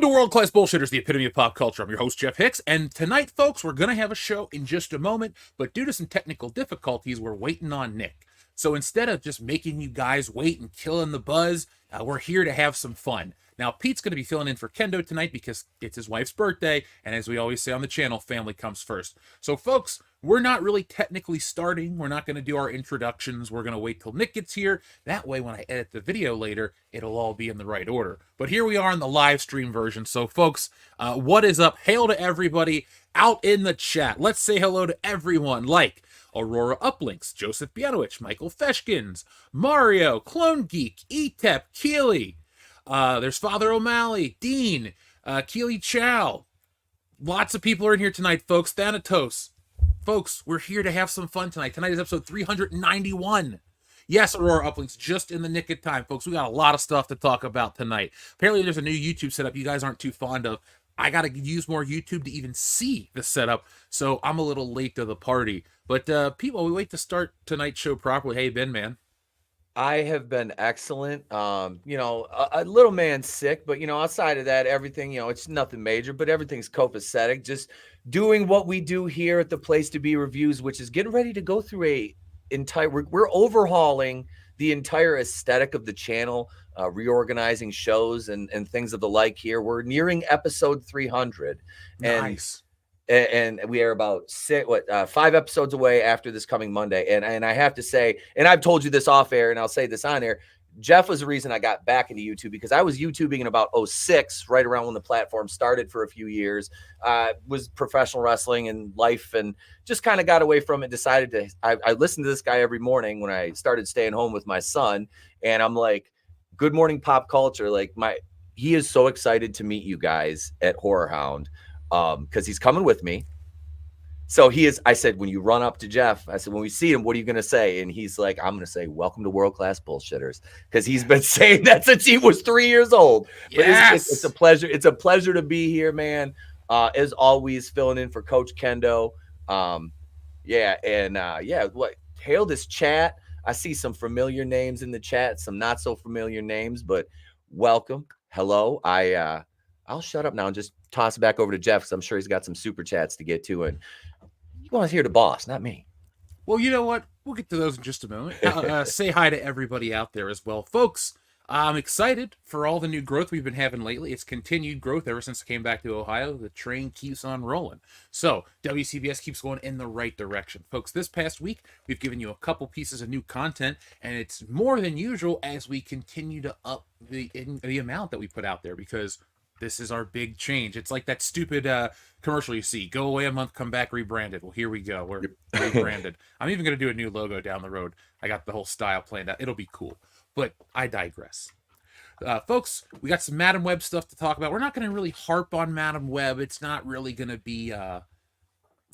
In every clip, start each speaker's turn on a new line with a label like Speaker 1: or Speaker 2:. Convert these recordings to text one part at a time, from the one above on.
Speaker 1: Welcome to World Class Bullshitters, the epitome of pop culture. I'm your host, Jeff Hicks, and tonight, folks, we're going to have a show in just a moment, but due to some technical difficulties, we're waiting on Nick. So instead of just making you guys wait and killing the buzz, we're here to have some fun. Now, Pete's going to be filling in for Kendo tonight because it's his wife's birthday, and as we always say on the channel, family comes first. So, folks, we're not really technically starting. We're not going to do our introductions. We're going to wait till Nick gets here. That way, when I edit the video later, it'll all be in the right order. But here we are in the live stream version. So, folks, what is up? Hail to everybody out in the chat. Let's say hello to everyone like Aurora Uplinks, Joseph Bianowicz, Michael Feshkins, Mario, Clone Geek, Etep, Keely. There's Father O'Malley, Dean, Keely Chow. Lots of people are in here tonight, folks. Thanatos. Folks, we're here to have some fun tonight. Tonight is episode 391. Yes, Aurora Uplinks, just in the nick of time, folks. We got a lot of stuff to talk about tonight. Apparently, there's a new YouTube setup you guys aren't too fond of. I got to use more YouTube to even see the setup, so I'm a little late to the party. But people, we wait to start tonight's show properly. Hey, Ben, man.
Speaker 2: I have been excellent. A little man sick, but outside of that, everything, it's nothing major, but everything's copacetic. Just doing what we do here at the Place to Be Reviews, which is getting ready to go through we're overhauling the entire aesthetic of the channel, reorganizing shows and things of the like here. We're nearing episode 300.
Speaker 1: Nice.
Speaker 2: And we are about 5 episodes away after this coming Monday. And I have to say, and I've told you this off air, and I'll say this on air, Jeff was the reason I got back into YouTube, because I was YouTubing in about 06, right around when the platform started for a few years. Was professional wrestling and life, and just kind of got away from it. I listened to this guy every morning when I started staying home with my son, and I'm like, good morning pop culture. He is so excited to meet you guys at Horror Hound. Because he's coming with me. So I said, when you run up to Jeff, I said, when we see him, what are you going to say? And he's like, I'm going to say, welcome to World Class Bullshitters. Because he's been saying that since he was 3 years old. But
Speaker 1: Yes!
Speaker 2: it's a pleasure. It's a pleasure to be here, man. As always, filling in for Coach Kendo. Hail this chat. I see some familiar names in the chat, some not so familiar names, but welcome. Hello. I'll shut up now and just toss it back over to Jeff, because I'm sure he's got some super chats to get to, and you want to hear the boss, not me.
Speaker 1: Well, you know what? We'll get to those in just a moment. Say hi to everybody out there as well. Folks, I'm excited for all the new growth we've been having lately. It's continued growth ever since I came back to Ohio. The train keeps on rolling. So, WCBs keeps going in the right direction. Folks, this past week, we've given you a couple pieces of new content, and it's more than usual as we continue to up the amount that we put out there, because this is our big change. It's like that stupid commercial you see. Go away a month, come back rebranded. Well, here we go. We're rebranded. I'm even going to do a new logo down the road. I got the whole style planned out. It'll be cool. But I digress. Folks, we got some Madam Web stuff to talk about. We're not going to really harp on Madam Web. It's not really going to be...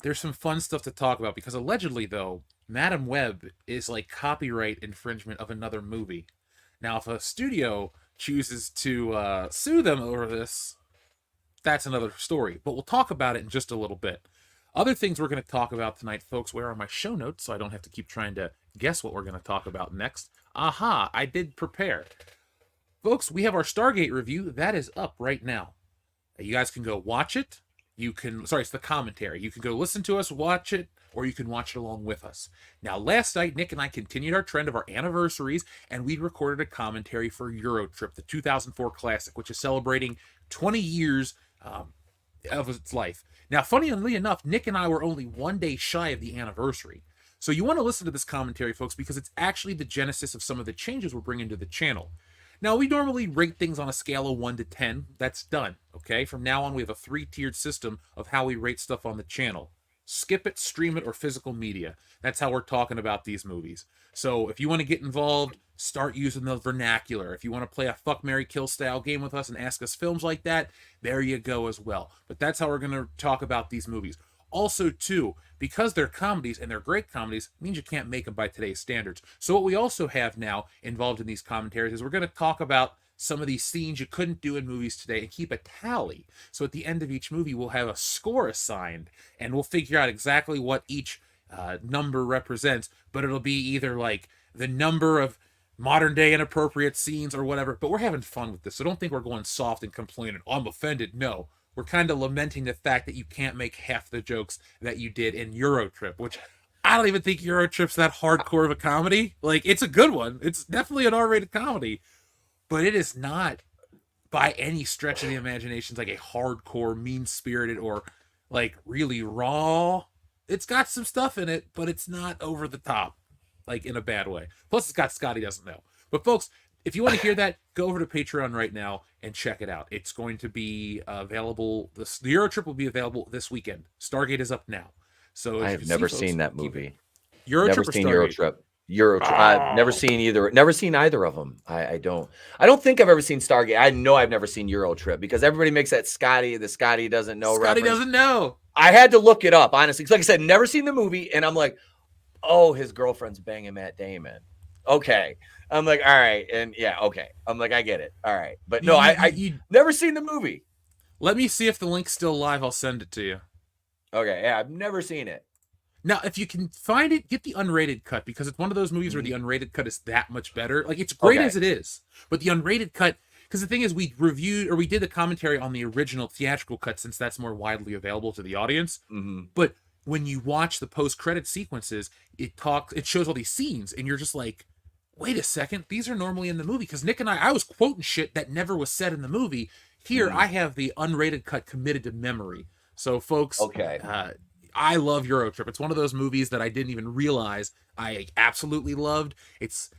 Speaker 1: there's some fun stuff to talk about, because allegedly, though, Madam Web is like copyright infringement of another movie. Now, if a studio chooses to sue them over this, that's another story. But we'll talk about it in just a little bit. Other things we're going to talk about tonight, folks, where are my show notes, so I don't have to keep trying to guess what we're going to talk about next. Aha, I did prepare. Folks, we have our Stargate review. That is up right now. You guys can go watch it. It's the commentary. You can go listen to us, watch it, or you can watch it along with us. Now, last night, Nick and I continued our trend of our anniversaries, and we recorded a commentary for Eurotrip, the 2004 classic, which is celebrating 20 years of its life. Now, funnily enough, Nick and I were only 1 day shy of the anniversary. So you want to listen to this commentary, folks, because it's actually the genesis of some of the changes we're bringing to the channel. Now, we normally rate things on a scale of 1 to 10. That's done, okay? From now on, we have a 3-tiered system of how we rate stuff on the channel. Skip it, stream it, or physical media. That's how we're talking about these movies. So if you want to get involved, start using the vernacular. If you want to play a fuck, marry, kill style game with us and ask us films like that, there you go as well. But that's how we're going to talk about these movies. Also, too, because they're comedies, and they're great comedies, means you can't make them by today's standards. So what we also have now involved in these commentaries is we're going to talk about some of these scenes you couldn't do in movies today and keep a tally. So at the end of each movie, we'll have a score assigned, and we'll figure out exactly what each number represents, but it'll be either like the number of modern day inappropriate scenes or whatever, but we're having fun with this. So don't think we're going soft and complaining, I'm offended. No. We're kind of lamenting the fact that you can't make half the jokes that you did in Eurotrip, which I don't even think Eurotrip's that hardcore of a comedy. Like, it's a good one. It's definitely an R-rated comedy, but it is not by any stretch of the imagination like a hardcore, mean-spirited, or like really raw. It's got some stuff in it, but it's not over the top, like in a bad way. Plus, it's got Scotty Doesn't Know. But folks, if you want to hear that, go over to Patreon right now and check it out. It's going to be available. The Eurotrip will be available this weekend. Stargate is up now. So
Speaker 2: I have never seen that movie.
Speaker 1: Eurotrip
Speaker 2: never
Speaker 1: or
Speaker 2: seen
Speaker 1: Stargate?
Speaker 2: Eurotrip. I've never seen either. Never seen either of them. I don't think I've ever seen Stargate. I know I've never seen Eurotrip because everybody makes that the Scotty doesn't know.
Speaker 1: Scotty
Speaker 2: reference.
Speaker 1: doesn't know.
Speaker 2: I had to look it up, honestly. Like I said, never seen the movie, and I'm like, oh, his girlfriend's banging Matt Damon. Okay. I'm like, all right. And yeah, okay. I'm like, I get it. All right. But no, I never seen the movie.
Speaker 1: Let me see if the link's still live. I'll send it to you.
Speaker 2: Okay. Yeah, I've never seen it.
Speaker 1: Now, if you can find it, get the unrated cut, because it's one of those movies where the unrated cut is that much better. Like, it's great as it is, but the unrated cut, because the thing is, we did the commentary on the original theatrical cut since that's more widely available to the audience. But when you watch the post-credit sequences, it shows all these scenes, and you're just like, wait a second, these are normally in the movie. Because Nick and I was quoting shit that never was said in the movie. Here, I have the unrated cut committed to memory. So, folks, I love Eurotrip. It's one of those movies that I didn't even realize I absolutely loved. It's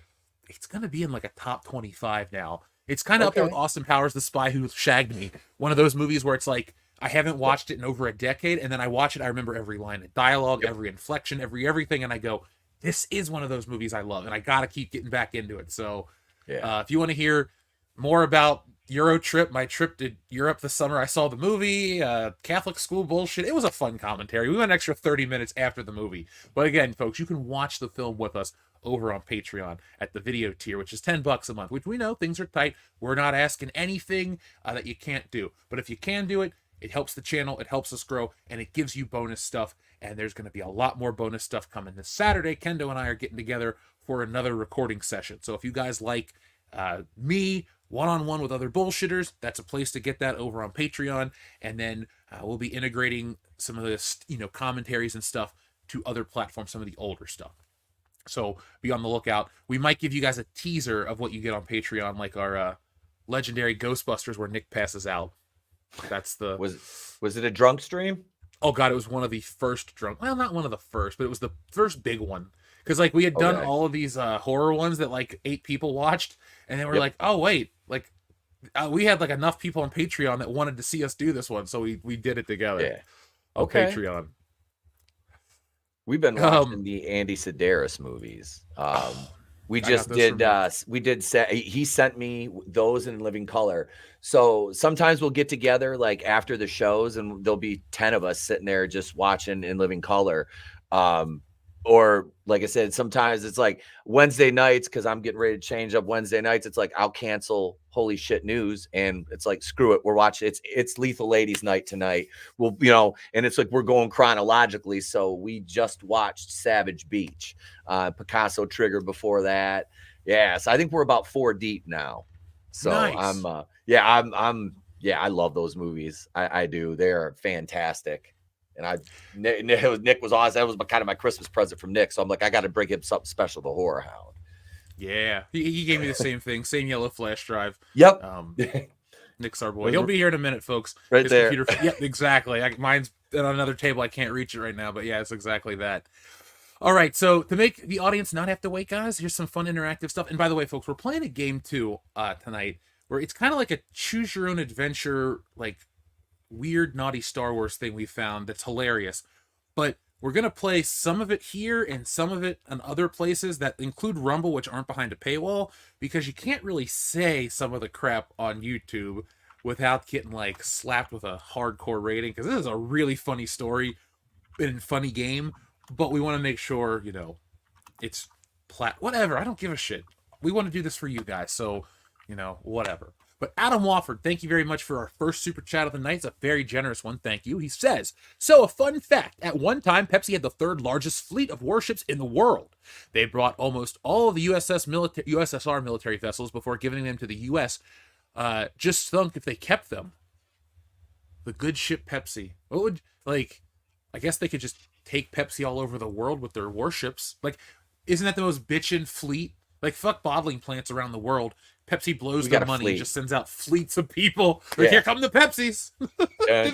Speaker 1: going to be in like a top 25 now. It's kind of up there with Austin Powers, The Spy Who Shagged Me. One of those movies where it's like, I haven't watched it in over a decade, and then I watch it, I remember every line of dialogue, every inflection, everything, and I go, this is one of those movies I love, and I got to keep getting back into it. So if you want to hear more about Eurotrip, my trip to Europe this summer, I saw the movie, Catholic school bullshit. It was a fun commentary. We went an extra 30 minutes after the movie. But again, folks, you can watch the film with us over on Patreon at the video tier, which is $10 a month, which we know things are tight. We're not asking anything that you can't do. But if you can do it, it helps the channel, it helps us grow, and it gives you bonus stuff. And there's going to be a lot more bonus stuff coming this Saturday. Kendo and I are getting together for another recording session. So if you guys like me one-on-one with other bullshitters, that's a place to get that over on Patreon. And then we'll be integrating some of this, commentaries and stuff to other platforms, some of the older stuff. So be on the lookout. We might give you guys a teaser of what you get on Patreon, like our legendary Ghostbusters where Nick passes out. That's the
Speaker 2: was it a drunk stream?
Speaker 1: Oh god, it was one of the first drunk. Well, not one of the first, but it was the first big one. Because like we had done all of these horror ones that like 8 people watched, and then we're like, oh wait, like we had like enough people on Patreon that wanted to see us do this one, so we did it together.
Speaker 2: Yeah.
Speaker 1: On Patreon.
Speaker 2: We've been watching the Andy Sedaris movies. We just did. He sent me those in living color. So sometimes we'll get together like after the shows, and there'll be 10 of us sitting there just watching in living color. Or like I said, sometimes it's like Wednesday nights because I'm getting ready to change up Wednesday nights. It's like I'll cancel Holy Shit News, and it's like screw it. We're watching. It's Lethal Ladies night tonight. Well, and it's like we're going chronologically. So we just watched Savage Beach, Picasso Trigger before that. Yeah, so I think we're about 4 deep now. So nice. I love those movies. I do. They're fantastic. And Nick was awesome. That was kind of my Christmas present from Nick. So I'm like, I got to bring him something special, the Horror Hound.
Speaker 1: Yeah, he gave me the same thing, same yellow flash drive.
Speaker 2: Yep.
Speaker 1: Nick's our boy. He'll be here in a minute, folks.
Speaker 2: Right His there.
Speaker 1: Computer, yep, exactly. Mine's on another table. I can't reach it right now, but yeah, it's exactly that. All right, so to make the audience not have to wait, guys, here's some fun interactive stuff. And by the way, folks, we're playing a game too tonight where it's kind of like a choose your own adventure, like weird naughty Star Wars thing we found that's hilarious. But we're gonna play some of it here and some of it in other places that include Rumble, which aren't behind a paywall, because you can't really say some of the crap on YouTube without getting like slapped with a hardcore rating, because this is a really funny story and funny game, but we want to make sure it's whatever. I don't give a shit. We want to do this for you guys, so whatever. But Adam Wofford, thank you very much for our first super chat of the night. It's a very generous one. Thank you. He says, so a fun fact. At one time, Pepsi had the third largest fleet of warships in the world. They brought almost all of the USSR military vessels before giving them to the U.S. Just thunk if they kept them. The good ship Pepsi. What would, like, I guess they could just take Pepsi all over the world with their warships. Like, isn't that the most bitchin' fleet? Like, fuck bottling plants around the world. Pepsi blows their money and just sends out fleets of people. Like, here come the Pepsis.
Speaker 2: Here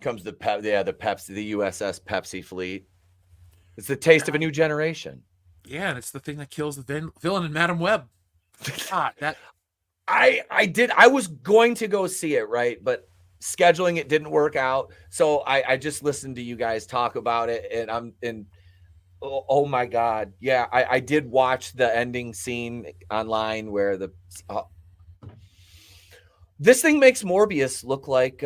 Speaker 2: comes the Pepsi, the USS Pepsi fleet. It's the taste of a new generation.
Speaker 1: Yeah, and it's the thing that kills the villain in Madam Web. God, that
Speaker 2: I was going to go see it, right? But scheduling it didn't work out. So I just listened to you guys talk about it, and oh my God. Yeah, I did watch the ending scene online where this thing makes Morbius look like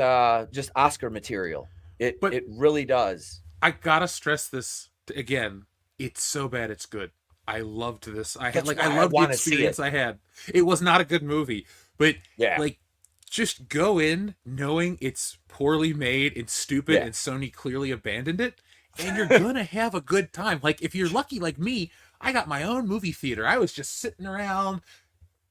Speaker 2: just Oscar material. It really does.
Speaker 1: I gotta stress this again. It's so bad it's good. I loved this. I loved the experience I had. It was not a good movie, but like, just go in knowing it's poorly made and stupid, and Sony clearly abandoned it, and you're gonna have a good time. Like, if you're lucky like me, I got my own movie theater. I was just sitting around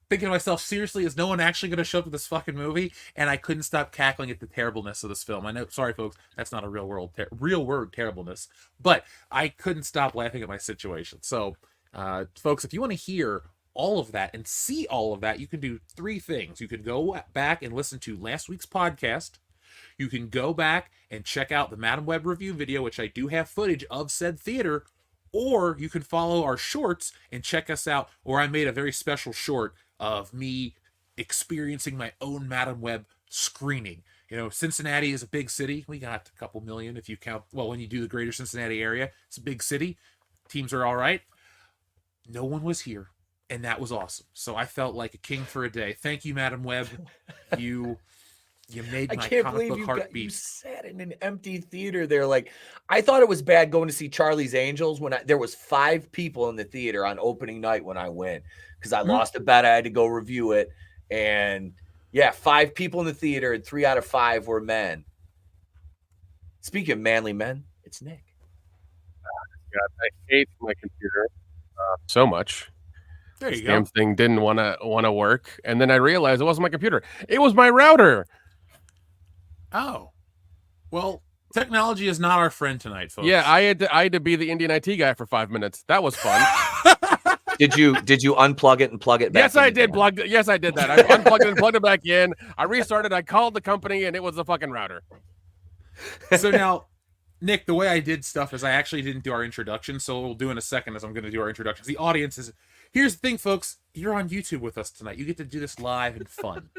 Speaker 1: thinking to myself, seriously, is no one actually going to show up to this fucking movie? And I couldn't stop cackling at the terribleness of this film. I know, sorry folks, that's not a real word terribleness, but I couldn't stop laughing at my situation. So folks, if you want to hear all of that and see all of that, you can do three things. You can go back and listen to last week's podcast. You can go back and check out the Madam Web review video, which I do have footage of said theater, or you can follow our shorts and check us out, or I made a very special short of me experiencing my own Madam Web screening. You know, Cincinnati is a big city. We got a couple million if you count, well, when you do the greater Cincinnati area, it's a big city. Teams are all right. No one was here, and that was awesome. So I felt like a king for a day. Thank you, Madam Web. You made my comic book heart beat.
Speaker 2: You sat in an empty theater there. Like, I thought it was bad going to see Charlie's Angels when there was 5 people in the theater on opening night when I went, because I lost a bet. I had to go review it. And 5 people in the theater, and 3 out of 5 were men. Speaking of manly men, it's Nick.
Speaker 3: God, I hate my computer so much.
Speaker 1: There you
Speaker 3: this
Speaker 1: go.
Speaker 3: Damn thing didn't want to work, and then I realized it wasn't my computer. It was my router.
Speaker 1: Oh, well, technology is not our friend tonight, folks.
Speaker 3: Yeah, I had to be the Indian IT guy for 5 minutes. That was fun.
Speaker 2: Did you unplug it and plug it back?
Speaker 3: Yes, I did. Yes, I did that. I unplugged it and plugged it back in. I restarted. I called the company, and it was the fucking router.
Speaker 1: So now, Nick, the way I did stuff is I actually didn't do our introduction, so we'll do in a second as I'm going to do our introductions. The audience is... Here's the thing, folks. You're on YouTube with us tonight. You get to do this live and fun.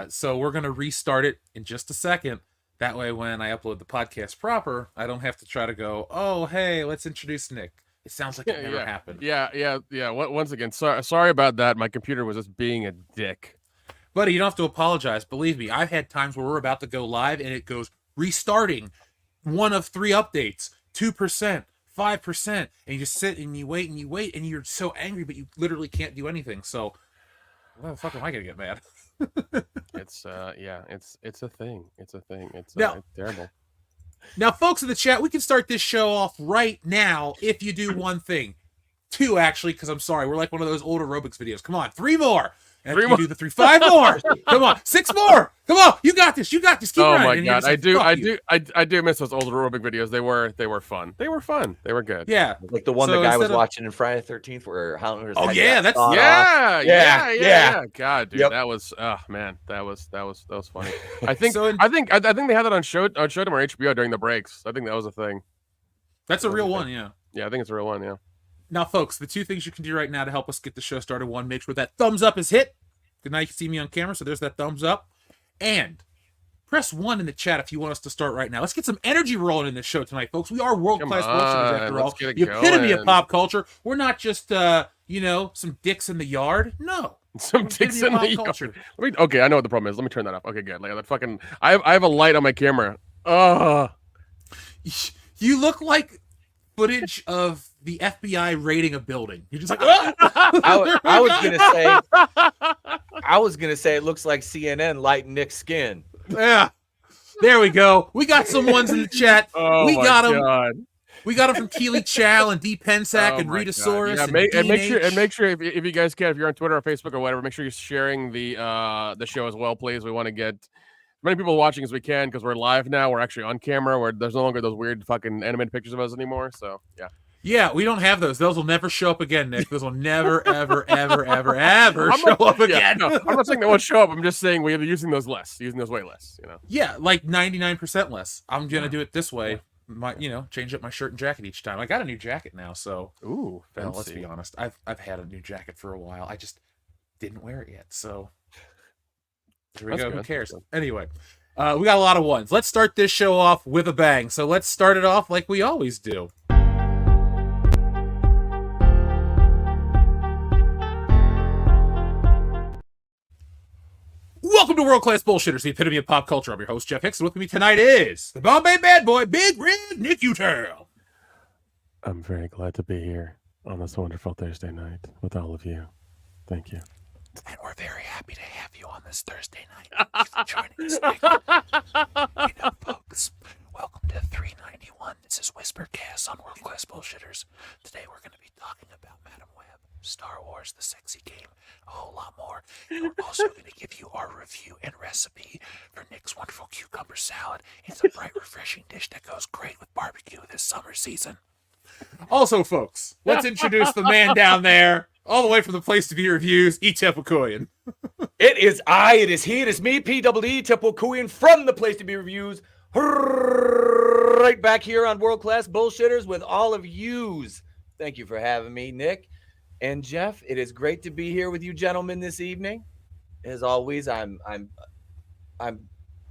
Speaker 1: So we're going to restart it in just a second. That way, when I upload the podcast proper, I don't have to try to go, oh, hey, let's introduce Nick. It sounds like it never happened.
Speaker 3: Yeah. Once again, sorry about that. My computer was just being a dick.
Speaker 1: Buddy, you don't have to apologize. Believe me, I've had times where we're about to go live and it goes restarting. 1 of 3 updates, 2%. 5%, and you just sit and you wait and you're so angry, but you literally can't do anything. So, why the fuck am I gonna get mad?
Speaker 3: It's it's a thing. It's terrible.
Speaker 1: Now, folks in the chat, we can start this show off right now if you do one thing, 2 actually, because I'm sorry, we're like one of those old aerobics videos. Come on, 3 more. And you do the 3, 5 more. Come on, 6 more. Come on, you got this. Keep running.
Speaker 3: My God, I do miss those old aerobic videos. They were fun. They were good.
Speaker 1: Yeah,
Speaker 2: like the one the guy was watching in Friday the 13th, where Hunter's
Speaker 3: yeah. God, dude, that was that was funny. I think I think they had that on Showtime or HBO during the breaks. I think that was a thing.
Speaker 1: That's a real one. Yeah,
Speaker 3: I think it's a real one. Yeah.
Speaker 1: Now, folks, the 2 things you can do right now to help us get the show started: 1, make sure that thumbs up is hit. Good night. You can see me on camera, so there's that thumbs up. And press 1 in the chat if you want us to start right now. Let's get some energy rolling in this show tonight, folks. We are world-class watchers, after all. The epitome of pop culture. We're not just, some dicks in the yard. No.
Speaker 3: Some dicks in the yard. Okay, I know what the problem is. Let me turn that off. Okay, good. Like that fucking... I have a light on my camera.
Speaker 1: You look like footage of the FBI raiding a building. You're just like,
Speaker 2: I was gonna say it looks like CNN lighting Nick's skin.
Speaker 1: Yeah. There we go. We got some ones in the chat.
Speaker 3: Oh,
Speaker 1: we got them.
Speaker 3: God.
Speaker 1: We got them from Keely Chow and D. Pensac and Ritasaurus.
Speaker 3: Yeah, make sure if you guys can, if you're on Twitter or Facebook or whatever, make sure you're sharing the show as well, please. We want to get as many people watching as we can because we're live now. We're actually on camera. Where there's no longer those weird fucking animated pictures of us anymore. So yeah.
Speaker 1: Yeah, we don't have those. Those will never show up again, Nick. Those will never, ever, ever, ever, ever show up again.
Speaker 3: No, I'm not saying they won't show up. I'm just saying we're using those way less. You know.
Speaker 1: Yeah, like 99% less. I'm gonna do it this way. Change up my shirt and jacket each time. I got a new jacket now, so let's be honest. I've had a new jacket for a while. I just didn't wear it yet. So there we go. Who cares? Anyway, we got a lot of ones. Let's start this show off with a bang. So let's start it off like we always do. Welcome to World Class Bullshitters, the epitome of pop culture. I'm your host, Jeff Hicks, and with me tonight is the Bombay bad boy, Big Red Nick Uterl.
Speaker 3: I'm very glad to be here on this wonderful Thursday night with all of you. Thank you.
Speaker 1: And we're very happy to have you on this Thursday night. Thanks for joining us, folks. Welcome to 391. This is Whispercast on World Class Bullshitters. Today we're going to be talking about Madam Web, Star Wars, the sexy game, a whole lot more. And we're also going to give you our review and recipe for Nick's wonderful cucumber salad. It's a bright, refreshing dish that goes great with barbecue this summer season. Also, folks, let's introduce the man down there, all the way from the Place to Be Reviews, E. Tepekoyan.
Speaker 2: It is I, it is he, it is me, P.E.E. Tepekoyan from the Place to Be Reviews. Right back here on World Class Bullshitters with all of yous. Thank you for having me, Nick. And Jeff, it is great to be here with you gentlemen this evening. As always, I'm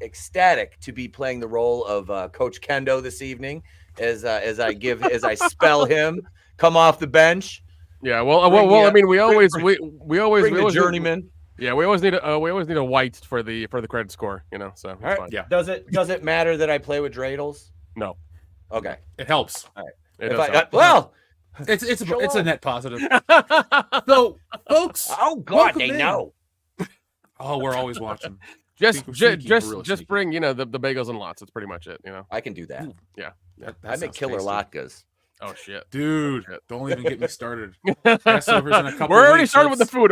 Speaker 2: ecstatic to be playing the role of Coach Kendo this evening as I spell him come off the bench.
Speaker 3: Yeah, I mean, we always
Speaker 2: journeyman.
Speaker 3: We always need a white for the credit score, you know. So
Speaker 2: all right. Yeah. Does it matter that I play with dreidels?
Speaker 3: No.
Speaker 2: Okay.
Speaker 1: It helps.
Speaker 2: All right.
Speaker 1: It's a net positive. So, folks.
Speaker 2: Oh God, they know.
Speaker 1: Oh, we're always watching.
Speaker 3: Just bring the bagels and lots. That's pretty much it. You know.
Speaker 2: I can do that.
Speaker 3: Ooh, yeah.
Speaker 2: I make killer latkes.
Speaker 3: Oh shit,
Speaker 1: dude! Don't even get me started. We're
Speaker 3: already starting with the food.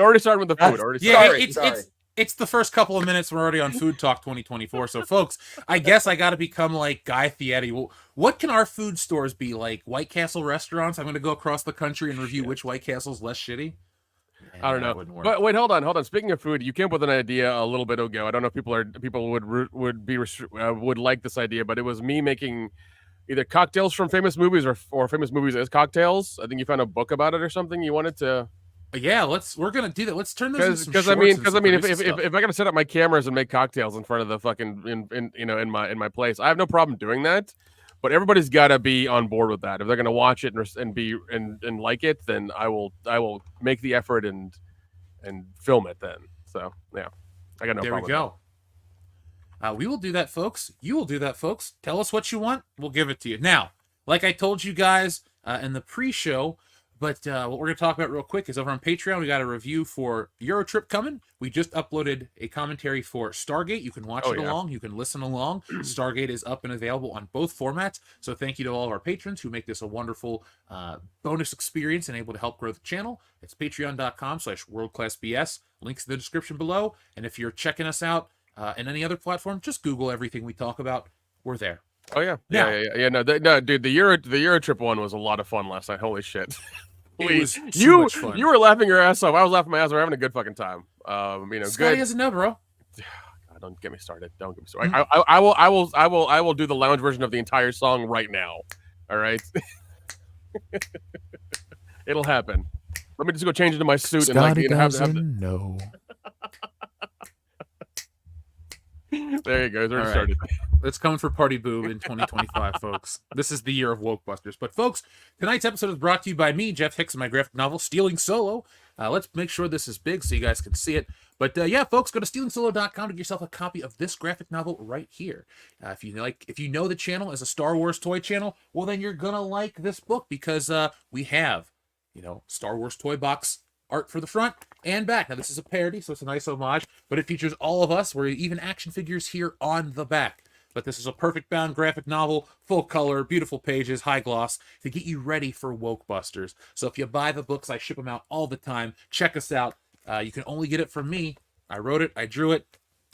Speaker 1: It's the first couple of minutes. We're already on Food Talk 2024. So, folks, I guess I got to become like Guy Fieri. Well, what can our food stores be like? White Castle restaurants? I'm going to go across the country and review which White Castle's less shitty. Man,
Speaker 3: I don't know. But wait, hold on. Speaking of food, you came up with an idea a little bit ago. I don't know if people would like this idea, but it was me making either cocktails from famous movies or famous movies as cocktails. I think you found a book about it or something. You wanted to.
Speaker 1: Yeah, we're gonna do that. Let's turn this
Speaker 3: because I mean, if I gotta set up my cameras and make cocktails in front of the fucking in my place, I have no problem doing that. But everybody's got to be on board with that. If they're gonna watch it and like it, then I will make the effort and film it then. So yeah, I got no problem.
Speaker 1: There we go. We will do that, folks. You will do that, folks. Tell us what you want. We'll give it to you. Now, like I told you guys in the pre-show, but what we're going to talk about real quick is over on Patreon, we got a review for Eurotrip coming. We just uploaded a commentary for Stargate. You can watch it along. You can listen along. Stargate is up and available on both formats. So thank you to all of our patrons who make this a wonderful bonus experience and able to help grow the channel. It's patreon.com/worldclassbs. Links in the description below. And if you're checking us out and any other platform, just Google everything we talk about. We're there.
Speaker 3: Oh yeah, yeah. No, dude, the Eurotrip one was a lot of fun last night. Holy shit! You were laughing your ass off. I was laughing my ass off. We're having a good fucking time.
Speaker 1: Scotty doesn't know, bro.
Speaker 3: God, don't get me started. Don't get me started. I will do the lounge version of the entire song right now. All right. It'll happen. Let me just go change into my suit
Speaker 1: Scotty
Speaker 3: and have
Speaker 1: no.
Speaker 3: There you go. It's already started.
Speaker 1: It's coming for Party Boo in 2025, folks. This is the year of Woke Busters. But, folks, tonight's episode is brought to you by me, Jeff Hicks, and my graphic novel, Stealing Solo. Let's make sure this is big so you guys can see it. But yeah, folks, go to stealingsolo.com to get yourself a copy of this graphic novel right here. If you know the channel as a Star Wars toy channel, well, then you're gonna like this book because we have, Star Wars toy box art for the front and back. Now, this is a parody, so it's a nice homage, but it features all of us. We're even action figures here on the back. But this is a perfect bound graphic novel, full color, beautiful pages, high gloss, to get you ready for Woke Busters. So if you buy the books, I ship them out all the time. Check us out. You can only get it from me. I wrote it, I drew it,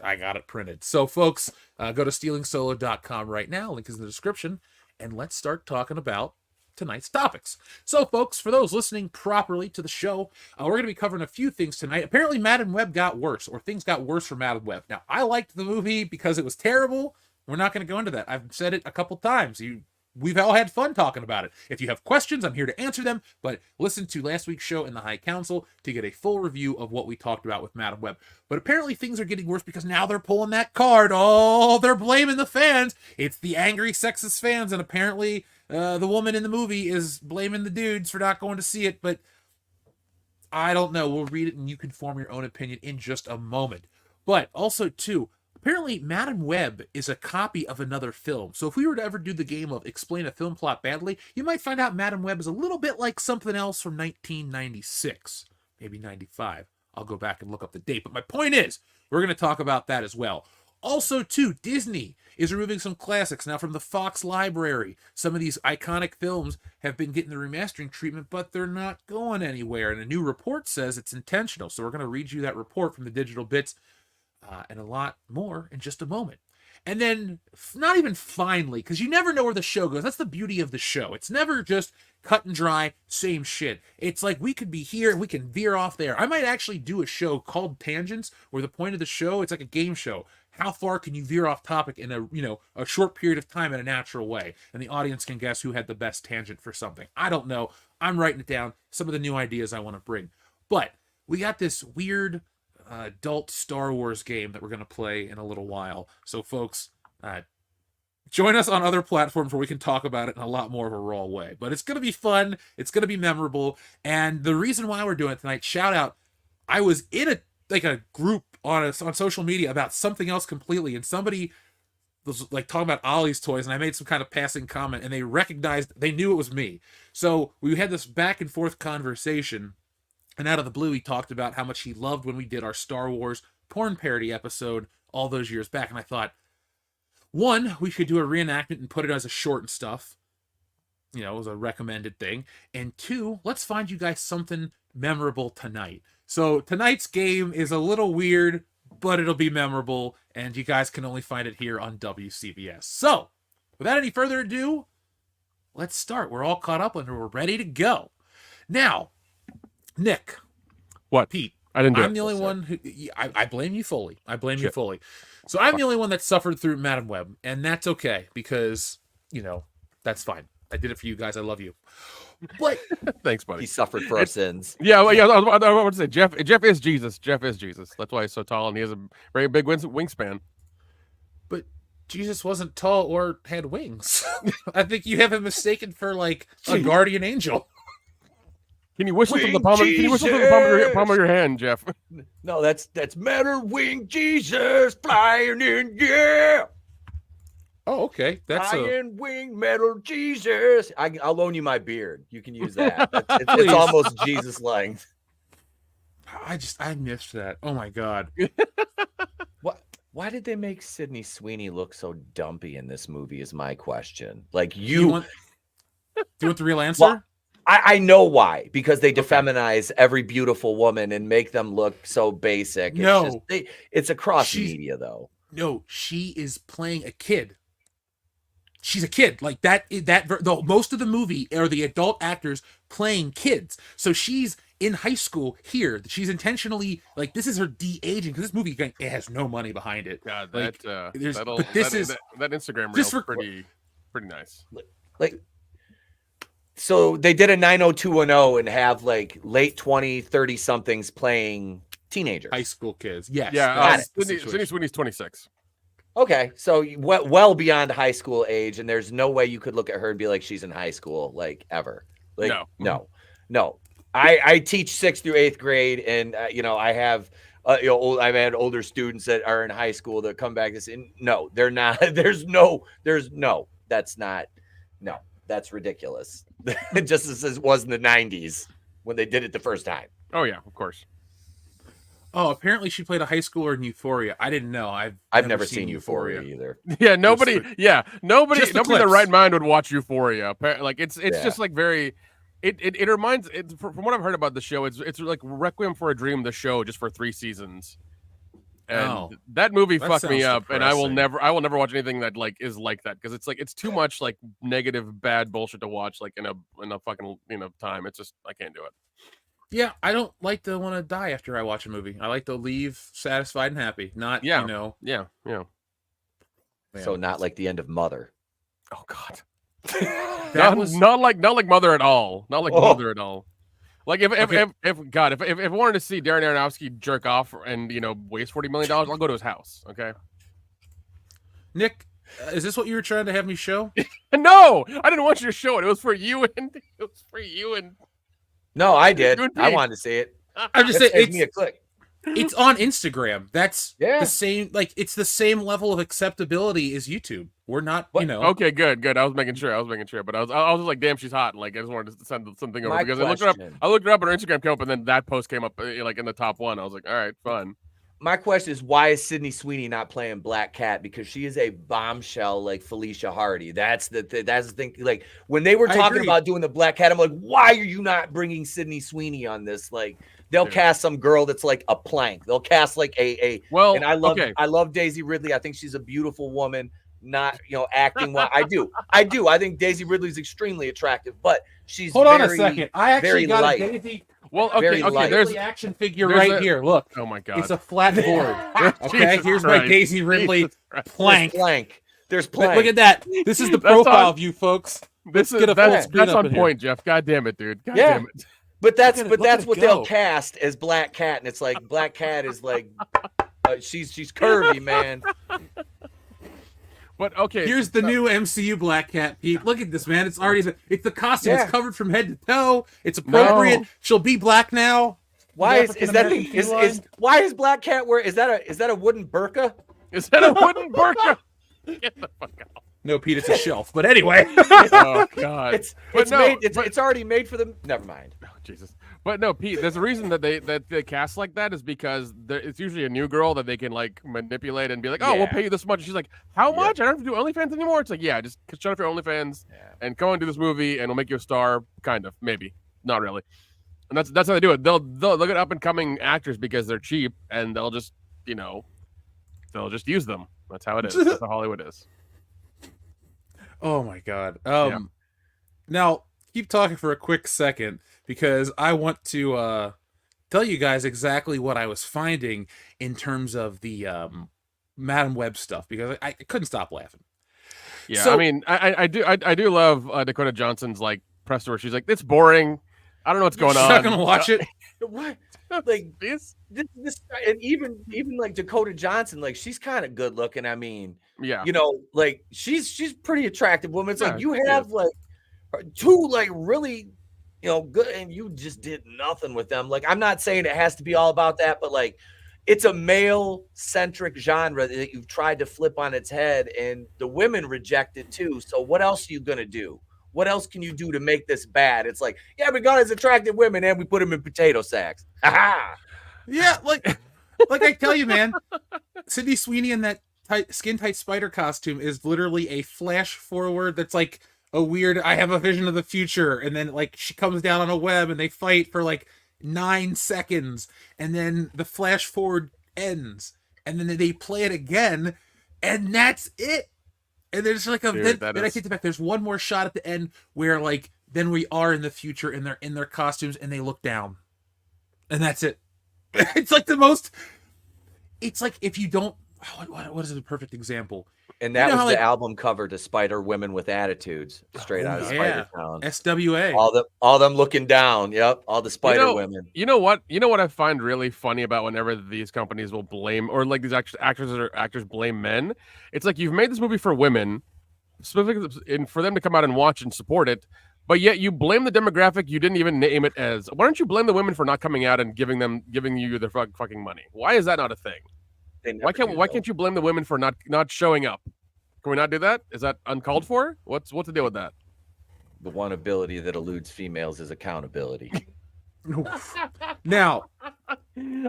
Speaker 1: I got it printed. So folks, go to stealingsolo.com right now. Link is in the description. And let's start talking about tonight's topics. So folks, for those listening properly to the show, we're going to be covering a few things tonight. Apparently Madam Web got worse, or things got worse for Madam Web. Now, I liked the movie because it was terrible. We're not going to go into that. I've said it a couple times. We've all had fun talking about it. If you have questions, I'm here to answer them, but listen to last week's show in the High Council to get a full review of what we talked about with Madam Web. But apparently things are getting worse because now they're pulling that card. Oh, they're blaming the fans. It's the angry sexist fans, and apparently the woman in the movie is blaming the dudes for not going to see it, but I don't know. We'll read it and you can form your own opinion in just a moment. But also, too, apparently, Madam Web is a copy of another film. So if we were to ever do the game of explain a film plot badly, you might find out Madam Web is a little bit like something else from 1996, maybe 95. I'll go back and look up the date. But my point is, we're going to talk about that as well. Also, too, Disney is removing some classics now from the Fox library. Some of these iconic films have been getting the remastering treatment, but they're not going anywhere. And a new report says it's intentional. So we're going to read you that report from the Digital Bits and a lot more in just a moment. And then, not even finally, because you never know where the show goes. That's the beauty of the show. It's never just cut and dry, same shit. It's like we could be here and we can veer off there. I might actually do a show called Tangents, where the point of the show, it's like a game show. How far can you veer off topic in a short period of time in a natural way? And the audience can guess who had the best tangent for something. I don't know. I'm writing it down. Some of the new ideas I want to bring. But we got this weird adult Star Wars game that we're going to play in a little while. So folks, join us on other platforms where we can talk about it in a lot more of a raw way. But it's going to be fun. It's going to be memorable. And the reason why we're doing it tonight, shout out, I was in a group on social media about something else completely, and somebody was like talking about Ollie's toys, and I made some kind of passing comment, and they knew it was me. So we had this back and forth conversation. And out of the blue, he talked about how much he loved when we did our Star Wars porn parody episode all those years back. And I thought, one, we could do a reenactment and put it as a short and stuff. It was a recommended thing. And two, let's find you guys something memorable tonight. So tonight's game is a little weird, but it'll be memorable. And you guys can only find it here on WCBs. So, without any further ado, let's start. We're all caught up and we're ready to go. Now, Nick.
Speaker 3: What?
Speaker 1: Pete.
Speaker 3: I didn't do
Speaker 1: I'm the only one who... I blame you fully. You fully. So I'm the only one that suffered through Madam Web, and that's okay, because, that's fine. I did it for you guys. I love you. But...
Speaker 3: Thanks, buddy.
Speaker 2: He suffered for our sins.
Speaker 3: Yeah, well, yeah. I want to say, Jeff is Jesus. Jeff is Jesus. That's why he's so tall, and he has a very big wingspan.
Speaker 1: But Jesus wasn't tall or had wings. I think you have him mistaken for, like, a guardian angel.
Speaker 3: Can you whistle from the palm? Can you whistle from the palm of your hand, Jeff?
Speaker 2: No, that's Metal Wing Jesus flying in, yeah.
Speaker 1: Oh, okay. That's
Speaker 2: Flying wing metal Jesus. I'll loan you my beard. You can use that. It's almost Jesus length.
Speaker 1: I missed that. Oh my god.
Speaker 2: What? Why did they make Sydney Sweeney look so dumpy in this movie? Is my question. Like
Speaker 1: do you want the real answer?
Speaker 2: Well, I know why, because they defeminize every beautiful woman and make them look so basic. It's across media, though.
Speaker 1: No, she is playing a kid. She's a kid. Like most of the movie are the adult actors playing kids. So she's in high school here. She's intentionally, like, this is her de-aging, because this movie, it has no money behind it.
Speaker 3: God,
Speaker 1: like,
Speaker 3: that Instagram reel is pretty nice.
Speaker 2: Like. So they did a 90210 and have like late 20, 30 somethings playing teenagers.
Speaker 1: High school kids. Yes.
Speaker 3: Yeah. Sydney Sweeney's 26.
Speaker 2: Okay. So well beyond high school age. And there's no way you could look at her and be like, she's in high school, like, ever. Like, no. I teach 6th through 8th grade, and I have I've had older students that are in high school that come back and say, no, they're not. There's no, that's not, no, that's ridiculous. Just as it was in the 90s when they did it the first time.
Speaker 3: Oh yeah, of course.
Speaker 1: Oh, apparently she played a high schooler in Euphoria. I didn't know.
Speaker 2: I've never seen Euphoria either.
Speaker 3: Yeah, nobody in their right mind would watch Euphoria. Like it's just like very. It reminds from what I've heard about the show. It's like Requiem for a Dream, the show, just for 3 seasons. And that movie fucked me up, and I will never watch anything that like is like that because it's too much like negative bad bullshit to watch like in a fucking time. It's just I can't do it.
Speaker 1: Yeah, I don't like to want to die after I watch a movie. I like to leave satisfied and happy. Not
Speaker 3: Yeah.
Speaker 2: So not like the end of Mother.
Speaker 3: Oh God.
Speaker 1: That was
Speaker 3: not like Mother at all. Not like Mother at all. Like if I wanted to see Darren Aronofsky jerk off and waste $40 million, I'll go to his house. Okay.
Speaker 1: Nick, is this what you were trying to have me show?
Speaker 3: No, I didn't want you to show it. It was for you and
Speaker 2: No, I did. I wanted to see it.
Speaker 1: I'm just saying,
Speaker 2: Give me a click.
Speaker 1: It's on Instagram. That's
Speaker 2: Yeah.
Speaker 1: the same. Like it's the same level of acceptability as YouTube. We're not,
Speaker 3: Okay, good. I was making sure, but I was like, damn, she's hot. Like I just wanted to send something over because I looked her up on her Instagram came up, and then that post came up like in the top 1. I was like, all right, fun.
Speaker 2: My question is, why is Sydney Sweeney not playing Black Cat? Because she is a bombshell like Felicia Hardy. That's the thing. Like when they were talking about doing the Black Cat, I'm like, why are you not bringing Sydney Sweeney on this? Like they'll cast some girl that's like a plank. They'll cast like a. Well, and I love Daisy Ridley. I think she's a beautiful woman. Not acting well. I do. I think Daisy Ridley's extremely attractive, but she's
Speaker 1: Hold on a second. I actually got
Speaker 2: light.
Speaker 1: a Daisy.
Speaker 3: Well, okay. There's
Speaker 1: the action figure right here. Look.
Speaker 3: Oh my God.
Speaker 1: It's a flat board. Okay, here's my Daisy Ridley plank.
Speaker 2: There's plank.
Speaker 1: Look at that. This is the profile view, folks.
Speaker 3: That's on point, Jeff. God damn it, dude. God damn it.
Speaker 2: But that's what they'll cast as Black Cat, and it's like Black Cat is like she's curvy, man.
Speaker 3: But okay,
Speaker 1: here's the new MCU Black Cat, Pete. Look at this, man. It's already the costume. It's covered from head to toe. It's appropriate. No. She'll be black now.
Speaker 2: Why is Black Cat wear? Is that a wooden burqa?
Speaker 3: Is that a wooden burqa? Get the fuck out.
Speaker 1: No, Pete, it's a shelf. But anyway.
Speaker 3: Oh God.
Speaker 2: It's already made for them. Never mind.
Speaker 3: Oh Jesus. But no, Pete, there's a reason that they cast like that is because it's usually a new girl that they can like manipulate and be like, we'll pay you this much. And she's like, how much? I don't have to do OnlyFans anymore. It's like, just shut off your OnlyFans and come and do this movie and we'll make you a star. Kind of, maybe, not really. And that's how they do it. They'll look at up and coming actors because they're cheap and they'll just they'll just use them. That's how it is. That's how Hollywood is.
Speaker 1: Oh my God. Now keep talking for a quick second because I want to tell you guys exactly what I was finding in terms of the Madam Web stuff because I couldn't stop laughing.
Speaker 3: Yeah, so, I mean, I do love Dakota Johnson's like press tour. She's like, it's boring. I don't know what's going on.
Speaker 1: Not gonna watch it.
Speaker 2: What? Like this, and even like Dakota Johnson, like she's kind of good looking. I mean, like she's pretty attractive woman. It's like you have like 2 like really good, and you just did nothing with them. Like I'm not saying it has to be all about that, but like it's a male centric genre that you've tried to flip on its head, and the women reject it too. So what else are you gonna do? What else can you do to make this bad? It's like, we got as attractive women and we put them in potato sacks.
Speaker 1: Yeah, like I tell you, man, Sydney Sweeney in that skin tight spider costume is literally a flash forward that's like a weird, I have a vision of the future, and then like she comes down on a web and they fight for like 9 seconds, and then the flash forward ends, and then they play it again, and that's it. And there's like I take it back. There's one more shot at the end where like then we are in the future and they're in their costumes and they look down, and that's it. It's like the most. It's like if you don't. What is a perfect example?
Speaker 2: And that was the album cover to Spider Women with Attitudes, straight out of Spider Town.
Speaker 1: SWA.
Speaker 2: All them looking down. Yep, all the Spider Women.
Speaker 3: You know what I find really funny about whenever these companies will blame, or like these actors blame men. It's like you've made this movie for women, specifically, and for them to come out and watch and support it. But yet you blame the demographic you didn't even name it as. Why don't you blame the women for not coming out and giving you their fucking money? Why is that not a thing? Why can't you blame the women for not showing up? Can we not do that? Is that uncalled for? What's the deal with that?
Speaker 2: The one ability that eludes females is accountability.
Speaker 1: Now,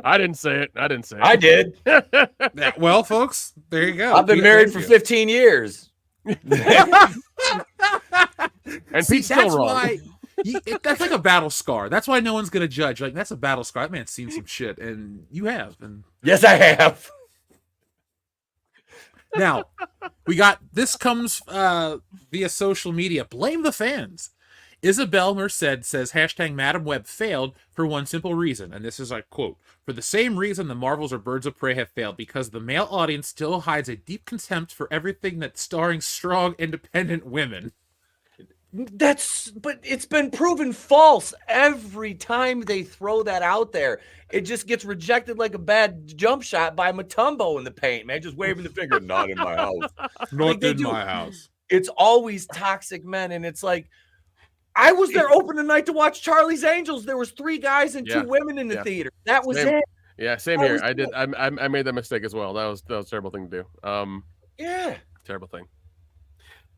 Speaker 3: I didn't say it.
Speaker 2: I did.
Speaker 1: yeah, well, folks, there you go.
Speaker 2: I've been married for 15 years.
Speaker 3: And
Speaker 1: See,
Speaker 3: Pete's still
Speaker 1: that's
Speaker 3: wrong.
Speaker 1: why that's like a battle scar. That's why no one's gonna judge. Like, that's a battle scar. That man's seen some shit, and you have. And
Speaker 2: Yes, I have.
Speaker 1: now this comes via social media. Blame the fans. Isabel Merced says hashtag Madam Web failed for one simple reason, and this is a quote: for the same reason the Marvels or Birds of Prey have failed, because the male audience still hides a deep contempt for everything that's starring strong, independent women.
Speaker 2: But it's been proven false every time they throw that out there. It just gets rejected like a bad jump shot by Mutombo in the paint, man, just waving the finger. Not in my house.
Speaker 1: Not in my house.
Speaker 2: It's always toxic men, and it's like, I was there opening night to watch Charlie's Angels. There was 3 guys and 2 women in the theater. That was it.
Speaker 3: Yeah, same here. I made that mistake as well. That was a terrible thing to do.
Speaker 2: Yeah,
Speaker 3: terrible thing.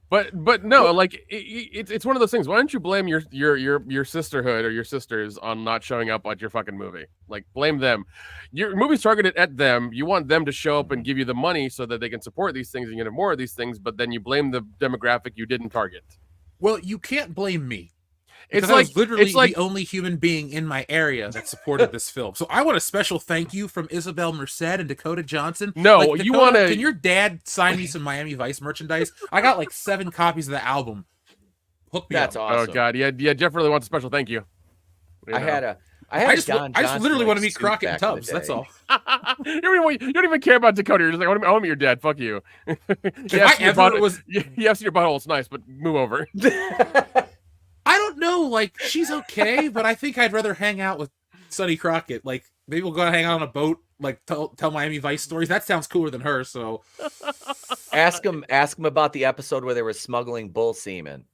Speaker 3: But no, like it's one of those things. Why don't you blame your sisterhood or your sisters on not showing up at your fucking movie? Like, blame them. Your movie's targeted at them. You want them to show up and give you the money so that they can support these things and get more of these things. But then you blame the demographic you didn't target.
Speaker 1: Well, you can't blame me.
Speaker 3: It's
Speaker 1: I was literally
Speaker 3: it's like
Speaker 1: the only human being in my area that supported this film. So I want a special thank you from Isabel Merced and Dakota Johnson.
Speaker 3: No,
Speaker 1: like, Dakota,
Speaker 3: you want to...
Speaker 1: Can your dad sign me some Miami Vice merchandise? I got like 7 copies of the album. Hook me
Speaker 2: that's
Speaker 1: up.
Speaker 2: awesome.
Speaker 3: Oh God, yeah. Jeff really wants a special thank you.
Speaker 2: I
Speaker 1: just literally want to meet Crockett and Tubbs. That's all.
Speaker 3: You don't even care about Dakota. You're just like, I want to meet your dad. Fuck you. He asked your butthole. It's nice, but move over.
Speaker 1: I don't know. Like, she's okay, but I think I'd rather hang out with Sonny Crockett. Like, maybe we'll go hang out on a boat. Like, tell Miami Vice stories. That sounds cooler than her. So,
Speaker 2: ask him about the episode where they were smuggling bull semen.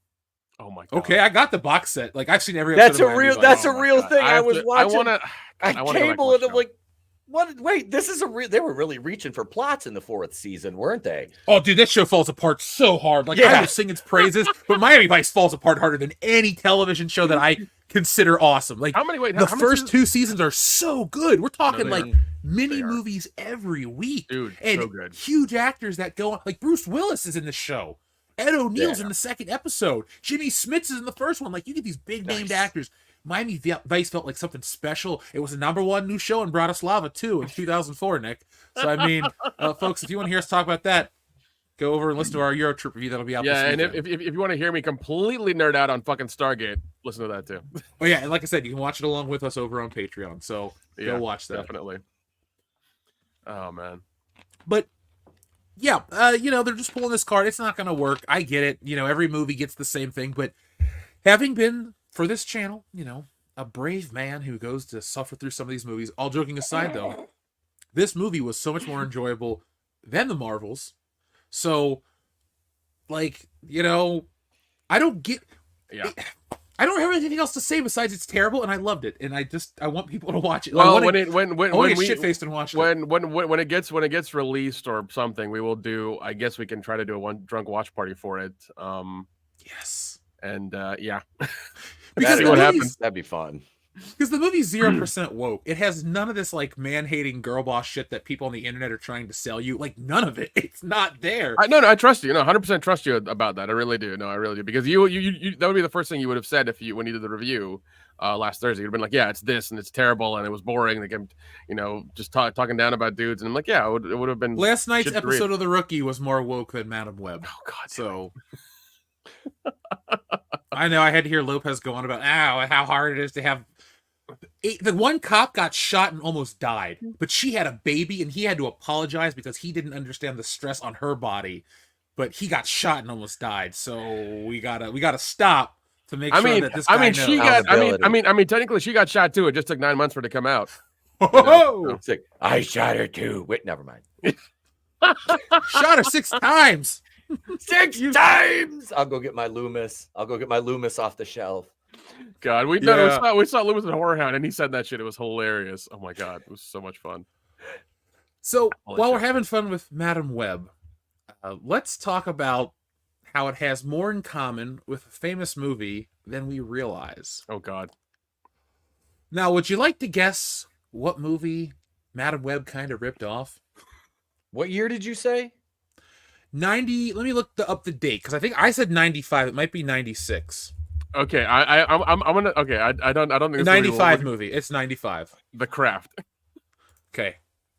Speaker 3: Oh my God.
Speaker 1: Okay, I got the box set. Like, I've seen every episode.
Speaker 2: That's a real thing. I was watching. I cable it. I'm like, what? Wait, this is a real. They were really reaching for plots in the 4th season, weren't they?
Speaker 1: Oh, dude, that show falls apart so hard. Like, I will sing its praises, but Miami Vice falls apart harder than any television show that I consider awesome. Like, the first 2 seasons are so good. We're talking mini movies every week,
Speaker 3: dude,
Speaker 1: and
Speaker 3: so good.
Speaker 1: Huge actors that go on. Like, Bruce Willis is in the show. Ed O'Neill's in the 2nd episode. Jimmy Smits is in the 1st one. Like, you get these big named actors. Miami Vice felt like something special. It was the #1 new show in Bratislava too in 2004, Nick. So I mean, folks, if you want to hear us talk about that, go over and listen to our Euro trip review. That'll be out.
Speaker 3: Yeah,
Speaker 1: this
Speaker 3: and if you want to hear me completely nerd out on fucking Stargate, listen to that too.
Speaker 1: Oh yeah, and like I said, you can watch it along with us over on Patreon. So go watch that.
Speaker 3: Definitely. Oh man.
Speaker 1: But yeah, they're just pulling this card. It's not going to work. I get it. Every movie gets the same thing. But having been for this channel, a brave man who goes to suffer through some of these movies. All joking aside, though, this movie was so much more enjoyable than the Marvels. So, like, I don't get.
Speaker 3: Yeah.
Speaker 1: I don't have anything else to say besides it's terrible, and I loved it, and I want people to watch it.
Speaker 3: Well,
Speaker 1: when we shit faced and watch it.
Speaker 3: When it gets released or something, we will do. I guess we can try to do a one drunk watch party for it.
Speaker 1: Yes.
Speaker 3: And yeah.
Speaker 1: Because
Speaker 2: what happens. That'd be fun.
Speaker 1: Because the movie's 0% woke. It has none of this like man-hating girl boss shit that people on the internet are trying to sell you. Like, none of it. It's not there.
Speaker 3: No, I trust you. 100% trust you about that. I really do. No, I really do. Because you that would be the first thing you would have said when you did the review last Thursday. You'd have been like, yeah, it's this and it's terrible and it was boring. Like, I'm, just talking down about dudes. And I'm like, yeah, it would have been.
Speaker 1: Last night's episode of The Rookie was more woke than Madam Web.
Speaker 3: Oh God.
Speaker 1: So. I know I had to hear Lopez go on about how hard it is to have. The one cop got shot and almost died, but she had a baby and he had to apologize because he didn't understand the stress on her body. But he got shot and almost died, so we gotta stop to make sure that this guy knows.
Speaker 3: Technically she got shot too. It just took 9 months for it to come out.
Speaker 2: It's like, I shot her too. Wait, never mind.
Speaker 1: Shot her 6 times.
Speaker 2: 6 times. I'll go get my Loomis. I'll go get my Loomis off the shelf.
Speaker 3: God, we saw Loomis and Horror Hound, and he said that shit. It was hilarious. Oh my God, it was so much fun.
Speaker 1: So while we're having fun with Madam Web, let's talk about how it has more in common with a famous movie than we realize.
Speaker 3: Oh God.
Speaker 1: Now, would you like to guess what movie Madam Web kind of ripped off?
Speaker 2: What year did you say?
Speaker 1: 90. Let me look up the date, because I think I said 95. It might be 96.
Speaker 3: Okay, I'm gonna. Okay, I don't think it's
Speaker 1: 95 movie. It's 95.
Speaker 3: The Craft.
Speaker 1: Okay.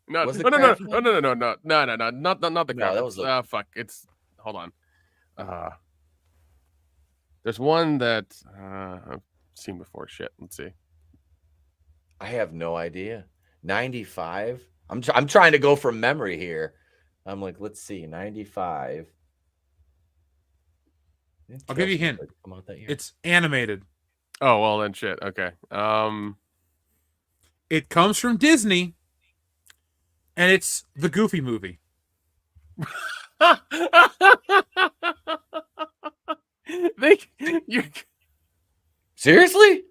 Speaker 3: No,
Speaker 2: Was The
Speaker 3: no,
Speaker 2: Craft?
Speaker 3: not the Craft.
Speaker 2: that was the-
Speaker 3: fuck. It's hold on. There's one that I've seen before. Shit. Let's see.
Speaker 2: I have no idea. 95. I'm trying to go from memory here. I'm like, let's see, 95.
Speaker 1: I'll give you a hint.
Speaker 2: Come out that year.
Speaker 1: It's animated.
Speaker 3: Oh well, then shit. Okay.
Speaker 1: It comes from Disney, and it's the Goofy movie.
Speaker 2: Seriously?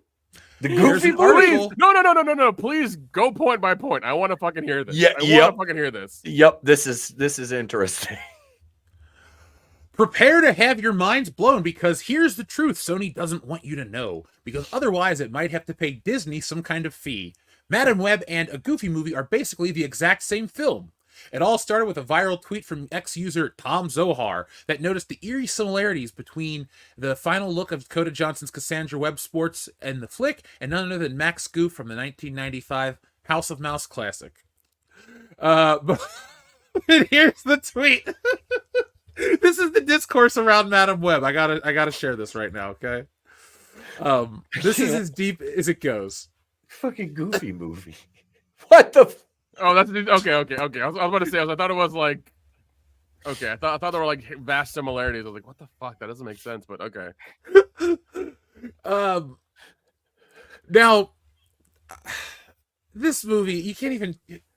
Speaker 2: The
Speaker 1: Here's
Speaker 2: Goofy
Speaker 1: an
Speaker 2: movie?
Speaker 1: article.
Speaker 3: No. Please go point by point. I want to fucking hear this.
Speaker 2: Yeah,
Speaker 3: I want to fucking hear this.
Speaker 2: Yep, this is interesting.
Speaker 1: Prepare to have your minds blown, because here's the truth Sony doesn't want you to know, because otherwise it might have to pay Disney some kind of fee. Madam Web and A Goofy Movie are basically the exact same film. It all started with a viral tweet from ex-user Tom Zohar that noticed the eerie similarities between the final look of Dakota Johnson's Cassandra Webb sports and the flick, and none other than Max Goof from the 1995 House of Mouse classic. But here's the tweet. This is the discourse around Madam Web. I gotta share this right now, okay? This is as deep as it goes.
Speaker 2: Fucking Goofy movie. What the?
Speaker 3: Oh, that's okay. I was about to say. I thought it was like. Okay, I thought there were like vast similarities. I was like, what the fuck? That doesn't make sense. But okay.
Speaker 1: Now, this movie you can't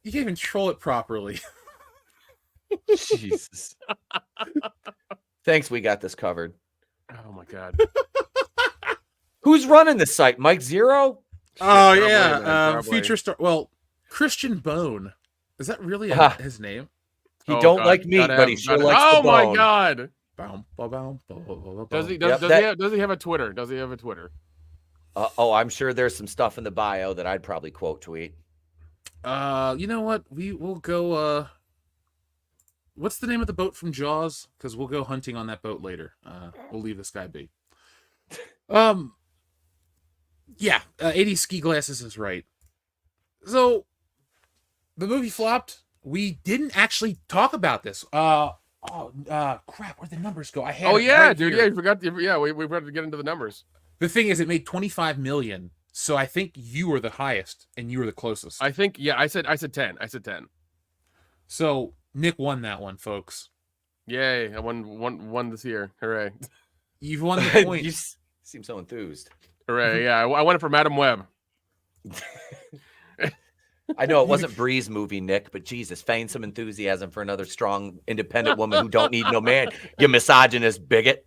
Speaker 1: even troll it properly.
Speaker 2: Jesus. Thanks, we got this covered.
Speaker 3: Oh my God.
Speaker 2: Who's running this site? Mike Zero?
Speaker 1: Oh
Speaker 3: Probably,
Speaker 1: yeah,
Speaker 3: man, probably.
Speaker 1: future star. Well, Christian Bone. Is that really his name?
Speaker 2: He
Speaker 3: Oh,
Speaker 2: don't
Speaker 3: God.
Speaker 2: like meat,
Speaker 3: Gotta
Speaker 2: but he
Speaker 3: have-
Speaker 2: sure
Speaker 3: gotta-
Speaker 2: likes
Speaker 3: Oh
Speaker 2: the
Speaker 3: my
Speaker 2: bone.
Speaker 3: God.
Speaker 1: Bow, bow, bow, bow, bow, bow,
Speaker 3: Does he?
Speaker 1: bow.
Speaker 3: Does he have a Twitter? Does he have a Twitter?
Speaker 2: Oh, I'm sure there's some stuff in the bio that I'd probably quote tweet.
Speaker 1: You know what? We'll go. What's the name of the boat from Jaws? Because we'll go hunting on that boat later. We'll leave this guy be. Yeah, 80 ski glasses is right. So, the movie flopped. We didn't actually talk about this. Crap, where'd the numbers go? I had.
Speaker 3: Oh
Speaker 1: it
Speaker 3: yeah,
Speaker 1: right
Speaker 3: dude.
Speaker 1: here.
Speaker 3: Yeah, you forgot. Yeah, we've got to get into the numbers.
Speaker 1: The thing is, it made 25 million. So I think you were the highest, and you were the closest.
Speaker 3: I think. Yeah, I said 10. I said 10.
Speaker 1: So Nick won that one, folks.
Speaker 3: Yay! I won this year. Hooray!
Speaker 1: You've won the point.
Speaker 2: You seem so enthused.
Speaker 3: Hooray! Yeah, I won it for Madam Web.
Speaker 2: I know it wasn't Bree's movie, Nick, but Jesus, feign some enthusiasm for another strong, independent woman who don't need no man. You misogynist bigot.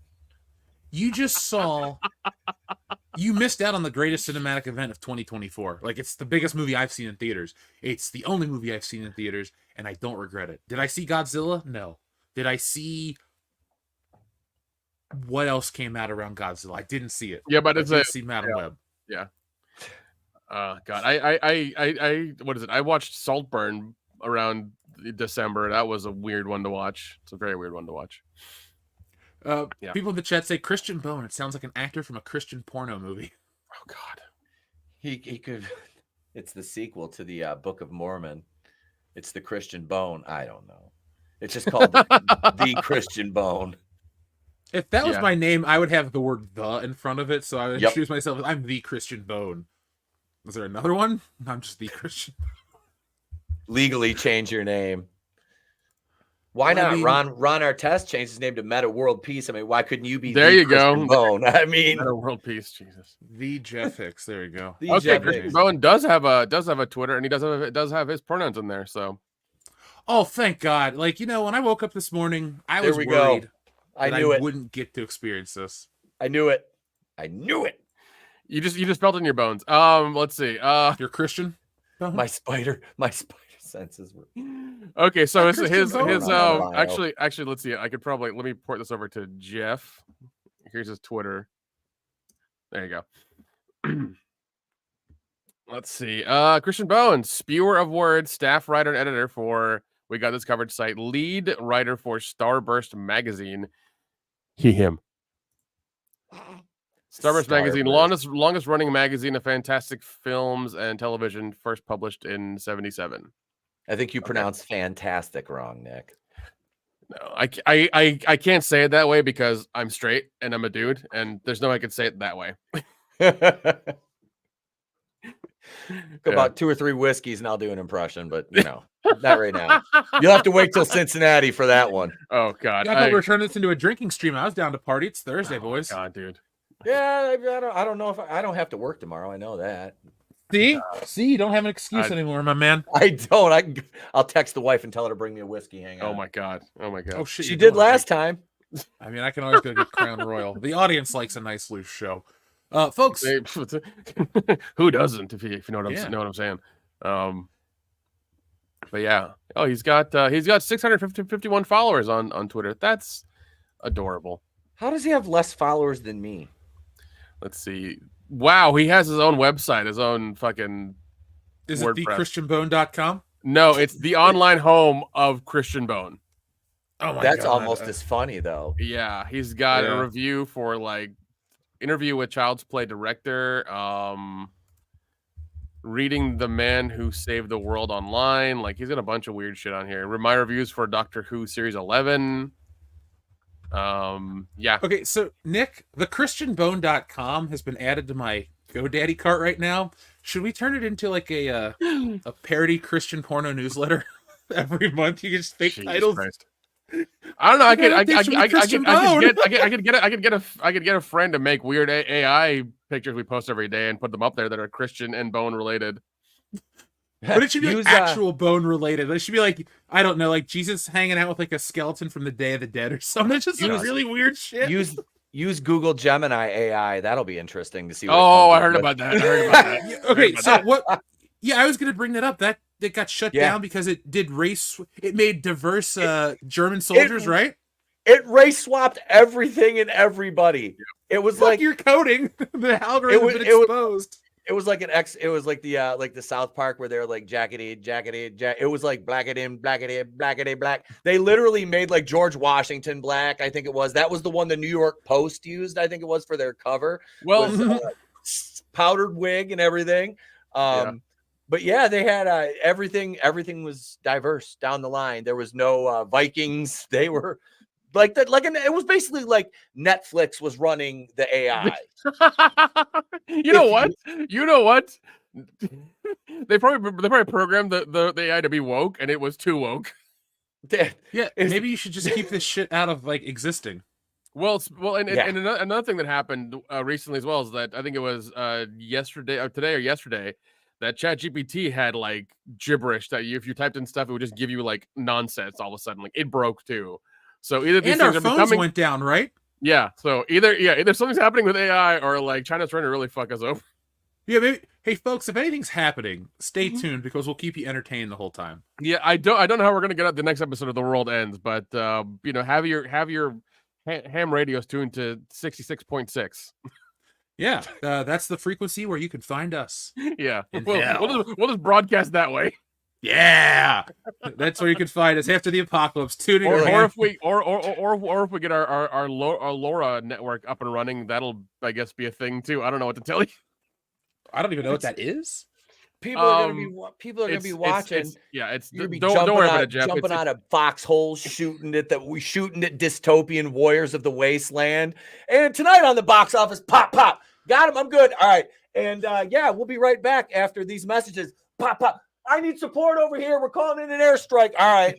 Speaker 1: You just saw. You missed out on the greatest cinematic event of 2024. Like, it's the biggest movie I've seen in theaters. It's the only movie I've seen in theaters, and I don't regret it. Did I see Godzilla? No. Did I see what else came out around Godzilla? I didn't see it.
Speaker 3: Yeah, but
Speaker 1: I
Speaker 3: it's
Speaker 1: did see Madam
Speaker 3: yeah.
Speaker 1: Web.
Speaker 3: Yeah. God, I what is it? I watched Saltburn around December. That was a weird one to watch. It's a very weird one to watch. Yeah.
Speaker 1: People in the chat say Christian Bone. It sounds like an actor from a Christian porno movie.
Speaker 3: Oh God.
Speaker 2: He could. It's the sequel to the Book of Mormon. It's the Christian Bone. I don't know. It's just called the Christian Bone.
Speaker 1: If that was
Speaker 3: Yeah.
Speaker 1: my name, I would have the word "the" in front of it, so I would
Speaker 2: Yep.
Speaker 1: introduce myself as I'm the Christian Bone. Is there another one? I'm just the Christian.
Speaker 2: Legally change your name. Why not?
Speaker 1: I mean-
Speaker 2: Ron Artest changed his name to Meta World Peace. I mean, why couldn't you be
Speaker 3: There
Speaker 2: the
Speaker 3: you go.
Speaker 2: Christian Bone? I mean,
Speaker 3: Not a world peace, Jesus.
Speaker 1: The Jeff Hicks. There you go.
Speaker 2: the
Speaker 3: Okay,
Speaker 2: Jeff
Speaker 3: Christian
Speaker 2: Hicks.
Speaker 3: Bowen does have a Twitter, and he does have his pronouns in there. So
Speaker 1: Oh, thank God. Like, when I woke up this morning, I
Speaker 2: There
Speaker 1: was
Speaker 2: we go.
Speaker 1: worried.
Speaker 2: I knew it.
Speaker 1: Wouldn't get to experience this.
Speaker 2: I knew it. I knew it.
Speaker 3: You just felt it in your bones. Let's see.
Speaker 1: You're Christian.
Speaker 2: My spider senses were.
Speaker 3: Okay, so his
Speaker 2: Bio.
Speaker 3: actually let's see. I could probably let me port this over to Jeff. Here's his Twitter. There you go. Let's see. Christian Bones, spewer of words, staff writer and editor for We Got This Covered site, lead writer for Starburst magazine. Him. Starburst magazine, longest running magazine of fantastic films and television, first published in 1977.
Speaker 2: I think you pronounced fantastic wrong, Nick.
Speaker 3: No, I can't say it that way because I'm straight and I'm a dude, and there's no way I could say it that way.
Speaker 2: About 2 or 3 whiskeys and I'll do an impression, but not right now. You'll have to wait till Cincinnati for that one.
Speaker 3: Oh God!
Speaker 1: I thought we were turning this into a drinking stream. I was down to party. It's Thursday, boys.
Speaker 3: God, dude.
Speaker 2: Yeah, I don't know if I don't have to work tomorrow. I know that.
Speaker 1: See, you don't have an excuse anymore, my man.
Speaker 2: I don't. I'll text the wife and tell her to bring me a whiskey. Hang on.
Speaker 3: Oh my God!
Speaker 1: Oh shit!
Speaker 2: She did last time.
Speaker 1: I mean, I can always go get Crown Royal. The audience likes a nice loose show, folks.
Speaker 3: Who doesn't? If you know what I'm saying. But yeah. Oh, he's got 651 followers on Twitter. That's adorable.
Speaker 2: How does he have less followers than me?
Speaker 3: Let's see. Wow, he has his own website, his own fucking.
Speaker 1: Is
Speaker 3: WordPress.
Speaker 1: It thechristianbone.com?
Speaker 3: No, it's the online home of Christian Bone.
Speaker 1: Oh my
Speaker 2: That's
Speaker 1: God.
Speaker 2: almost as funny though.
Speaker 3: Yeah, he's got a review for like interview with Child's Play director, reading The Man Who Saved the World online. Like he's got a bunch of weird shit on here. My reviews for Doctor Who series 11. Yeah.
Speaker 1: Okay, so Nick, thechristianbone.com has been added to my GoDaddy cart right now. Should we turn it into like a parody Christian porno newsletter every month? You can just fake titles.
Speaker 3: Christ. I don't know. I could get a friend to make weird AI pictures we post every day and put them up there that are Christian and bone related.
Speaker 1: But it should be like actual bone related. It should be like, I don't know, like Jesus hanging out with like a skeleton from the Day of the Dead or something. It's just really weird shit.
Speaker 2: Use Google Gemini AI. That'll be interesting to see.
Speaker 3: I heard about that.
Speaker 1: Okay, so what? Yeah, I was gonna bring that up. That it got shut down because it did race. It made diverse German soldiers, right?
Speaker 2: It race swapped everything and everybody. It was like
Speaker 1: you're coding. The algorithm has been exposed.
Speaker 2: It was like it was like the South Park where they're like jackety. It was like blackety black. They literally made like George Washington black. I think it was. That was the one the New York Post used. I think it was for their cover.
Speaker 3: Well,
Speaker 2: was, powdered wig and everything. But yeah, they had everything. Everything was diverse down the line. There was no Vikings. They were. Like that, it was basically like Netflix was running the AI.
Speaker 3: You know what? They probably programmed the AI to be woke, and it was too woke.
Speaker 1: Yeah, maybe you should just keep this shit out of like existing.
Speaker 3: Well, and another thing that happened recently as well is that I think it was yesterday that ChatGPT had like gibberish that if you typed in stuff, it would just give you like nonsense all of a sudden. Like it broke too. So either these
Speaker 1: things our phones went down, right?
Speaker 3: Yeah. So either something's happening with AI or like China's trying to really fuck us over.
Speaker 1: Yeah. Maybe, hey, folks, if anything's happening, stay tuned because we'll keep you entertained the whole time.
Speaker 3: Yeah. I don't know how we're gonna get up the next episode of The World Ends, but have your ham radios tuned to 66.6.
Speaker 1: Yeah, that's the frequency where you can find us.
Speaker 3: Yeah. We'll just broadcast that way.
Speaker 1: Yeah, that's where you can find us after the apocalypse. Tune in,
Speaker 3: or if we get our LoRa network up and running, that'll I guess be a thing too. I don't know what to tell you.
Speaker 1: I don't even know what that is.
Speaker 2: People are gonna be watching.
Speaker 3: Don't worry about it, Jeff.
Speaker 2: Jumping out of foxholes, shooting at dystopian warriors of the wasteland. And tonight on the box office, pop, got him. I'm good. All right, and we'll be right back after these messages. Pop. I need support over here. We're calling in an airstrike. All right.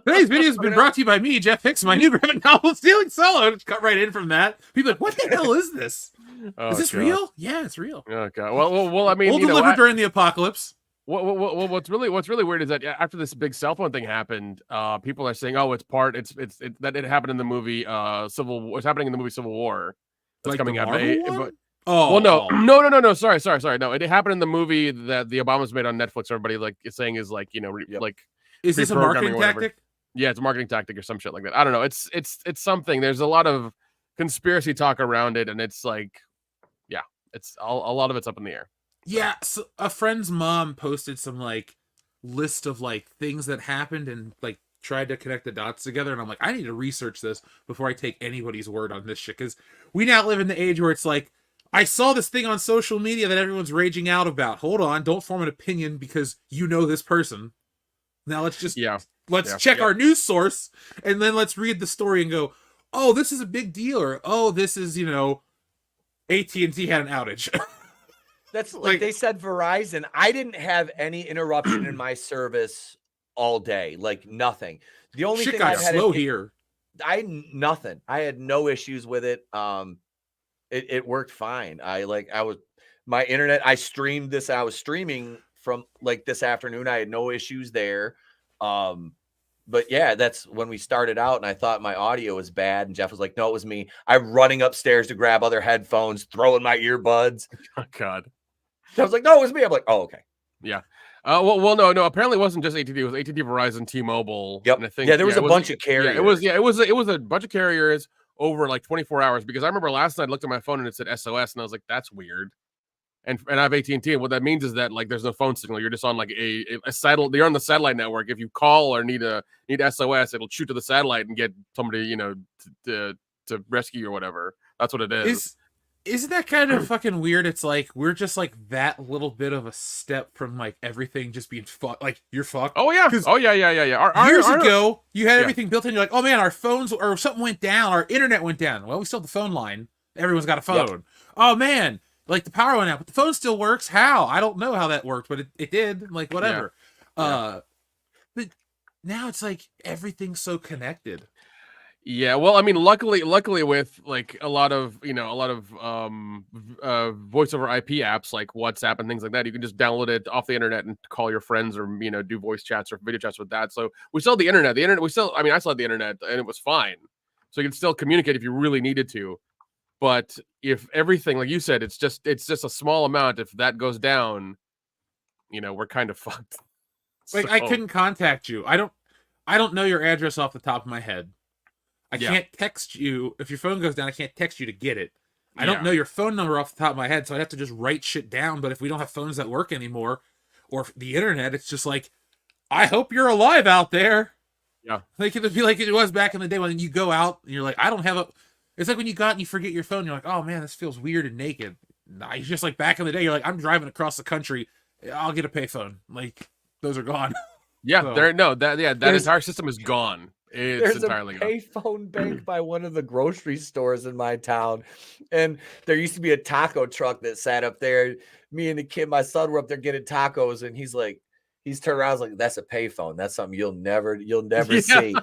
Speaker 1: Today's video has been brought to you by me, Jeff Hicks, my new graphic novel, Stealing Solo. Just cut right in from that. People are like, what the hell is this? Is this real? Yeah, it's real.
Speaker 3: Oh, God. Well, I mean,
Speaker 1: we'll deliver during the apocalypse.
Speaker 3: What's really weird is that after this big cell phone thing happened, people are saying, "Oh, it's that it happened in the movie It's happening in the movie Civil War that's
Speaker 1: Like the
Speaker 3: coming out
Speaker 1: Marvel
Speaker 3: May."
Speaker 1: one?
Speaker 3: But
Speaker 1: Oh,
Speaker 3: no. Sorry. No, it happened in the movie that the Obamas made on Netflix. Everybody like is saying is like like
Speaker 1: is this a
Speaker 3: pre-programming
Speaker 1: marketing
Speaker 3: or whatever.
Speaker 1: tactic?
Speaker 3: Yeah, it's a marketing tactic or some shit like that. I don't know. It's something. There's a lot of conspiracy talk around it, and it's like, yeah, it's a lot of it's up in the air.
Speaker 1: Yeah, so a friend's mom posted some like list of like things that happened and like tried to connect the dots together, and I'm like, I need to research this before I take anybody's word on this shit, because we now live in the age where it's like, I saw this thing on social media that everyone's raging out about. Hold on, don't form an opinion because you know this person. Now let's just check our news source, and then let's read the story and go, oh, this is a big deal, or oh, this is AT&T had an outage.
Speaker 2: That's like they said Verizon. I didn't have any interruption in my service all day, like nothing. The only
Speaker 1: shit
Speaker 2: thing
Speaker 1: got
Speaker 2: I've had
Speaker 1: slow here.
Speaker 2: Nothing. I had no issues with it. It worked fine. My internet. I streamed this. I was streaming from like this afternoon. I had no issues there. But yeah, that's when we started out, and I thought my audio was bad, and Jeff was like, "No, it was me." I'm running upstairs to grab other headphones, throwing my earbuds.
Speaker 3: Oh God.
Speaker 2: I was like, "No, it was me." I'm like, "Oh, okay."
Speaker 3: Yeah. No. Apparently, it wasn't just AT&T. It was AT&T, Verizon, T-Mobile.
Speaker 2: Yep.
Speaker 3: And I think,
Speaker 2: there was a bunch of carriers.
Speaker 3: It was a bunch of carriers over like 24 hours. Because I remember last night I looked at my phone and it said SOS, and I was like, "That's weird." And I have AT&T, and what that means is that like there's no phone signal. You're just on like a satellite. You're on the satellite network. If you call or need SOS, it'll shoot to the satellite and get somebody to rescue you or whatever. That's what it is.
Speaker 1: Isn't that kind of fucking weird? It's like we're just like that little bit of a step from like everything just being fucked. Like you're fucked.
Speaker 3: Oh yeah.
Speaker 1: Years ago, you had everything built in. You're like, oh man, our phones or something went down. Our internet went down. Well, we still have the phone line. Everyone's got a phone.
Speaker 2: Yep.
Speaker 1: Oh man, like the power went out, but the phone still works. How? I don't know how that worked, but it did. Like whatever. But now it's like everything's so connected.
Speaker 3: Yeah, well, I mean, luckily with like a lot of voice over IP apps like WhatsApp and things like that, you can just download it off the internet and call your friends or do voice chats or video chats with that. So we still have the internet. I still had the internet and it was fine. So you can still communicate if you really needed to. But if everything, like you said, it's just a small amount. If that goes down, we're kind of fucked.
Speaker 1: Like I couldn't contact you. I don't know your address off the top of my head. I can't text you. If your phone goes down, I can't text you to get it. I don't know your phone number off the top of my head, so I'd have to just write shit down. But if we don't have phones that work anymore, or the internet, it's just like, I hope you're alive out there.
Speaker 3: Yeah.
Speaker 1: Like it would be like it was back in the day when you go out and you're like, I don't have a... It's like when you go out and you forget your phone, you're like, oh man, this feels weird and naked. Nah, it's just like back in the day, you're like, I'm driving across the country, I'll get a payphone. Like, those are gone.
Speaker 3: Yeah,
Speaker 1: So,
Speaker 3: that entire system is gone. It's entirely gone.
Speaker 2: There's a payphone bank by one of the grocery stores in my town, and there used to be a taco truck that sat up there. Me and the kid, my son, were up there getting tacos, and he's turned around, like, "That's a payphone. That's something you'll never see."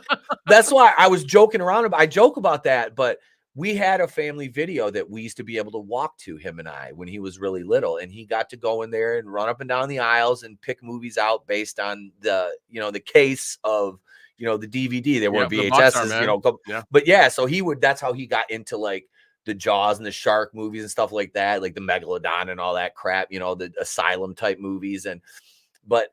Speaker 2: That's why I was joking around. I joke about that, but we had a family video that we used to be able to walk to, him and I, when he was really little, and he got to go in there and run up and down the aisles and pick movies out based on the case of the DVD. There were VHSs, but yeah, so that's how he got into like the Jaws and the shark movies and stuff like that, like the Megalodon and all that crap, the Asylum type movies. But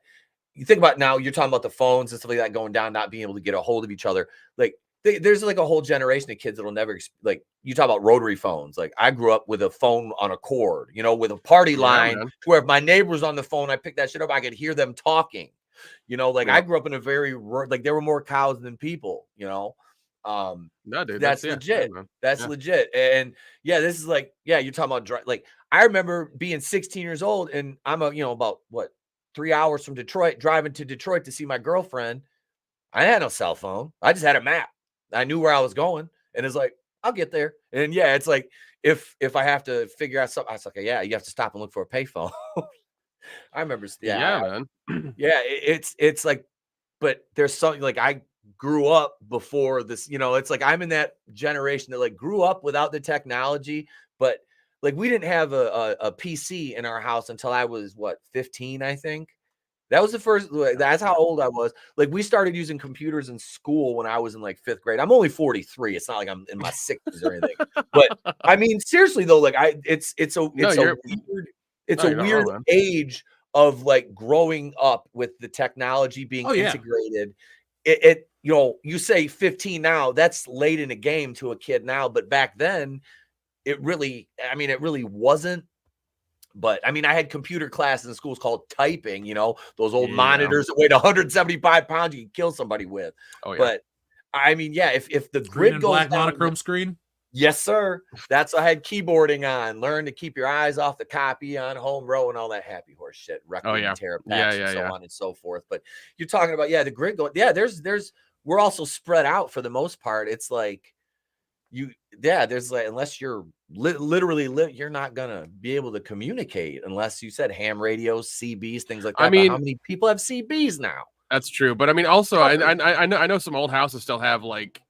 Speaker 2: you think about now, you're talking about the phones and stuff like that going down, not being able to get a hold of each other. Like there's like a whole generation of kids that'll never like, you talk about rotary phones. Like I grew up with a phone on a cord, with a party line, where if my neighbor was on the phone, I picked that shit up, I could hear them talking. I grew up in a very like there were more cows than people.
Speaker 3: No, dude,
Speaker 2: that's legit. That's legit. And this is like, you're talking about like I remember being 16 years old, and I'm about 3 hours from Detroit, driving to Detroit to see my girlfriend. I had no cell phone. I just had a map. I knew where I was going, and it's like, I'll get there. And it's like if I have to figure out something, I was like, you have to stop and look for a payphone. I remember,
Speaker 3: man.
Speaker 2: It's like, but there's something like I grew up before this, it's like I'm in that generation that like grew up without the technology, but like we didn't have a PC in our house until I was 15, I think. That was the first. That's how old I was. Like we started using computers in school when I was in like 5th grade. I'm only 43. It's not like I'm in my 60s or anything. But I mean, seriously though, like it's a weird
Speaker 3: wrong,
Speaker 2: age of like growing up with the technology being
Speaker 1: Oh, yeah.
Speaker 2: integrated. It you say 15 now, that's late in the game to a kid now, but back then it really wasn't. But I mean, I had computer classes in schools called typing, those old monitors that weighed 175 pounds, you can kill somebody with.
Speaker 3: Oh, yeah.
Speaker 2: But I mean, yeah, if the
Speaker 1: Green
Speaker 2: grid
Speaker 1: and
Speaker 2: goes
Speaker 1: black
Speaker 2: down,
Speaker 1: monochrome screen.
Speaker 2: yes, sir. That's I had keyboarding on. Learn to keep your eyes off the copy on home row and all that happy horse shit. Record and tear packs and so on and so forth. But you're talking about the grid going. Yeah, we're also spread out for the most part. It's like there's like unless you're literally you're not gonna be able to communicate unless you said ham radios, CBs, things like that.
Speaker 3: I mean,
Speaker 2: but how many people have CBs now?
Speaker 3: That's true, but I mean, also I know some old houses still have like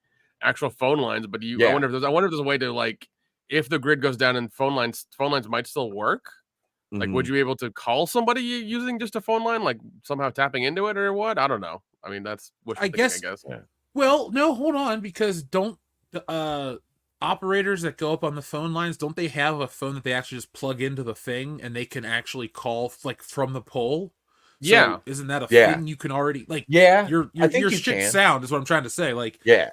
Speaker 3: actual phone lines, but I wonder if there's a way to like if the grid goes down and phone lines might still work. Like, would you be able to call somebody using just a phone line, like somehow tapping into it or what? I don't know. I mean, that's what I guess.
Speaker 1: Yeah. Well, no, hold on, because don't the operators that go up on the phone lines, don't they have a phone that they actually just plug into the thing and they can actually call like from the pole? So isn't that a thing you can already like?
Speaker 2: Yeah,
Speaker 1: your shit sound is what I'm trying to say. Like,
Speaker 2: yeah.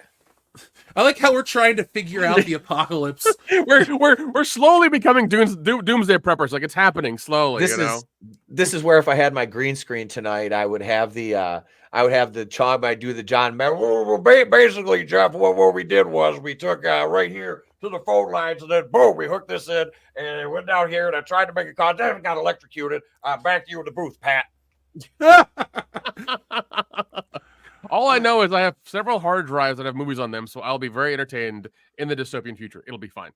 Speaker 1: I like how we're trying to figure out the apocalypse.
Speaker 3: we're slowly becoming doomsday preppers. Like it's happening slowly.
Speaker 2: This is where if I had my green screen tonight, I would have the chalk. I do the John. Well, basically, Jeff, what we did was we took right here to the phone lines and then boom, we hooked this in and it went down here and I tried to make a call. Then got electrocuted. Back to you in the booth, Pat.
Speaker 3: All I know is I have several hard drives that have movies on them, so I'll be very entertained in the dystopian future. It'll be fine.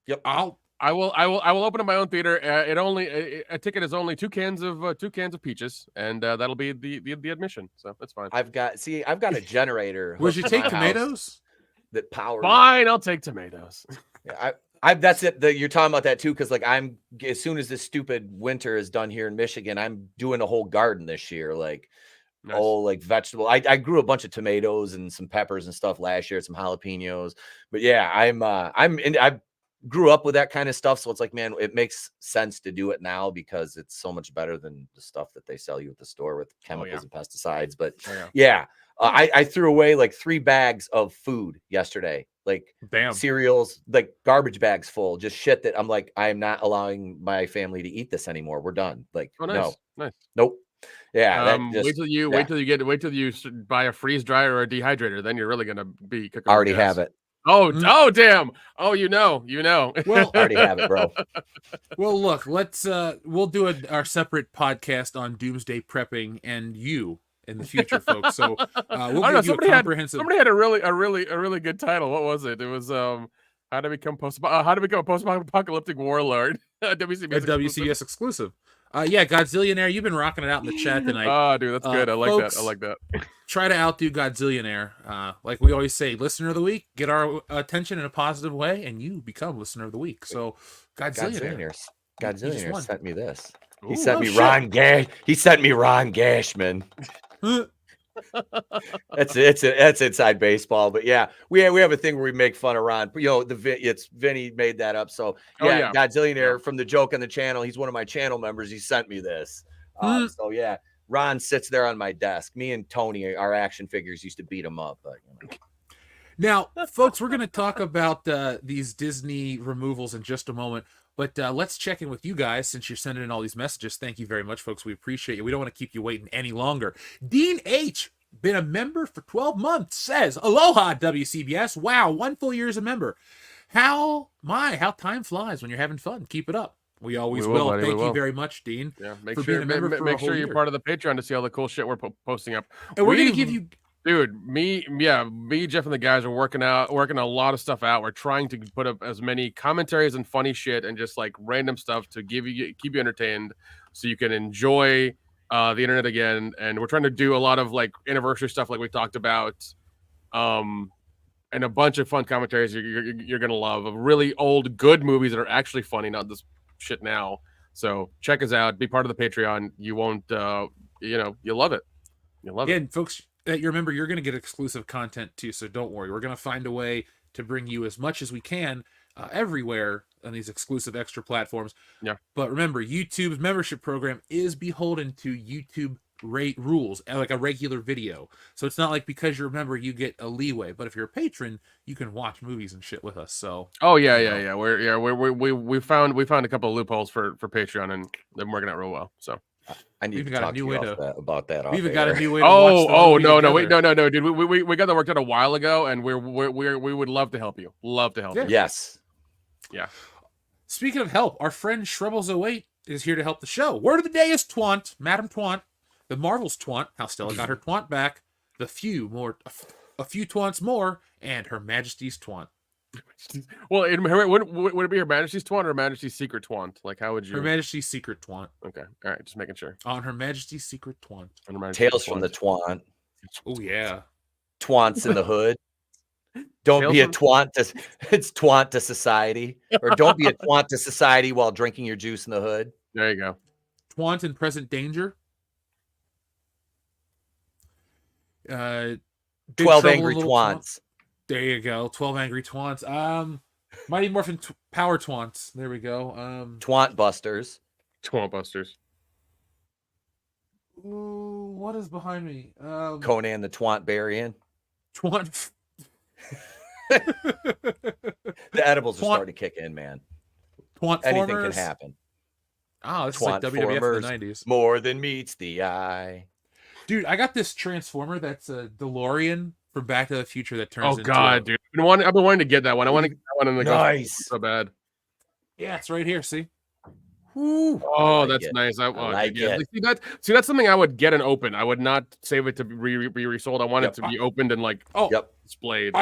Speaker 2: Yep.
Speaker 3: I will open up my own theater. A ticket is only 2 cans of peaches, and that'll be the admission. So that's fine.
Speaker 2: I've got a generator.
Speaker 1: Would you take tomatoes?
Speaker 2: That powers.
Speaker 3: Fine, I'll take tomatoes.
Speaker 2: Yeah, that's it. You're talking about that too, because like as soon as this stupid winter is done here in Michigan, I'm doing a whole garden this year. Like, nice. Like vegetable. I grew a bunch of tomatoes and some peppers and stuff last year, some jalapenos. But yeah, I grew up with that kind of stuff, so it's like, man, it makes sense to do it now because it's so much better than the stuff that they sell you at the store with chemicals and pesticides. But I threw away like 3 bags of food yesterday. Like cereals, like garbage bags full, just shit that I'm like, I am not allowing my family to eat this anymore. We're done. Like,
Speaker 3: nice.
Speaker 2: Nope. Yeah.
Speaker 3: Wait till you buy a freeze dryer or a dehydrator. Then you're really gonna be cooking.
Speaker 2: Already have it.
Speaker 3: Oh, damn. Oh, you know.
Speaker 1: Well,
Speaker 2: already have it, bro.
Speaker 1: Well, look, let's we'll do our separate podcast on doomsday prepping and you in the future, folks. So we'll give you a comprehensive.
Speaker 3: Somebody had a really good title. What was it? It was how to become a post-apocalyptic warlord.
Speaker 1: WCBs exclusive. Godzillionaire, you've been rocking it out in the chat tonight.
Speaker 3: Oh, dude, that's good. I like that.
Speaker 1: Try to outdo Godzillionaire. Like we always say, listener of the week, get our attention in a positive way, and you become listener of the week. So, Godzillionaire
Speaker 2: sent me this. He sent me Ron Gash. He sent me Ron Gashman. That's inside baseball, but yeah, we have a thing where we make fun of Ron. It's Vinny made that up. So Godzillionaire from the joke on the channel. He's one of my channel members. He sent me this. So yeah, Ron sits there on my desk. Me and Tony, our action figures, used to beat him up. But,
Speaker 1: Now, folks, we're going to talk about these Disney removals in just a moment. But let's check in with you guys since you're sending in all these messages. Thank you very much, folks. We appreciate you. We don't want to keep you waiting any longer. Dean H., been a member for 12 months, says, Aloha, WCBS. Wow, 1 full year as a member. How time flies when you're having fun. Keep it up. We always will. Buddy, Thank you very much, Dean.
Speaker 3: Yeah, make sure you're part of the Patreon to see all the cool shit we're posting up.
Speaker 1: And we're going to give you...
Speaker 3: Dude, me, Jeff, and the guys are working a lot of stuff out. We're trying to put up as many commentaries and funny shit and just like random stuff to keep you entertained, so you can enjoy the internet again. And we're trying to do a lot of like anniversary stuff, like we talked about, and a bunch of fun commentaries you're gonna love of really old good movies that are actually funny, not this shit now. So check us out. Be part of the Patreon. You won't. you love it. You love it.
Speaker 1: And folks, you remember you're going to get exclusive content too, so don't worry. We're going to find a way to bring you as much as we can everywhere on these exclusive extra platforms.
Speaker 3: Yeah.
Speaker 1: But remember, YouTube's membership program is beholden to YouTube rate rules, like a regular video. So it's not like because you're a member you get a leeway. But if you're a patron, you can watch movies and shit with us. So
Speaker 3: we found a couple of loopholes for Patreon, and they're working out real well. So
Speaker 2: I need to talk to you about that.
Speaker 1: We've got a new way.
Speaker 3: No, dude. We got that worked out a while ago, and we would love to help you. You.
Speaker 2: Yes.
Speaker 3: Yeah.
Speaker 1: Speaking of help, our friend Shrebbles08 is here to help the show. Word of the day is Twant, Madam Twant, the Marvel's Twant, how Stella got her Twant back, a few Twants more, and Her Majesty's Twant.
Speaker 3: Well, would it be Her Majesty's Twant or Her Majesty's Secret Twant? Like, how would you?
Speaker 1: Her Majesty's Secret Twant.
Speaker 3: Okay, all right, just making sure.
Speaker 1: On Her Majesty's Secret Twant.
Speaker 2: Tales from the Twant.
Speaker 1: Oh yeah.
Speaker 2: Twants in the hood. Don't be a twant. It's twant to society, or don't be a twant to society while drinking your juice in the hood.
Speaker 3: There you go.
Speaker 1: Twant in Present Danger.
Speaker 2: 12 Angry Twants.
Speaker 1: There you go. 12 Angry Twants. Mighty Morphin Power Twants. There we go.
Speaker 2: Twant Busters.
Speaker 3: Twant Busters.
Speaker 1: Ooh, what is behind me?
Speaker 2: Conan the Twant Barian.
Speaker 1: Twant.
Speaker 2: The edibles are starting to kick in, man.
Speaker 1: Twant
Speaker 2: Anything
Speaker 1: Formers.
Speaker 2: can happen.
Speaker 1: Oh, this
Speaker 2: Twant
Speaker 1: is like WWF
Speaker 2: Formers,
Speaker 1: in the 90s.
Speaker 2: More than meets the eye.
Speaker 1: Dude, I got this Transformer that's a DeLorean from Back to the Future that turns
Speaker 3: into... Oh, God, dude. I've been wanting to get that one. I want to get that one in the
Speaker 2: nice.
Speaker 3: So bad.
Speaker 1: Yeah, it's right here, see?
Speaker 2: Ooh,
Speaker 3: oh, that's nice. I
Speaker 2: like it.
Speaker 3: See, that's something I would get and open. I would not save it to be resold. I want it to be opened and displayed.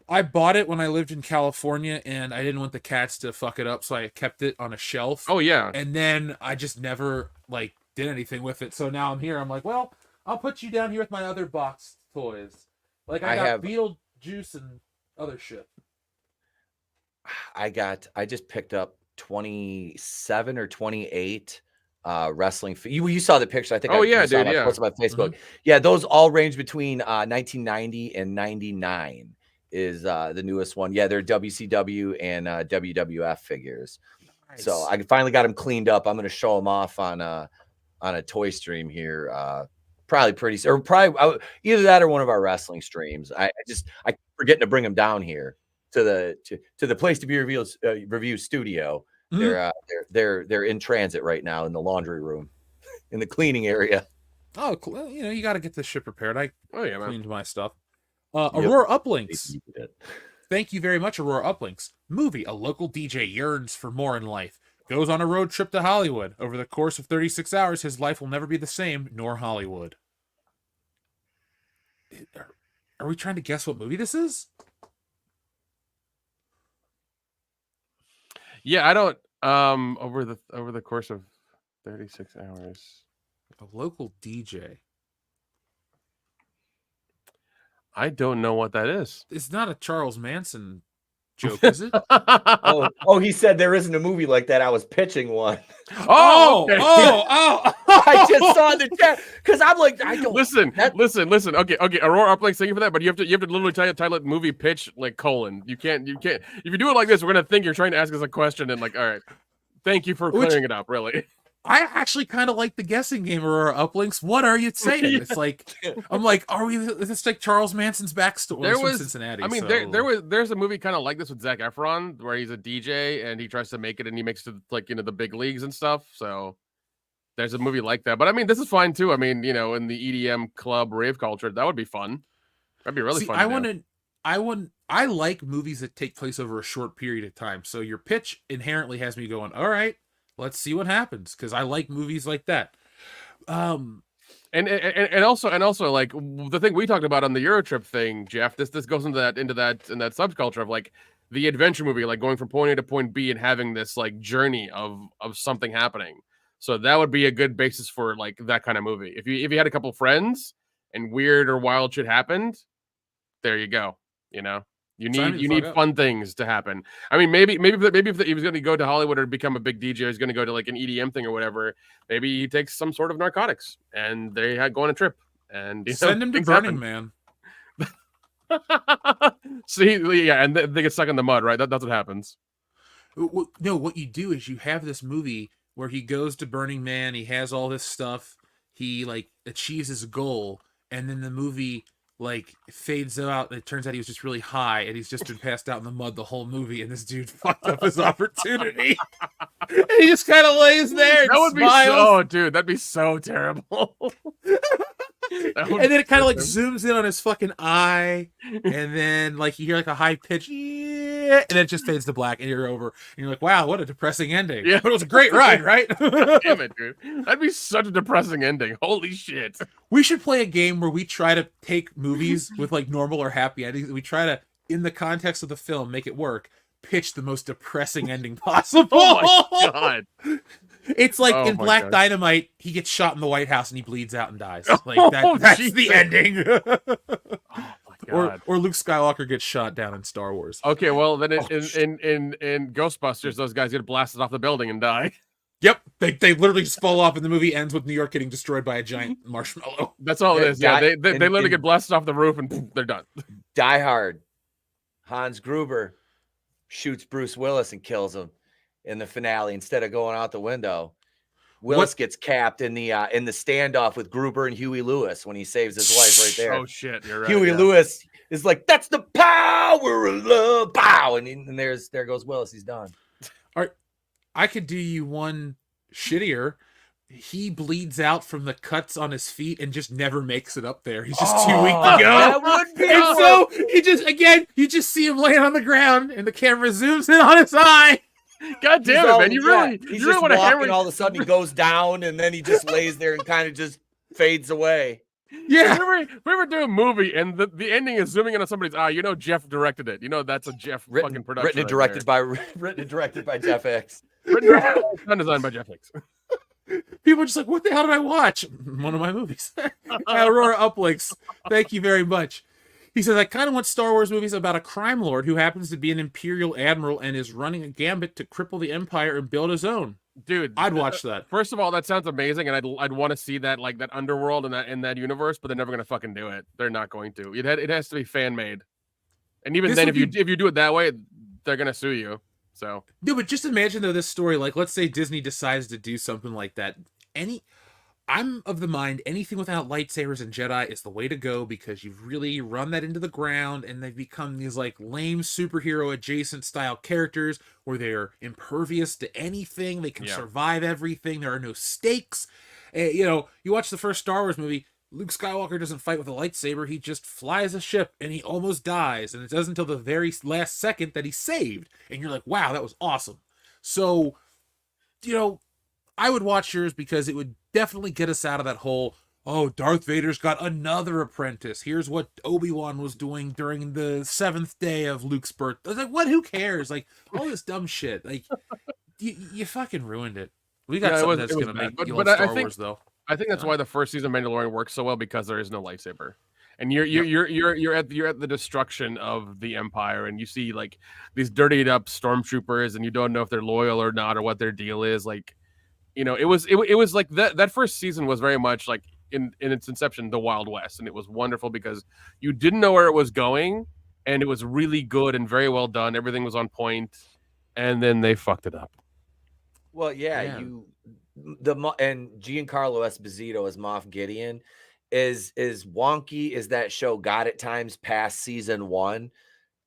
Speaker 1: I bought it when I lived in California, and I didn't want the cats to fuck it up, so I kept it on a shelf.
Speaker 3: Oh yeah.
Speaker 1: And then I just never did anything with it. So now I'm here. I'm like, well, I'll put you down here with my other box toys. Like I got Beetlejuice and other shit.
Speaker 2: I just picked up 27 or 28 wrestling. You saw the picture, I think.
Speaker 3: I
Speaker 2: posted on Facebook. Mm-hmm. Yeah, those all range between 1990 and 99 is the newest one. Yeah, they're WCW and WWF figures. Nice. So I finally got them cleaned up. I'm going to show them off on a toy stream here. Probably either that or one of our wrestling streams. I keep forgetting to bring them down here to the place to be review studio. Mm-hmm. They're in transit right now in the laundry room, in the cleaning area.
Speaker 1: Oh, you got to get this shit prepared. I cleaned my stuff. Aurora Uplinks. Thank you very much, Aurora Uplinks. Movie: a local DJ yearns for more in life. Goes on a road trip to Hollywood. Over the course of 36 hours, his life will never be the same, nor Hollywood. Are we trying to guess what movie this is?
Speaker 3: Yeah, I don't. Over the course of 36 hours,
Speaker 1: a local DJ.
Speaker 3: I don't know what that is.
Speaker 1: It's not a Charles Manson joke, is it?
Speaker 2: oh, he said there isn't a movie like that. I was pitching one.
Speaker 1: Oh!
Speaker 2: I just saw in the chat because I'm like, I don't
Speaker 3: listen. Okay. Aurora Uplinks, thank you for that. But you have to literally title it movie pitch colon. You can't. If you do it like this, we're gonna think you're trying to ask us a question and all right. Thank you for clearing it up. Really.
Speaker 1: I actually kind of like the guessing game, Aurora Uplinks. What are you saying? It's like, I'm like, is this like Charles Manson's backstory?
Speaker 3: There was
Speaker 1: Cincinnati.
Speaker 3: I mean, there's a movie kind of like this with Zac Efron where he's a DJ and he tries to make it and he makes it to the big leagues and stuff. So there's a movie like that. But I mean, this is fine too. I mean, in the EDM club rave culture, that would be fun. That'd be really fun.
Speaker 1: I like movies that take place over a short period of time. So your pitch inherently has me going, all right, let's see what happens, because I like movies like that.
Speaker 3: And also like the thing we talked about on the Eurotrip thing, Jeff. This goes into that subculture of like the adventure movie, like going from point A to point B and having this like journey of something happening. So that would be a good basis for like that kind of movie. If you had a couple friends and weird or wild shit happened, there you go. You
Speaker 1: Sign me the
Speaker 3: need
Speaker 1: fuck up.
Speaker 3: fun things to happen. I mean, maybe if he was going to go to Hollywood or become a big DJ, he's going to go to like an EDM thing or whatever. Maybe he takes some sort of narcotics and they go on a trip and
Speaker 1: Send him to Burning Man.
Speaker 3: See, yeah, and they get stuck in the mud, right? That's what happens.
Speaker 1: No, what you do is you have this movie where he goes to Burning Man. He has all this stuff. He like achieves his goal, and then the movie like fades out. And it turns out he was just really high, and he's just been passed out in the mud the whole movie. And this dude fucked up his opportunity. And he just kind of lays there and
Speaker 3: That would
Speaker 1: smiles.
Speaker 3: be so, dude. That'd be so terrible.
Speaker 1: And then it kind of like zooms in on his fucking eye, and then like you hear like a high pitch, yeah, and then it just fades to black, and you're over. And you're like, wow, what a depressing ending.
Speaker 3: Yeah.
Speaker 1: But it was a great ride, right?
Speaker 3: Damn it, dude. That'd be such a depressing ending. Holy shit.
Speaker 1: We should play a game where we try to take movies with like normal or happy endings. We try to, in the context of the film, make it work. Pitch the most depressing ending possible.
Speaker 3: Oh my god.
Speaker 1: It's like in
Speaker 3: my
Speaker 1: Black
Speaker 3: God.
Speaker 1: Dynamite, he gets shot in the White House and he bleeds out and dies. Like
Speaker 3: Oh,
Speaker 1: that's
Speaker 3: Jesus.
Speaker 1: the ending.
Speaker 3: Oh my god.
Speaker 1: or Luke Skywalker gets shot down in Star Wars.
Speaker 3: Okay, well then
Speaker 1: Oh,
Speaker 3: in Ghostbusters, those guys get blasted off the building and die.
Speaker 1: Yep, they literally just fall off, and the movie ends with New York getting destroyed by a giant marshmallow.
Speaker 3: That's all it
Speaker 2: Yeah,
Speaker 3: is. Yeah, they
Speaker 2: in-
Speaker 3: literally
Speaker 2: in-
Speaker 3: get blasted off the roof and poof, they're done.
Speaker 2: Die Hard. Hans Gruber shoots Bruce Willis and kills him in the finale instead of going out the window. Willis gets capped in the standoff with Gruber and Huey Lewis when he saves his life right there.
Speaker 3: Oh shit, you're right.
Speaker 2: Huey
Speaker 3: yeah.
Speaker 2: Lewis is like, "That's the power of love." Pow, and there goes Willis. He's done.
Speaker 1: I could do you one shittier. He bleeds out from the cuts on his feet and just never makes it up there. He's just too weak to go.
Speaker 2: That would be
Speaker 1: And so you just see him laying on the ground, and the camera zooms in on his eye.
Speaker 3: God damn it, man! You really
Speaker 2: just
Speaker 3: want to
Speaker 2: walking,
Speaker 3: hammer.
Speaker 2: all of a sudden he goes down, and then he just lays there and kind of just fades away.
Speaker 1: Yeah,
Speaker 3: Remember doing a movie and the ending is zooming in on somebody's eye. You know Jeff directed it. You know that's a Jeff fucking production.
Speaker 2: Written and directed by Jeff X.
Speaker 3: Sound designed by Jeff Hicks.
Speaker 1: people are just like, what the hell did I watch? One of my movies. Aurora Uplinks. Thank you very much. He says, I kind of want Star Wars movies about a crime lord who happens to be an Imperial admiral and is running a gambit to cripple the Empire and build his own.
Speaker 3: Dude,
Speaker 1: I'd watch that.
Speaker 3: First of all, that sounds amazing, and I'd want to see that, like that underworld in that universe, but they're never gonna fucking do it. They're not going to. It has to be fan made, and even then, if you do it that way, they're gonna sue you. So
Speaker 1: No, but just imagine though this story, like let's say Disney decides to do something like that. I'm of the mind anything without lightsabers and Jedi is the way to go because you've really run that into the ground and they've become these like lame superhero adjacent style characters where they're impervious to anything. They can survive everything. There are no stakes. You watch the first Star Wars movie, Luke Skywalker doesn't fight with a lightsaber. He just flies a ship and he almost dies. And it doesn't until the very last second that he's saved. And you're like, wow, that was awesome. So, I would watch yours because it would definitely get us out of that whole, oh, Darth Vader's got another apprentice. Here's what Obi-Wan was doing during the 7th day of Luke's birth. I was like, what? Who cares? Like, all this dumb shit. Like, you fucking ruined it. We got something that's going to make you love Star Wars, though.
Speaker 3: I think that's why the first season of Mandalorian works so well because there is no lightsaber. And you're at the destruction of the Empire, and you see like these dirtied up stormtroopers, and you don't know if they're loyal or not or what their deal is. Like, it was like that first season was very much like in its inception the Wild West, and it was wonderful because you didn't know where it was going, and it was really good and very well done. Everything was on point, and then they fucked it up.
Speaker 2: Well, and Giancarlo Esposito as Moff Gideon is wonky as that show got at times past season 1.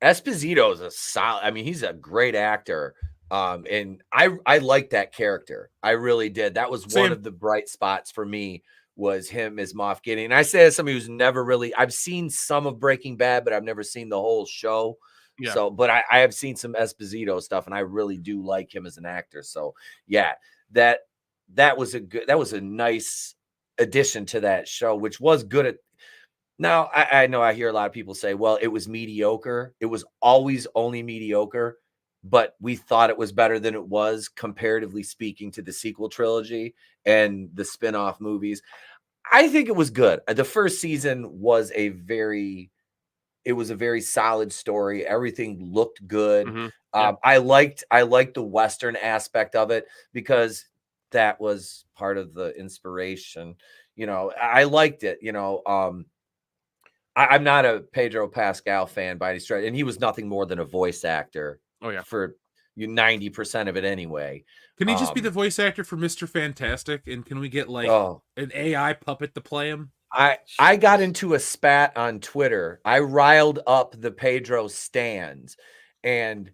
Speaker 2: Esposito is a solid. I mean, he's a great actor. And I liked that character. I really did. That was one of the bright spots for me was him as Moff Gideon. And I say as somebody who's never really, I've seen some of Breaking Bad, but I've never seen the whole show. Yeah. So, but I have seen some Esposito stuff, and I really do like him as an actor. So yeah, that was a nice addition to that show, which was good. Now I know I hear a lot of people say, well, it was mediocre. It was always only mediocre. But we thought it was better than it was, comparatively speaking, to the sequel trilogy and the spin-off movies. I think it was good. The first season was it It was a very solid story. Everything looked good.
Speaker 3: Mhm. Yeah.
Speaker 2: I liked the Western aspect of it because that was part of the inspiration. I liked it. I'm not a Pedro Pascal fan by any stretch, and he was nothing more than a voice actor.
Speaker 3: Oh yeah.
Speaker 2: For 90% of it anyway.
Speaker 1: Can he just be the voice actor for Mr. Fantastic? And can we get like an AI puppet to play him?
Speaker 2: I got into a spat on Twitter. I riled up the Pedro stands, and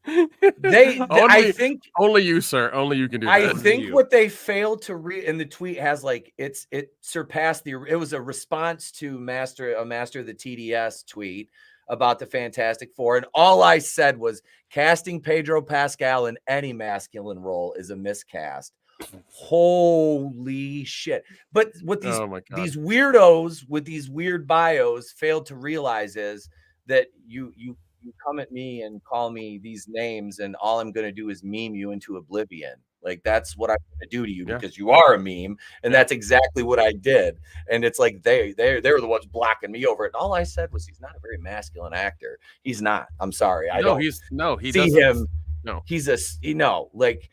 Speaker 2: I think
Speaker 3: only you, sir. Only you can do that.
Speaker 2: I think what they failed to read, and the tweet has like it surpassed it was a response to a Master of the TDS tweet about the Fantastic Four, and all I said was casting Pedro Pascal in any masculine role is a miscast. Holy shit. But what these weirdos with these weird bios failed to realize is that you come at me and call me these names, and all I'm going to do is meme you into oblivion. Like, that's what I'm going to do to you because you are a meme. And that's exactly what I did. And it's like they were the ones blocking me over it. And all I said was, he's not a very masculine actor. He's not. I'm sorry. He see him.
Speaker 3: No,
Speaker 2: he's like,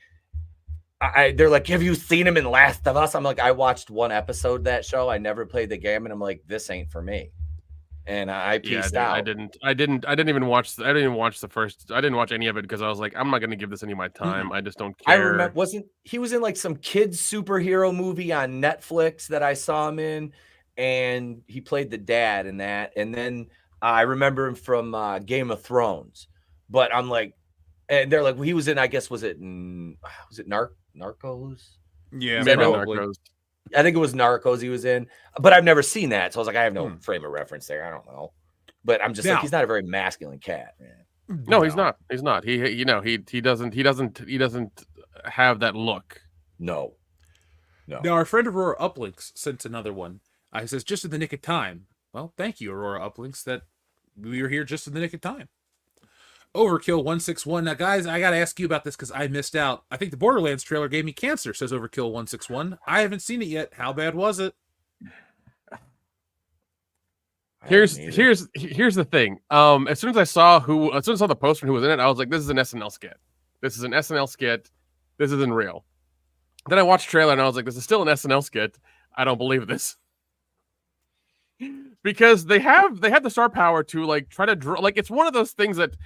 Speaker 2: they're like, have you seen him in Last of Us? I'm like, I watched one episode of that show. I never played the game. And I'm like, this ain't for me. And I pieced out.
Speaker 3: I didn't even watch. I didn't even watch the first. I didn't watch any of it because I was like, I'm not going to give this any of my time. I just don't care.
Speaker 2: I remember he was in like some kids superhero movie on Netflix that I saw him in, and he played the dad in that. And then I remember him from Game of Thrones. But I'm like, and they're like, well, he was in. I guess was it Narcos?
Speaker 1: Yeah,
Speaker 3: maybe
Speaker 1: probably.
Speaker 3: Narcos.
Speaker 2: I think it was Narcos he was in, but I've never seen that. So I was like, I have no frame of reference there. I don't know. But I'm just like, he's not a very masculine cat, man.
Speaker 3: No, he's not. He's not. He doesn't have that look.
Speaker 2: No.
Speaker 1: Now, our friend Aurora Uplinks sent another one. He says, just in the nick of time. Well, thank you, Aurora Uplinks, that we were here just in the nick of time. Overkill 161. Now, guys, I got to ask you about this because I missed out. I think the Borderlands trailer gave me cancer, says Overkill 161. I haven't seen it yet. How bad was it?
Speaker 3: Here's the thing. As soon as I saw the poster and who was in it, I was like, this is an SNL skit. This is an SNL skit. This isn't real. Then I watched the trailer and I was like, this is still an SNL skit. I don't believe this. Because they have the star power to like try to draw, like, it's one of those things that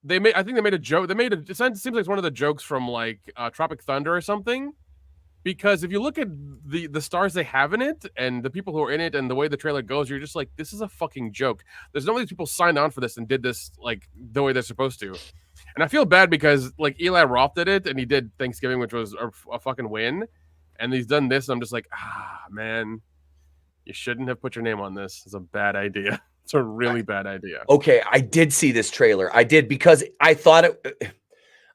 Speaker 3: I think they made a joke. It seems like it's one of the jokes from like Tropic Thunder or something. Because if you look at the stars they have in it and the people who are in it and the way the trailer goes, you're just like, this is a fucking joke. There's no way people signed on for this and did this like the way they're supposed to. And I feel bad because like Eli Roth did it and he did Thanksgiving, which was a fucking win. And he's done this. And I'm just like, man, you shouldn't have put your name on this. It's a bad idea. It's a really bad idea.
Speaker 2: Okay, I did see this trailer. I did because I thought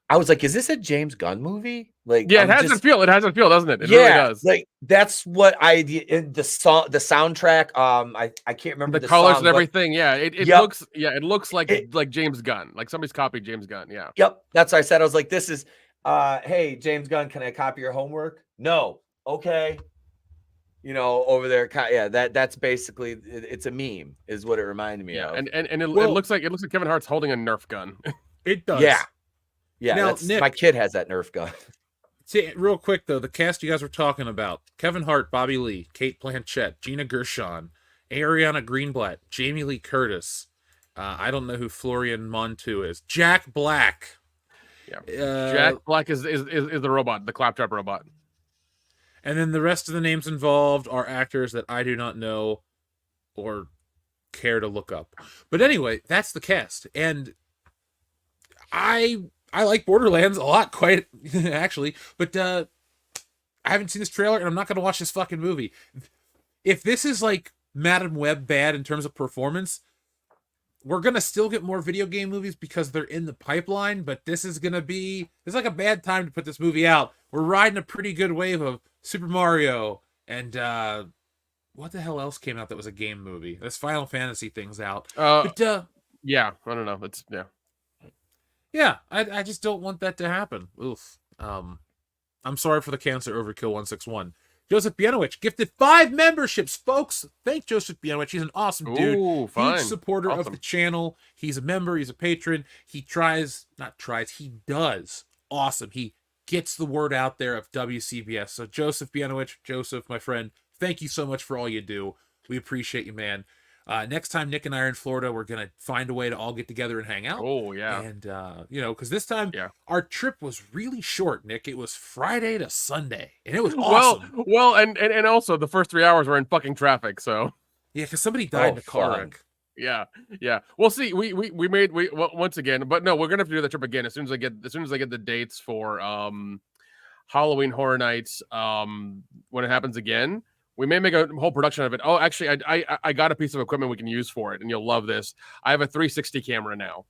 Speaker 2: I was like, is this a James Gunn movie? Like,
Speaker 3: yeah, it has that feel. It has that feel, doesn't it? It
Speaker 2: really
Speaker 3: does.
Speaker 2: Like that's what the soundtrack. I can't remember
Speaker 3: the colors
Speaker 2: song,
Speaker 3: and everything. Yeah, it looks like James Gunn. Like somebody's copied James Gunn. Yeah.
Speaker 2: Yep, that's what I said. I was like, this is, hey, James Gunn, can I copy your homework? No. Okay. Over there, yeah. That's basically it's a meme, is what it reminded me of.
Speaker 3: And it looks like Kevin Hart's holding a Nerf gun.
Speaker 1: It does.
Speaker 2: Yeah.
Speaker 1: Now, Nick,
Speaker 2: my kid has that Nerf gun.
Speaker 1: See, real quick though, the cast you guys were talking about: Kevin Hart, Bobby Lee, Kate Blanchett, Gina Gershon, Ariana Greenblatt, Jamie Lee Curtis. I don't know who Florian Montu is. Jack Black.
Speaker 3: Yeah. Jack Black is the robot, the claptrap robot.
Speaker 1: And then the rest of the names involved are actors that I do not know or care to look up. But anyway, that's the cast. And I like Borderlands a lot, quite actually. But I haven't seen this trailer, and I'm not going to watch this fucking movie. If this is like Madam Web bad in terms of performance, we're going to still get more video game movies because they're in the pipeline. But this is like a bad time to put this movie out. We're riding a pretty good wave of Super Mario and what the hell else came out that was a game movie? This Final Fantasy thing's out.
Speaker 3: Yeah, I don't know. It's
Speaker 1: Yeah, I just don't want that to happen. Oof. I'm sorry for the cancer, Overkill 161. Joseph Bienowicz gifted 5 memberships, folks. Thank Joseph Bienowicz. He's an awesome dude.
Speaker 3: Ooh, fine.
Speaker 1: Huge supporter of
Speaker 3: Awesome.
Speaker 1: the channel. He's a member. He's a patron. He does. Awesome. He gets the word out there of WCBS. So Joseph Bienowicz, Joseph, my friend, thank you so much for all you do. We appreciate you, man. Next time Nick and I are in Florida, we're going to find a way to all get together and hang out.
Speaker 3: Oh, yeah.
Speaker 1: And, because this time our trip was really short, Nick. It was Friday to Sunday, and it was awesome.
Speaker 3: Well, and also the first 3 hours were in fucking traffic, so.
Speaker 1: Yeah, because somebody died in a car wreck.
Speaker 3: Yeah. We'll see. We once again, but no, we're gonna have to do that trip again as soon as I get the dates for Halloween Horror Nights. When it happens again, we may make a whole production of it. Oh, actually, I got a piece of equipment we can use for it, and you'll love this. I have a 360 camera now.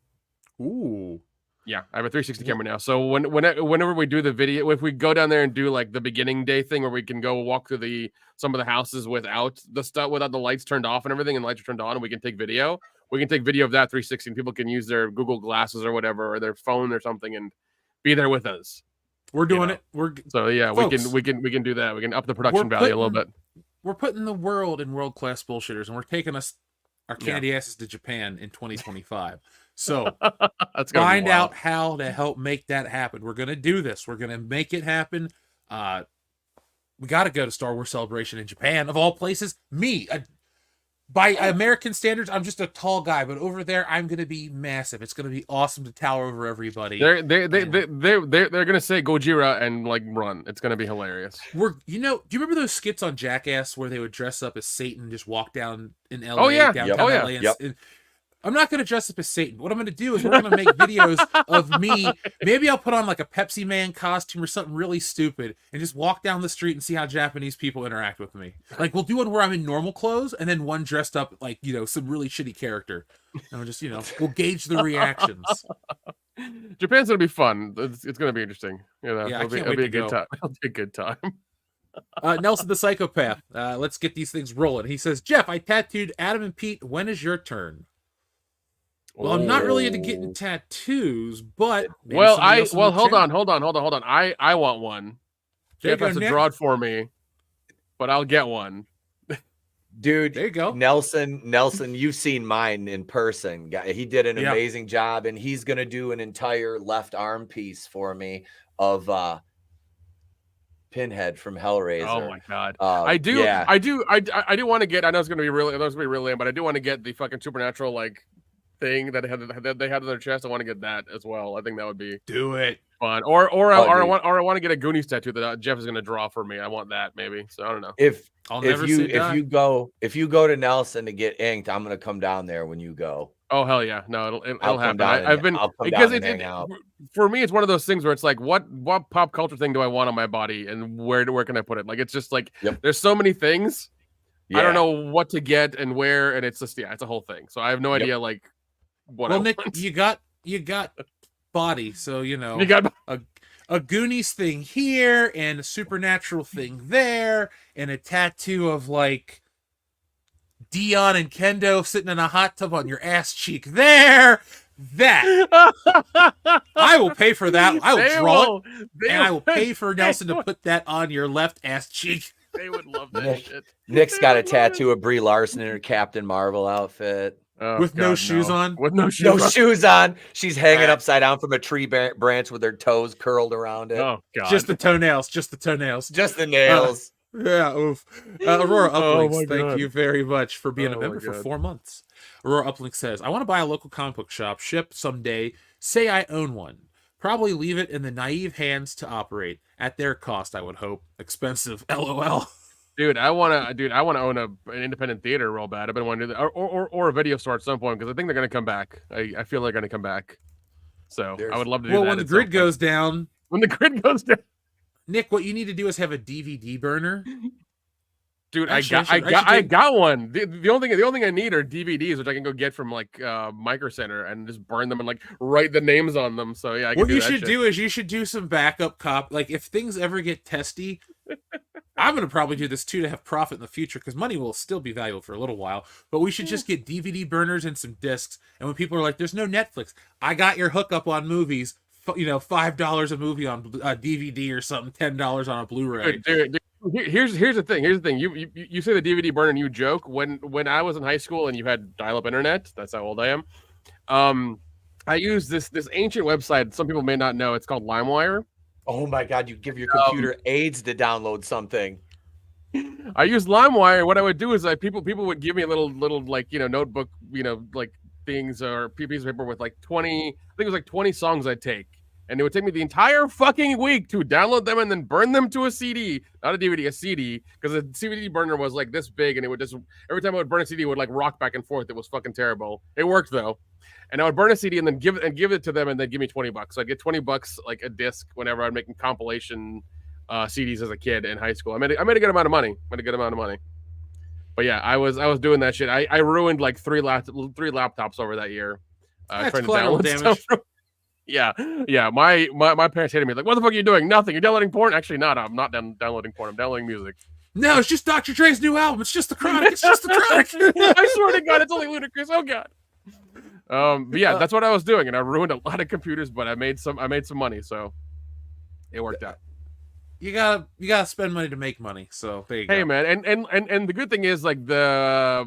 Speaker 1: Ooh.
Speaker 3: Yeah, I have a 360 camera now. So whenever we do the video, if we go down there and do like the beginning day thing where we can go walk through some of the houses without the lights turned off and everything, and lights are turned on, and we can take video. We can take video of that 360, and people can use their Google glasses or whatever, or their phone or something, and be there with us.
Speaker 1: We're doing it.
Speaker 3: Folks, we can do that. We can up the production value a little bit.
Speaker 1: We're putting the world in world-class bullshitters, and we're taking our candy asses to Japan in 2025. So find out how to help make that happen. We're going to do this. We're going to make it happen. We got to go to Star Wars Celebration in Japan, of all places. By American standards, I'm just a tall guy, but over there, I'm going to be massive. It's going to be awesome to tower over everybody.
Speaker 3: They're going to say Gojira and like run. It's going to be hilarious.
Speaker 1: Do you remember those skits on Jackass where they would dress up as Satan and just walk down in LA?
Speaker 3: Oh yeah,
Speaker 1: downtown LA. I'm not going to dress up as Satan. What I'm going to do is we're going to make videos of me. Maybe I'll put on like a Pepsi Man costume or something really stupid and just walk down the street and see how Japanese people interact with me. Like we'll do one where I'm in normal clothes and then one dressed up like, some really shitty character. And we'll just, we'll gauge the reactions.
Speaker 3: Japan's going to be fun. It's going to be interesting.
Speaker 1: Yeah,
Speaker 3: it'll be a good time. It'll be a good time.
Speaker 1: Nelson the Psychopath. Let's get these things rolling. He says, Jeff, I tattooed Adam and Pete. When is your turn? Well, I'm not really into getting tattoos, but
Speaker 3: hold on. I want one. Jeff has to draw it for me, but I'll get one.
Speaker 2: Dude,
Speaker 1: there you go.
Speaker 2: Nelson, you've seen mine in person. He did an amazing job, and he's gonna do an entire left arm piece for me of Pinhead from Hellraiser.
Speaker 3: Oh my god. I do want to get. I know it's gonna be really lame, but I do want to get the fucking supernatural thing that they had on their chest. I want to get that as well. I think that would be fun. Or I want to get a Goonies tattoo that Jeff is going to draw for me. I want that maybe. So I don't know.
Speaker 2: If you go to Nelson to get inked, I'm going to come down there when you go.
Speaker 3: Oh hell yeah! No, it'll happen. For me, it's one of those things where it's like, what pop culture thing do I want on my body, and where can I put it? Like it's just like there's so many things. Yeah. I don't know what to get and where, and it's just it's a whole thing. So I have no idea
Speaker 1: Nick, you got body, so you got a Goonies thing here and a supernatural thing there, and a tattoo of Dion and Kendo sitting in a hot tub on your ass cheek there. That I will pay for that. I will draw it, and I will pay for Nelson to put that on your left ass cheek.
Speaker 3: They would love that shit.
Speaker 2: Nick's got a tattoo of Brie Larson in her Captain Marvel outfit.
Speaker 1: With no shoes on.
Speaker 2: She's hanging upside down from a tree branch with her toes curled around it.
Speaker 3: Oh god.
Speaker 1: Just the toenails.
Speaker 2: Just the nails.
Speaker 1: Oof. Aurora Uplinks, thank you very much for being a member for 4 months. Aurora Uplink says, I want to buy a local comic book shop, ship someday, say I own one. Probably leave it in the naive hands to operate. At their cost, I would hope. Expensive. LOL.
Speaker 3: Dude, I want to own an independent theater real bad. I've been wanting to do that, or a video store at some point, because I think they're going to come back. I feel they're going to come back. So I would love to do that.
Speaker 1: Well, when the grid goes down. Nick, what you need to do is have a DVD burner.
Speaker 3: Dude, I got one. The only thing I need are DVDs, which I can go get from Micro Center and just burn them and write the names on them. So yeah,
Speaker 1: what you should do is you should do some backup if things ever get testy. I'm going to probably do this too to have profit in the future, because money will still be valuable for a little while. But we should just get DVD burners and some discs. And when people are like, there's no Netflix, I got your hookup on movies. $5 a movie on DVD or something, $10 on a Blu-ray.
Speaker 3: Dude, Here's the thing. Here's the thing. You say the DVD burner and you joke. When I was in high school and you had dial-up internet, that's how old I am. I used this ancient website. Some people may not know. It's called LimeWire.
Speaker 2: Oh my God! You give your computer AIDS to download something.
Speaker 3: I used LimeWire. What I would do is people would give me a little like notebook like things or piece of paper with like 20. I think it was like 20 songs I'd take. And it would take me the entire fucking week to download them and then burn them to a CD, not a DVD, a CD, because the DVD burner was like this big, and it would just every time I would burn a CD, it would like rock back and forth. It was fucking terrible. It worked though, and I would burn a CD and then give it to them, and then give me $20. So I'd get $20 like a disc whenever I'm making compilation CDs as a kid in high school. I made a good amount of money. But yeah, I was doing that shit. I ruined like three laptops over that year.
Speaker 1: That's
Speaker 3: trying to
Speaker 1: collateral
Speaker 3: download
Speaker 1: damage.
Speaker 3: stuff. Yeah. My parents hated me. Like, what the fuck are you doing? Nothing. You're downloading porn? Actually, not. I'm not downloading porn. I'm downloading music.
Speaker 1: No, it's just Dr. Dre's new album. It's just the Chronic. It's just the Chronic.
Speaker 3: I swear to God, it's only ludicrous. Oh God. But yeah, that's what I was doing, and I ruined a lot of computers, but I made some money, so it worked out.
Speaker 1: You gotta spend money to make money. So there you go.
Speaker 3: Hey man, and the good thing is like the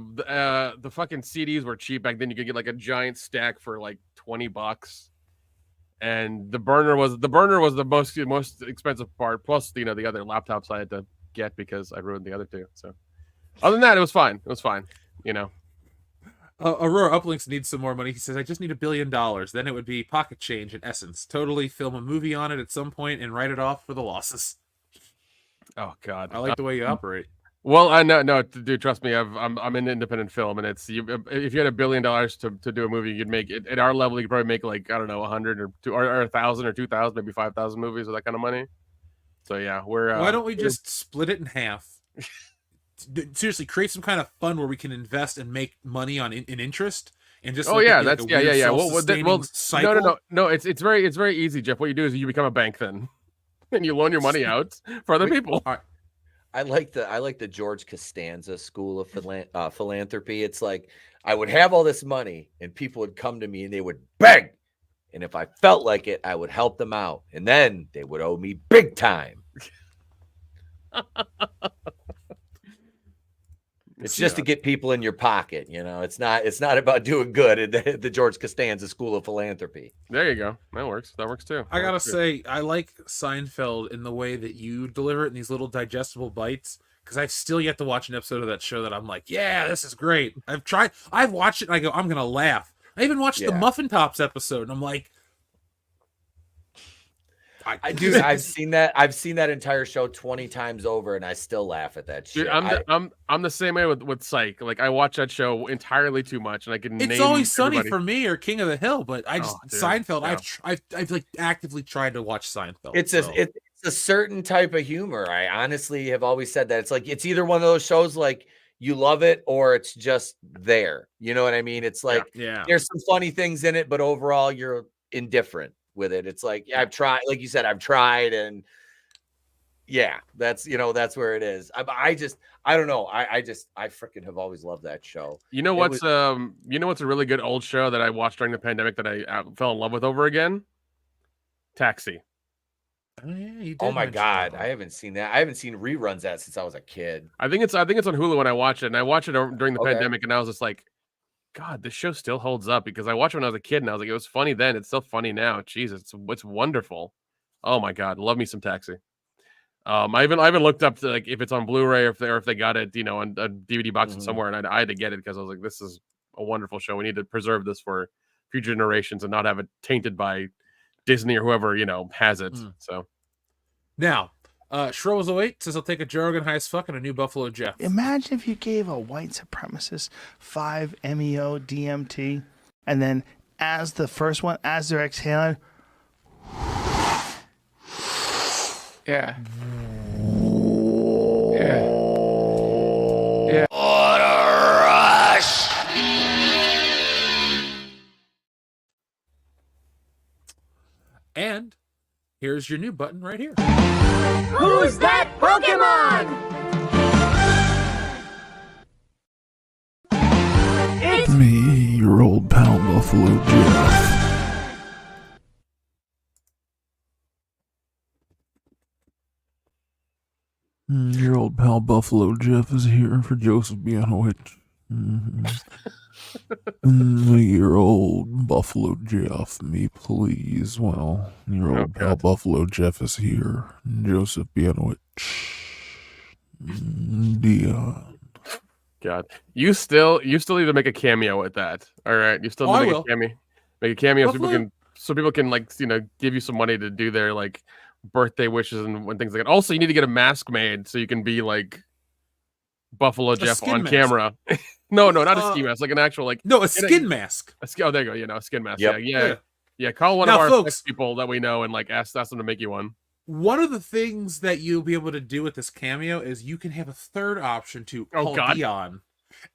Speaker 3: fucking CDs were cheap back then. You could get like a giant stack for like $20. And the burner was the most expensive part. Plus, the other laptops I had to get because I ruined the other two. So, other than that, it was fine.
Speaker 1: Aurora Uplinks needs some more money. He says, "I just need $1 billion. Then it would be pocket change in essence. Totally film a movie on it at some point and write it off for the losses."
Speaker 3: Oh God,
Speaker 1: I like the way you operate.
Speaker 3: Well, I no, dude. Trust me, I'm in independent film, and if you had $1 billion to do a movie, you'd make it at our level. You could probably make like 100 or 1,000 or 2,000, maybe 5,000 movies with that kind of money. So yeah, we're.
Speaker 1: Why don't we just split it in half? Seriously, create some kind of fund where we can invest and make money in interest, and just.
Speaker 3: Oh yeah, that's
Speaker 1: like
Speaker 3: yeah.
Speaker 1: Cycle.
Speaker 3: No. It's very easy, Jeff. What you do is you become a bank then, and you loan your money out for other people.
Speaker 1: All right.
Speaker 2: I like the George Costanza school of philanthropy. It's like I would have all this money and people would come to me and they would beg. And if I felt like it, I would help them out. And then they would owe me big time. It's just to get people in your pocket, It's not about doing good at the George Costanza School of Philanthropy. There
Speaker 3: you go. That works. That works too.
Speaker 1: I gotta say, I like Seinfeld in the way that you deliver it in these little digestible bites. Because I've still yet to watch an episode of that show that I'm like, yeah, this is great. I've watched it and I go, I'm gonna laugh. I even watched the Muffin Tops episode and I'm like,
Speaker 2: I've seen that entire show 20 times over, and I still laugh at that shit.
Speaker 3: Dude, I'm the same way with Psych. Like I watch that show entirely too much, and I can.
Speaker 1: It's Always Sunny for me or King of the Hill, but Seinfeld. Yeah. I've like actively tried to watch Seinfeld.
Speaker 2: It's a certain type of humor. I honestly have always said that it's either one of those shows like you love it or it's just there. You know what I mean? It's like there's some funny things in it, but overall you're indifferent with it. It's like I've tried, like you said, and that's where it is. I don't know. I freaking have always loved that show.
Speaker 3: What's a really good old show that I watched during the pandemic that I fell in love with over again? Taxi.
Speaker 1: Oh yeah, you did.
Speaker 2: Oh my God, I haven't seen that. I haven't seen reruns of that since I was a kid.
Speaker 3: I think it's on Hulu when I watch it, and I watched it during the pandemic, and I was just like, God, this show still holds up because I watched it when I was a kid and I was like, it was funny then. It's still funny now. Jesus, it's wonderful. Oh my God, love me some Taxi. I even looked up to like if it's on Blu-ray or if they got it, on a DVD box somewhere, and I had to get it because I was like, this is a wonderful show. We need to preserve this for future generations and not have it tainted by Disney or whoever has it. So
Speaker 1: now. Shroz08 says he'll take a Joe Rogan high as fuck and a new Buffalo Jeff.
Speaker 4: Imagine if you gave a white supremacist 5-MeO DMT, and then as the first one, as they're exhaling,
Speaker 5: yeah.
Speaker 4: What a rush!
Speaker 1: And here's your new button right here.
Speaker 6: Who's that Pokemon? It's
Speaker 7: me, your old pal Buffalo Jeff. Your old pal Buffalo Jeff is here for Joseph Bianowicz. Your old Buffalo Jeff, me please. Well, your old pal Buffalo Jeff is here. Joseph Bianowicz. Dion.
Speaker 3: God, you still need to make a cameo with that. All right, you still need to make a cameo so people can like give you some money to do their like birthday wishes and things like that. Also, you need to get a mask made so you can be like Buffalo Jeff on camera. No, not a ski mask, like an actual
Speaker 1: a skin mask.
Speaker 3: Oh, there you go. A skin mask.
Speaker 2: Yep.
Speaker 3: Yeah. Call one of our people that we know and like ask them to make you one.
Speaker 1: One of the things that you'll be able to do with this cameo is you can have a third option to call Dion,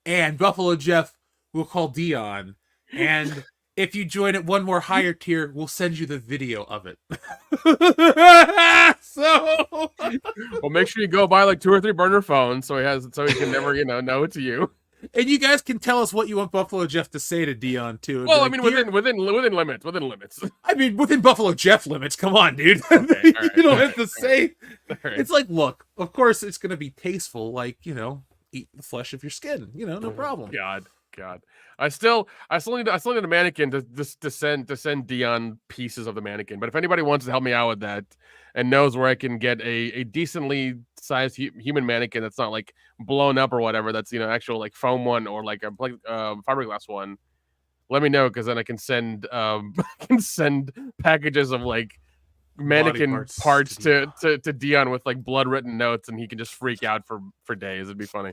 Speaker 1: and Buffalo Jeff will call Dion, and if you join at one more higher tier, we'll send you the video of it.
Speaker 3: Well, make sure you go buy like 2 or 3 burner phones so he can never know it's you.
Speaker 1: And you guys can tell us what you want Buffalo Jeff to say to Dion too.
Speaker 3: Well, I mean, within limits.
Speaker 1: I mean, within Buffalo Jeff limits. Come on, dude.
Speaker 3: Okay,
Speaker 1: You don't have to say.
Speaker 3: Right.
Speaker 1: It's like, look, of course, it's gonna be tasteful, like eat the flesh of your skin. No problem.
Speaker 3: God. I still need a mannequin to send Dion pieces of the mannequin. But if anybody wants to help me out with that and knows where I can get a decently sized human mannequin that's not like blown up or whatever, that's actual like foam one or like a fiberglass one, let me know, because then I can send packages of like mannequin parts to Dion with like blood written notes, and he can just freak out for days. It'd be funny.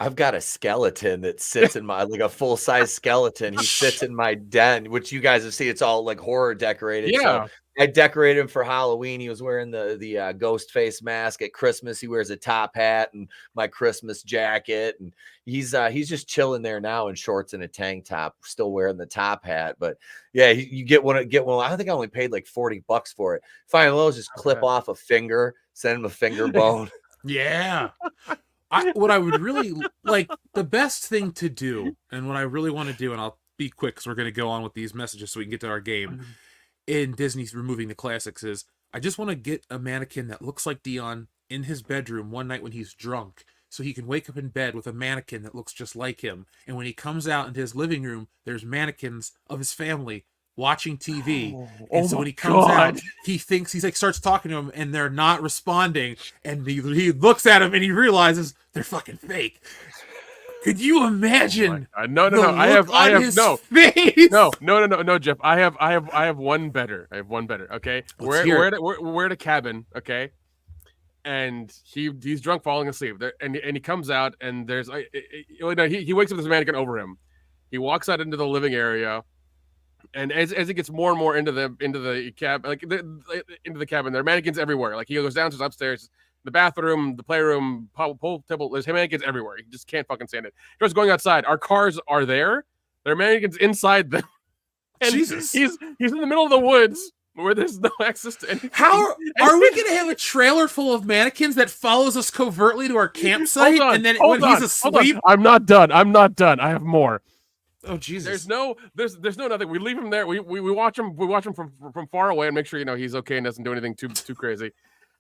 Speaker 2: I've got a skeleton that sits in my like a full size skeleton. He sits in my den, which you guys have seen. It's all like horror decorated.
Speaker 3: Yeah.
Speaker 2: So I decorated him for Halloween. He was wearing the ghost face mask. At Christmas, he wears a top hat and my Christmas jacket, and he's just chilling there now in shorts and a tank top, still wearing the top hat. But yeah, you get one. I think I only paid like $40 for it. Finally, I'll just clip off a finger, send him a finger bone.
Speaker 1: Yeah. What I would really like, the best thing to do, and what I really want to do, and I'll be quick because we're going to go on with these messages so we can get to our game, in Disney's removing the classics, is I just want to get a mannequin that looks like Dion in his bedroom one night when he's drunk, so he can wake up in bed with a mannequin that looks just like him. And when he comes out into his living room, there's mannequins of his family watching TV. And so when he comes out, he thinks he's like starts talking to him and they're not responding. And he looks at him and he realizes they're fucking fake. Could you imagine?
Speaker 3: No. I have no
Speaker 1: face?
Speaker 3: No, Jeff. I have one better. Okay. We're at a cabin. Okay. And he's drunk, falling asleep. And he comes out and there's he wakes up with this mannequin over him. He walks out into the living area. And as he gets more and more into the cab, like into the cabin, there are mannequins everywhere. Like he goes downstairs, upstairs, the bathroom, the playroom, pool table. There's mannequins everywhere. He just can't fucking stand it. He starts going outside. Our cars are there. There are mannequins inside them. And
Speaker 1: Jesus.
Speaker 3: He's in the middle of the woods where there's no access to anything.
Speaker 1: How are we going to have a trailer full of mannequins that follows us covertly to our campsite? And then when he's asleep,
Speaker 3: I'm not done. I have more.
Speaker 1: Oh Jesus!
Speaker 3: There's no nothing. We leave him there. We watch him. We watch him from far away and make sure he's okay and doesn't do anything too crazy.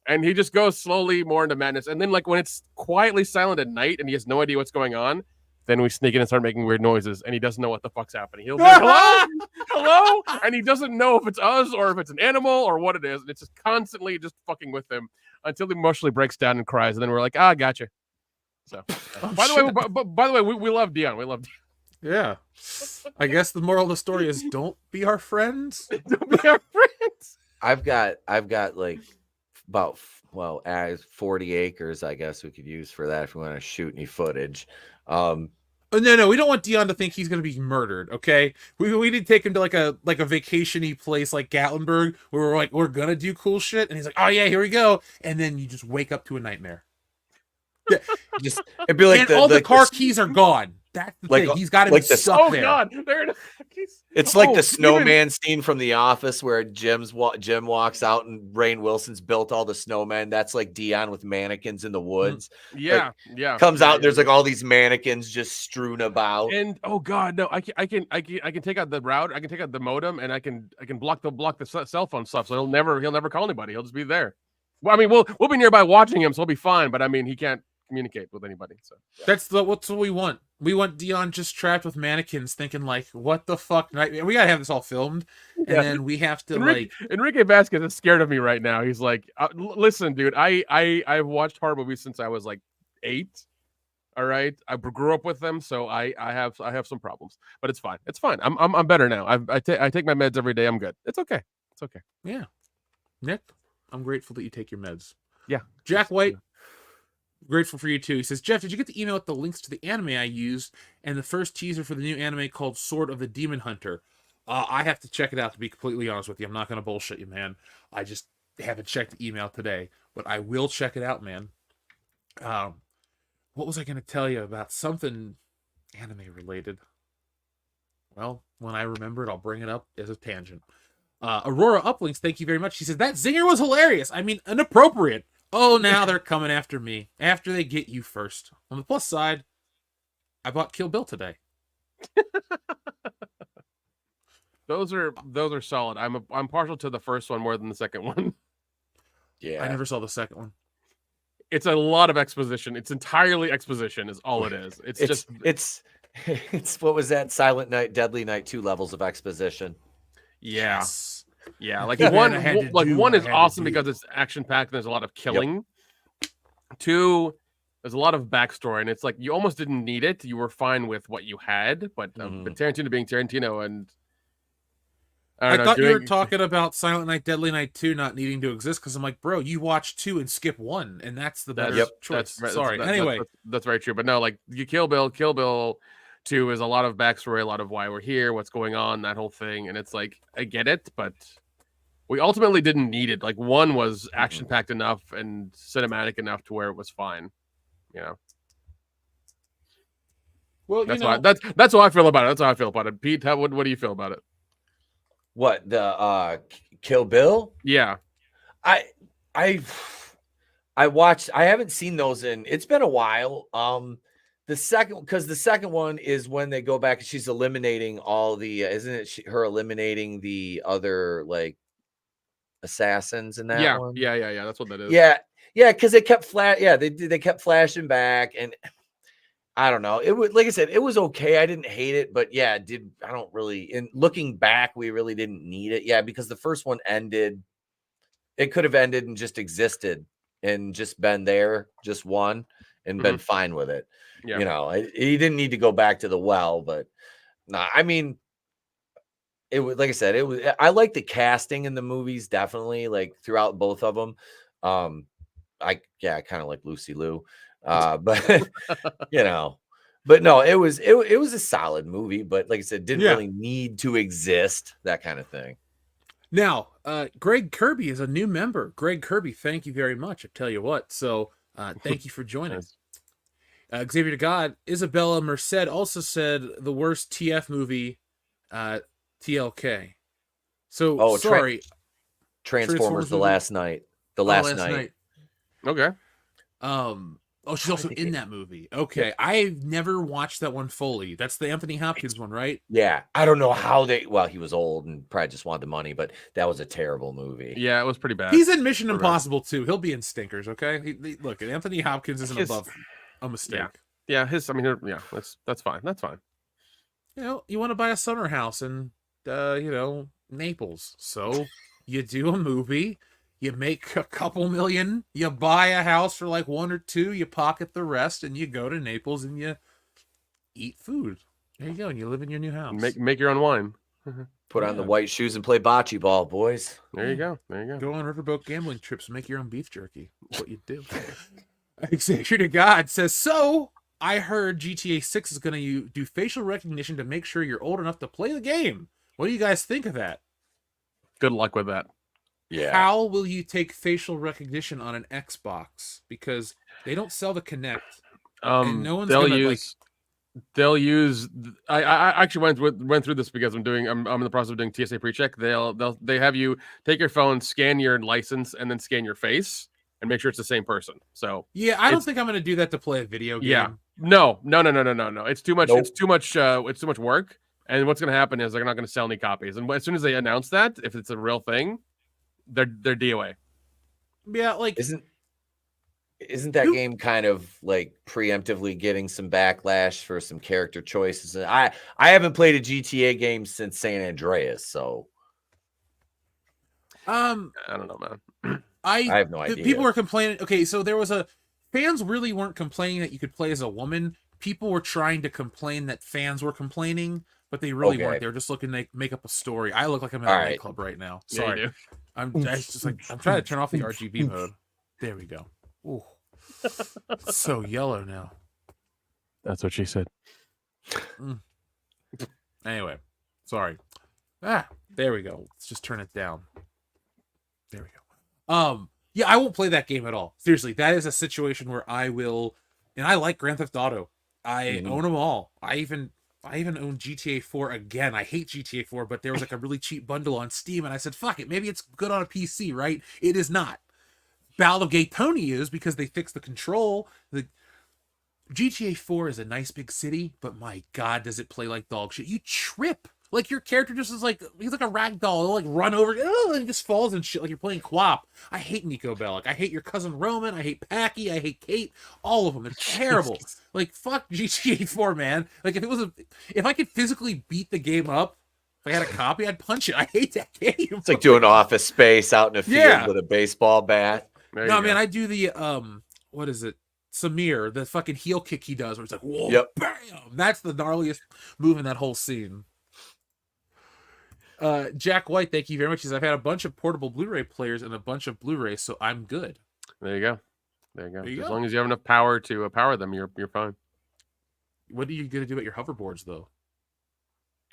Speaker 3: And he just goes slowly more into madness. And then like when it's quietly silent at night and he has no idea what's going on, then we sneak in and start making weird noises. And he doesn't know what the fuck's happening. He'll be like, hello, and he doesn't know if it's us or if it's an animal or what it is. And it's just constantly just fucking with him until he emotionally breaks down and cries. And then we're like, gotcha. So by the way, we love Dion. We love Dion.
Speaker 1: Yeah. I guess the moral of the story is don't be our friends.
Speaker 3: Don't be our friends.
Speaker 2: I've got like about 40 acres, I guess we could use for that if we want to shoot any footage.
Speaker 1: No, we don't want Dion to think he's going to be murdered. Okay, we need to take him to like a vacation-y place like Gatlinburg where we're gonna do cool shit, and he's like, oh yeah, here we go, and then you just wake up to a nightmare. Yeah.
Speaker 2: It'd be like
Speaker 1: all the car keys are gone. That's the thing. He's got to be stuck there.
Speaker 3: Oh God!
Speaker 2: It's like the snowman scene from The Office where Jim walks out and Rainn Wilson's built all the snowmen. That's like Dion with mannequins in the woods.
Speaker 3: Yeah.
Speaker 2: Comes out. There's like all these mannequins just strewn about.
Speaker 3: And oh God, no! I can take out the router. I can take out the modem, and I can block the cell phone stuff. So he'll never call anybody. He'll just be there. Well, I mean, we'll be nearby watching him, so he'll be fine. But I mean, he can't communicate with anybody. So
Speaker 1: That's what we want. We want Dion just trapped with mannequins, thinking like, "What the fuck?" We gotta have this all filmed, and then we have to
Speaker 3: Enrique Vasquez is scared of me right now. He's like, "Listen, dude, I've watched horror movies since I was like 8. All right, I grew up with them, so I have some problems, but it's fine. It's fine. I'm better now. I take my meds every day. I'm good. It's okay. It's okay.
Speaker 1: Yeah, Nick, I'm grateful that you take your meds.
Speaker 3: Yeah,
Speaker 1: Jack White. Grateful for you too. He says, Jeff, did you get the email with the links to the anime I used and the first teaser for the new anime called Sword of the Demon Hunter? I have to check it out, to be completely honest with you. I'm not going to bullshit you, man. I just haven't checked the email today, but I will check it out, man. What was I going to tell you about something anime related? Well, when I remember it, I'll bring it up as a tangent. Aurora Uplinks, thank you very much. She says, that zinger was hilarious. I mean, inappropriate. Oh, now they're coming after me. After they get you first. On the plus side, I bought Kill Bill today.
Speaker 3: Those are solid. I'm partial to the first one more than the second one.
Speaker 2: Yeah.
Speaker 1: I never saw the second one.
Speaker 3: It's a lot of exposition. It's entirely exposition is all it is.
Speaker 2: It's what was that? Silent Night, Deadly Night 2 levels of exposition.
Speaker 3: Yeah.
Speaker 1: Yes.
Speaker 3: Yeah, like
Speaker 1: One
Speaker 3: one is awesome because it's action packed and there's a lot of killing. Yep. 2, there's a lot of backstory, and it's like you almost didn't need it. You were fine with what you had, but Tarantino being Tarantino, and
Speaker 1: I thought you were talking about Silent Night, Deadly Night 2 not needing to exist, because I'm like, bro, you watch 2 and skip 1, and that's the better choice. Sorry. Anyway,
Speaker 3: that's very true. But no, like you Kill Bill 2 is a lot of backstory, a lot of why we're here, what's going on, that whole thing. And it's like, I get it, but we ultimately didn't need it. Like 1 was action packed enough and cinematic enough to where it was fine. You know.
Speaker 1: Well,
Speaker 3: that's how I feel about it. That's how I feel about it. Pete, what do you feel about it?
Speaker 2: What, the Kill Bill?
Speaker 3: Yeah.
Speaker 2: I watched. I haven't seen those it's been a while. The second one is when they go back and she's eliminating all the isn't it her eliminating the other like assassins in that one?
Speaker 3: Yeah. That's what that is.
Speaker 2: Yeah, because they kept they kept flashing back, and I don't know. It was, like I said, it was okay. I didn't hate it, but yeah, I don't really. In looking back, we really didn't need it. Yeah, because the first one ended. It could have ended and just existed and just been there, just one, and been fine with it. Yeah. You know, he didn't need to go back to the well, but nah, I mean, it was, like I said, it was, I like the casting in the movies, definitely, like throughout both of them. I kind of like Lucy Liu, but you know, but no, it was a solid movie, but like I said, didn't really need to exist, that kind of thing.
Speaker 1: Now, Greg Kirby is a new member. Greg Kirby, thank you very much. I tell you what, so thank you for joining. Xavier to God, Isabella Merced also said the worst TF movie, TLK. So sorry,
Speaker 2: Transformers: The Last Night. The Last Night.
Speaker 3: Okay.
Speaker 1: She's also in that movie. Okay, I've never watched that one fully. That's the Anthony Hopkins one, right?
Speaker 2: Yeah, I don't know how he was old and probably just wanted the money, but that was a terrible movie.
Speaker 3: Yeah, it was pretty bad.
Speaker 1: He's in Mission Impossible too. He'll be in Stinkers. Okay, look, Anthony Hopkins isn't above a mistake.
Speaker 3: Yeah, that's fine. That's fine.
Speaker 1: You know, you want to buy a summer house in, Naples. So you do a movie, you make a couple million, you buy a house for like 1 or 2, you pocket the rest, and you go to Naples and you eat food. There you go, and you live in your new house.
Speaker 3: Make your own wine.
Speaker 2: Put on the white shoes and play bocce ball, boys.
Speaker 3: There you go.
Speaker 1: Go on riverboat gambling trips, make your own beef jerky. That's what you do. Xavier to God says, so I heard GTA 6 is going to do facial recognition to make sure you're old enough to play the game. What do you guys think of that?
Speaker 3: Good luck with that.
Speaker 2: Yeah.
Speaker 1: How will you take facial recognition on an Xbox? Because they don't sell the Kinect. And no one's
Speaker 3: They'll use. I actually went through this because I'm in the process of doing TSA pre-check. They have you take your phone, scan your license, and then scan your face and make sure it's the same person. So
Speaker 1: yeah, I don't think I'm going to do that to play a video game.
Speaker 3: Yeah, no. It's too much.
Speaker 2: Nope.
Speaker 3: It's too much work. And what's going to happen is they're not going to sell any copies. And as soon as they announce that, if it's a real thing, they're DOA.
Speaker 1: Yeah, like
Speaker 2: Isn't that game kind of like preemptively getting some backlash for some character choices? I haven't played a GTA game since San Andreas, so
Speaker 3: I don't know, man.
Speaker 2: I have no idea.
Speaker 1: People were complaining. Okay, so fans really weren't complaining that you could play as a woman. People were trying to complain that fans were complaining, but they really weren't. They were just looking to make up a story. I look like I'm in a nightclub right now. Sorry,
Speaker 3: yeah,
Speaker 1: I'm trying to turn off the RGB mode. There we go. Ooh. It's so yellow now.
Speaker 3: That's what she said.
Speaker 1: Anyway, sorry. There we go. Let's just turn it down. There we go. Yeah, I won't play that game at all. Seriously, that is a situation where I will, and I like Grand Theft Auto. I own them all. I even own GTA 4 again. I hate GTA 4, but there was like a really cheap bundle on Steam, and I said, fuck it, maybe it's good on a PC, right? It is not. Battle of Gay Tony is, because they fixed the control. The GTA 4 is a nice big city, but my god, does it play like dog shit. You trip. Like, your character just is like, he's like a rag doll. He'll like run over, and he just falls and shit like you're playing Quap. I hate Nico Bellic. I hate your cousin Roman. I hate Packy. I hate Kate. All of them. It's terrible. Like, fuck GTA 4, man. Like, if I could physically beat the game up, if I had a copy, I'd punch it. I hate that game.
Speaker 2: It's like doing Office Space out in a field with a baseball bat.
Speaker 1: No, man, I do the what is it? Samir, the fucking heel kick he does, where it's like, whoa, bam! That's the gnarliest move in that whole scene. Jack White, thank you very much. He says, I've had a bunch of portable Blu-ray players and a bunch of Blu-rays, so I'm good.
Speaker 3: There you go. As long as you have enough power to power them, you're fine.
Speaker 1: What are you gonna do at your hoverboards, though?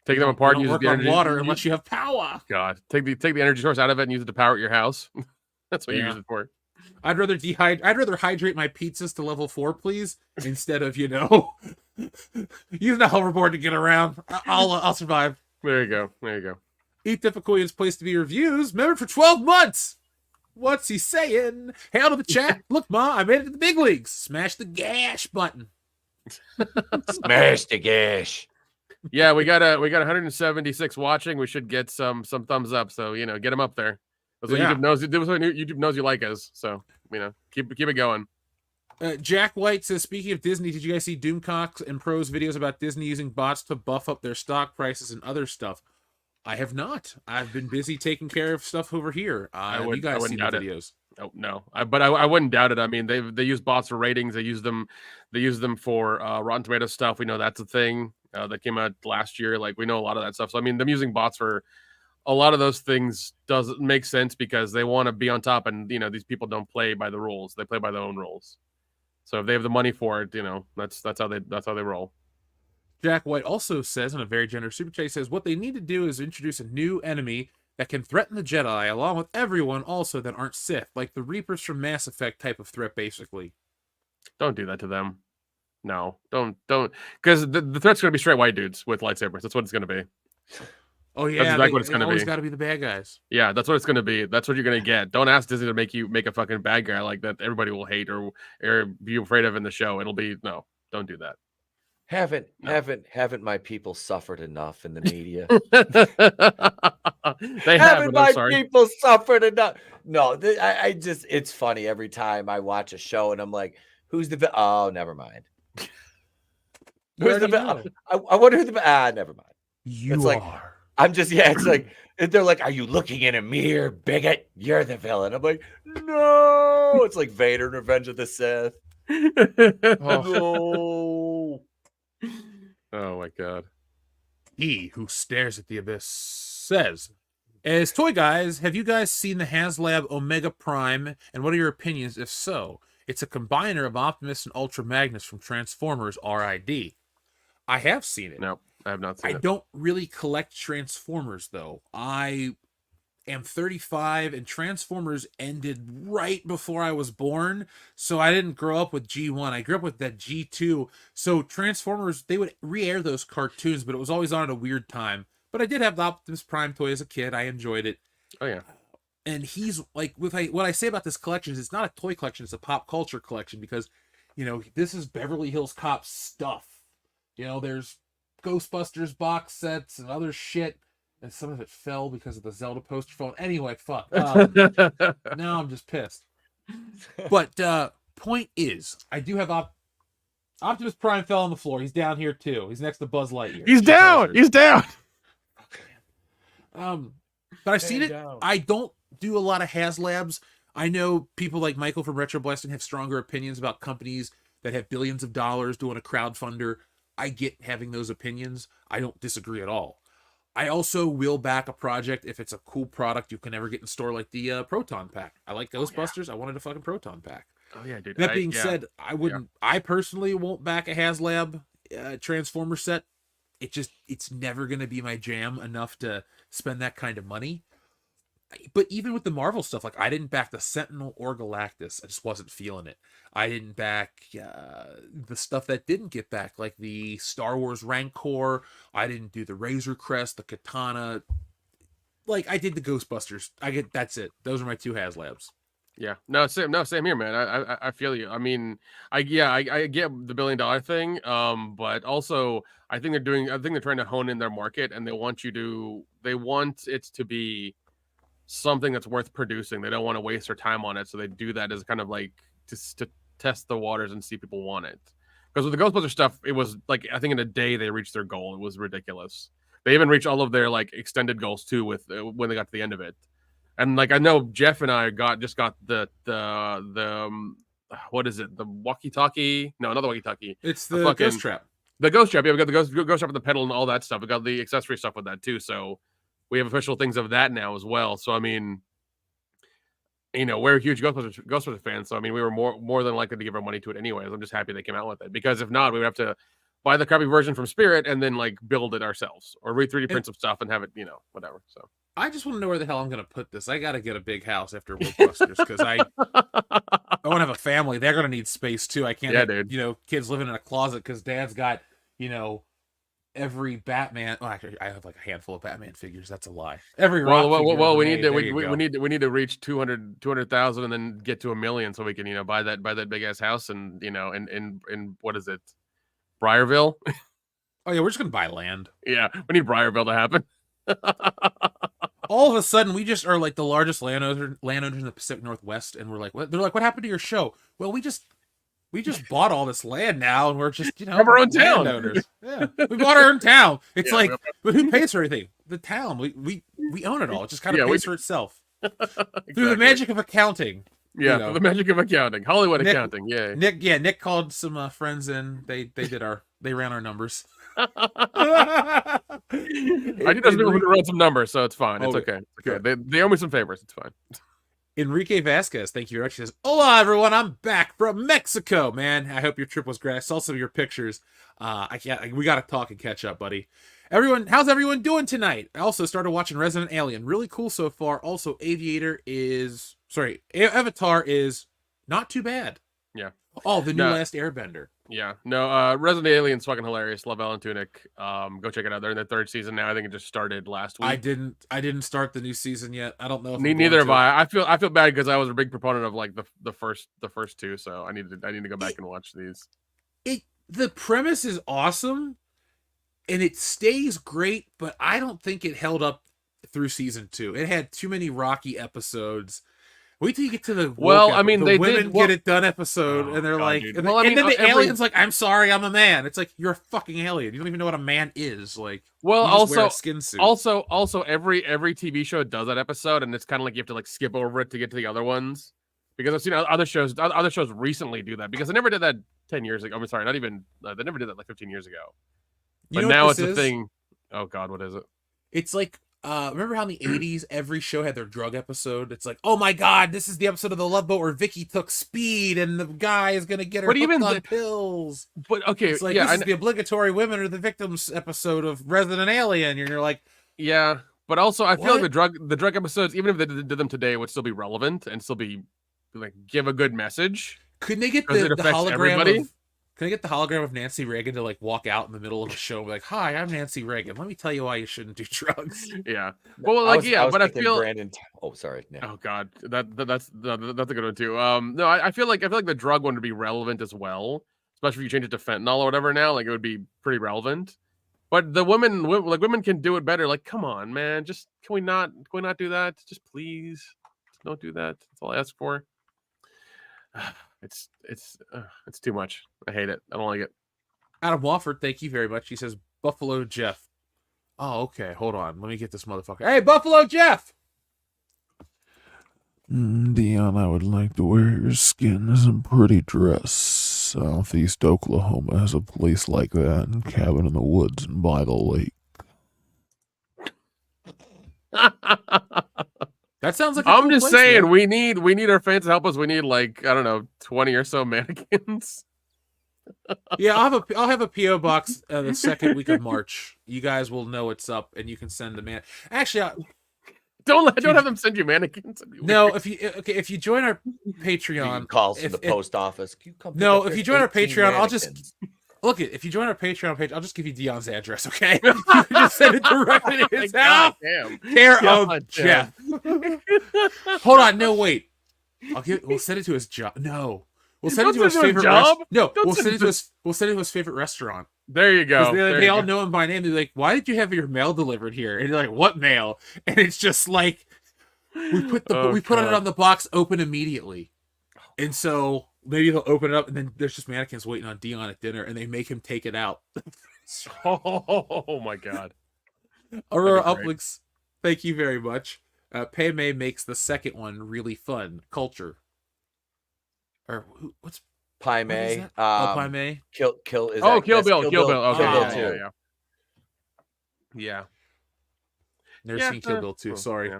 Speaker 3: Take them apart and use
Speaker 1: the energy. Water unless you have power.
Speaker 3: God, take the energy source out of it and use it to power your house. That's what you use it for.
Speaker 1: I'd rather hydrate my pizzas to level 4, please, instead of using a hoverboard to get around. I'll survive.
Speaker 3: There you go.
Speaker 1: Eat Difficulty is place to be reviews. Remember for 12 months. What's he saying? Hail to the chat. Look, Ma, I made it to the big leagues. Smash the gash button.
Speaker 2: Smash the gash.
Speaker 3: Yeah, we got 176 watching. We should get some thumbs up. So get them up there. That's what YouTube knows. YouTube knows you like us. So keep it going.
Speaker 1: Jack White says, speaking of Disney, did you guys see Doomcock and Pro's videos about Disney using bots to buff up their stock prices and other stuff? I have not. I've been busy taking care of stuff over here. You guys see the videos?
Speaker 3: Oh, no, but I wouldn't doubt it. I mean, they use bots for ratings. They use them for Rotten Tomatoes stuff. We know that's a thing that came out last year. Like, we know a lot of that stuff. So I mean, them using bots for a lot of those things doesn't make sense because they want to be on top, and these people don't play by the rules. They play by their own rules. So if they have the money for it, that's how they roll.
Speaker 1: Jack White also says, in a very generous super chat, he says, what they need to do is introduce a new enemy that can threaten the Jedi, along with everyone also that aren't Sith, like the Reapers from Mass Effect type of threat, basically.
Speaker 3: Don't do that to them. No, don't, because the threat's going to be straight white dudes with lightsabers. That's what it's going to be.
Speaker 1: Oh yeah,
Speaker 3: that's exactly what it's going to be.
Speaker 1: Always got to be the bad guys.
Speaker 3: Yeah, that's what it's going to be. That's what you're going to get. Don't ask Disney to make a fucking bad guy like that everybody will hate or be afraid of in the show. It'll be no. Don't do that.
Speaker 2: Haven't my people suffered enough in the media?
Speaker 3: They haven't.
Speaker 2: My people suffered enough. No, I just, it's funny every time I watch a show and I'm like, who's the oh, never mind. Who's the I wonder who the never mind.
Speaker 1: You are.
Speaker 2: I'm just, it's like, they're like, are you looking in a mirror, bigot? You're the villain. I'm like, no. It's like Vader in Revenge of the Sith.
Speaker 3: No. Oh my god.
Speaker 1: He who stares at the abyss says, as toy guys, have you guys seen the HasLab Omega Prime, and what are your opinions if so? It's a combiner of Optimus and Ultra Magnus from Transformers RID. I have seen it.
Speaker 3: No, I have not seen it.
Speaker 1: I don't really collect Transformers, though. I am 35, and Transformers ended right before I was born, so I didn't grow up with G1. I grew up with that G2. So Transformers, they would re-air those cartoons, but it was always on at a weird time. But I did have the Optimus Prime toy as a kid. I enjoyed it.
Speaker 3: Oh, yeah.
Speaker 1: And he's like, what I say about this collection is it's not a toy collection, it's a pop culture collection, because, this is Beverly Hills Cop stuff. There's Ghostbusters box sets and other shit, and some of it fell because of the Zelda poster phone. Anyway, fuck. Now I'm just pissed. But point is, I do have Optimus Prime fell on the floor. He's down here too. He's next to Buzz Lightyear.
Speaker 3: He's down. He's down.
Speaker 1: But I've seen it. I don't do a lot of HasLabs. I know people like Michael from Retro Blasting have stronger opinions about companies that have billions of dollars doing a crowdfunder. I get having those opinions. I don't disagree at all. I also will back a project if it's a cool product you can never get in store, like the Proton Pack. I like Ghostbusters. I wanted a fucking Proton Pack.
Speaker 3: Oh yeah, dude.
Speaker 1: That being said, I wouldn't. I personally won't back a HasLab Transformer set. It's never going to be my jam enough to spend that kind of money. But even with the Marvel stuff, like I didn't back the Sentinel or Galactus. I just wasn't feeling it. I didn't back the stuff that didn't get back, like the Star Wars Rancor. I didn't do the Razor Crest, the Katana. Like I did the Ghostbusters. That's it. Those are my two HasLabs.
Speaker 3: Yeah, same here, man. I feel you. I mean, I get the $1 billion thing, but also I think they're trying to hone in their market, and they want it to be something that's worth producing. They don't want to waste their time on it, so they do that as kind of like to test the waters and see if people want it. Because with the Ghostbusters stuff, it was like I think in a day they reached their goal. It was ridiculous. They even reached all of their like extended goals too with when they got to the end of it. And like I know Jeff and I just got the what is it? The walkie-talkie? No, not the walkie-talkie.
Speaker 1: It's the Ghost Trap.
Speaker 3: The Ghost Trap. Yeah, we got the Ghost Trap with the pedal and all that stuff. We got the accessory stuff with that too. So we have official things of that now as well. So I mean, we're huge Ghostbusters fans. So I mean, we were more than likely to give our money to it anyways. I'm just happy they came out with it, because if not, we would have to buy the crappy version from Spirit and then like build it ourselves or 3D print some stuff and have it, whatever. So
Speaker 1: I just want to know where the hell I'm going to put this. I got to get a big house after Ghostbusters because I want to have a family. They're going to need space too. I can't have, kids living in a closet because dad's got, every Batman. Well, actually, I have like a handful of Batman figures. That's a lie. Every
Speaker 3: well, we need to reach 200,000 and then get to 1 million so we can buy that big ass house and in what is it, Briarville?
Speaker 1: Oh yeah, we're just gonna buy land.
Speaker 3: Yeah, we need Briarville to happen.
Speaker 1: All of a sudden, we just are like the largest landowners in the Pacific Northwest, and we're like, what? They're like, what happened to your show? Well, we just bought all this land now, and we're just
Speaker 3: have our own town.
Speaker 1: Yeah, we bought our own town. It's but who pays for everything? The town. We own it all. It just kind of pays for itself exactly. Through the magic of accounting.
Speaker 3: Yeah, through the magic of accounting, Hollywood accounting. Yeah,
Speaker 1: Nick called some friends in. They ran our numbers.
Speaker 3: I think those people who run some numbers, so it's fine. It's okay. They owe me some favors. It's fine.
Speaker 1: Enrique Vasquez, thank you very much. He says, "Hola, everyone. I'm back from Mexico, man. I hope your trip was great. I saw some of your pictures. We got to talk and catch up, buddy. Everyone, how's everyone doing tonight? I also started watching Resident Alien. Really cool so far. Also, Avatar is not too bad. Yeah. Oh, the new Last Airbender.
Speaker 3: Yeah. No, Resident Alien's fucking hilarious. Love Alan Tudyk. Go check it out. They're in their 3rd season now. I think it just started last week.
Speaker 1: I didn't start the new season yet. I don't know.
Speaker 3: Neither have I. I feel bad because I was a big proponent of like the first 2, so I need to go back and watch these.
Speaker 1: The premise is awesome, and it stays great, but I don't think it held up through season 2. It had too many rocky episodes. Wait till you get to the
Speaker 3: they
Speaker 1: women get it done episode, and they're like, dude. And then the alien's like, "I'm sorry, I'm a man." It's like, you're a fucking alien. You don't even know what a man is. Like,
Speaker 3: also
Speaker 1: wear a skin suit.
Speaker 3: Also, every TV show does that episode, and it's kind of like you have to like skip over it to get to the other ones. Because I've seen other shows recently do that because they never did that 10 years ago. I'm sorry, not even they never did that like 15 years ago. But now it's a thing. Oh God, what is it?
Speaker 1: It's like. Remember how in the 80s every show had their drug episode? It's like, oh my God, this is the episode of The Love Boat where Vicky took speed and the guy is gonna get her hooked on pills.
Speaker 3: But okay,
Speaker 1: it's like this is the obligatory women are the victims episode of Resident Alien, and you're like,
Speaker 3: yeah. But also, I feel like the drug episodes, even if they did them today, would still be relevant and still be like give a good message.
Speaker 1: Couldn't they get the hologram? Can I get the hologram of Nancy Reagan to like walk out in the middle of the show and be like, "Hi, I'm Nancy Reagan. Let me tell you why you shouldn't do drugs."
Speaker 3: Yeah. Well, like but I feel
Speaker 2: Brandon. Oh, sorry. No.
Speaker 3: Oh God, that's a good one too. No, I feel like the drug one would be relevant as well, especially if you change it to fentanyl or whatever. Now, like it would be pretty relevant. But the women can do it better. Like, come on, man. Just can we not do that? Just please don't do that. That's all I ask for. It's too much. I hate it. I don't like it.
Speaker 1: Adam Wofford, thank you very much. He says Buffalo Jeff. Oh, okay. Hold on. Let me get this motherfucker. Hey, Buffalo Jeff.
Speaker 7: Dion, I would like to wear your skin as a pretty dress. Southeast Oklahoma has a place like that, and cabin in the woods and by the lake.
Speaker 1: That sounds like.
Speaker 3: I'm just saying, we need our fans to help us. We need like, I don't know, 20 or so mannequins.
Speaker 1: Yeah, I'll have a PO box the second week of March. You guys will know it's up, and you can send the man. Actually,
Speaker 3: don't have them send you mannequins.
Speaker 1: No, if you join our Patreon,
Speaker 2: calls from the post office. Can you come
Speaker 1: if you join our Patreon, I'll just look it. If you join our Patreon page, I'll just give you Dion's address. Okay, you can just send it directly to his house. Care of Jeff. Hold on, no wait. We'll send it to his job. No. We'll send it to his favorite job. We'll send it to his favorite restaurant.
Speaker 3: There you go.
Speaker 1: They all know him by name. They're like, "Why did you have your mail delivered here?" And you're like, "What mail?" And it's just like we put it on the box, open immediately. And so maybe they'll open it up, and then there's just mannequins waiting on Dion at dinner, and they make him take it out.
Speaker 3: Oh my god!
Speaker 1: Aurora Uplinks, thank you very much. Pei Mei makes the second one really fun. Culture. Or what's
Speaker 2: Pai Mei?
Speaker 1: Pai Mei.
Speaker 2: Kill is
Speaker 3: Kill Bill.
Speaker 2: Okay,
Speaker 1: Kill Bill
Speaker 2: too.
Speaker 3: Yeah.
Speaker 1: Never seen Kill Bill 2. Sorry.
Speaker 3: Yeah.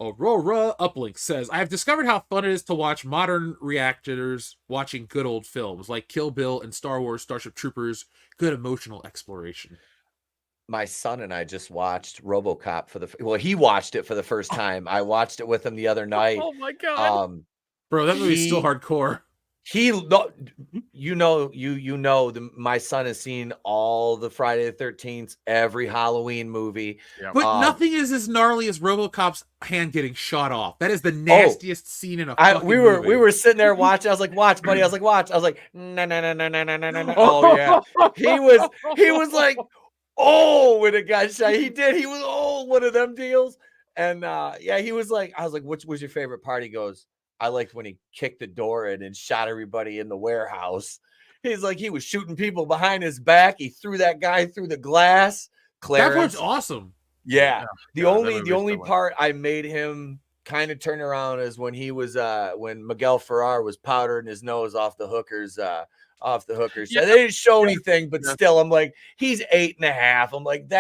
Speaker 1: Aurora Uplink says, I have discovered how fun it is to watch modern reactors watching good old films like Kill Bill and Star Wars Starship Troopers. Good emotional exploration.
Speaker 2: My son and I just watched RoboCop he watched it for the first time. I watched it with him the other night.
Speaker 3: Oh my god.
Speaker 1: Bro, that movie's still hardcore.
Speaker 2: My son has seen all the Friday the 13th, every Halloween movie.
Speaker 3: Yep.
Speaker 1: But nothing is as gnarly as RoboCop's hand getting shot off. That is the nastiest scene in a fucking movie.
Speaker 2: We were sitting there watching. I was like, watch, buddy. I was like, watch. I was like, no. Oh yeah. He was like, oh, when it got shot. He was one of them deals. And he was like, I was like, which was your favorite part? He goes, I liked when he kicked the door in and shot everybody in the warehouse. He's like, he was shooting people behind his back. He threw that guy through the glass. Clarence.
Speaker 1: That part's awesome.
Speaker 2: Yeah. The only part I made him kind of turn around is when he was when Miguel Ferrer was powdering his nose off the hookers. Yeah. They didn't show anything, but still, I'm like, he's 8.5. I'm like,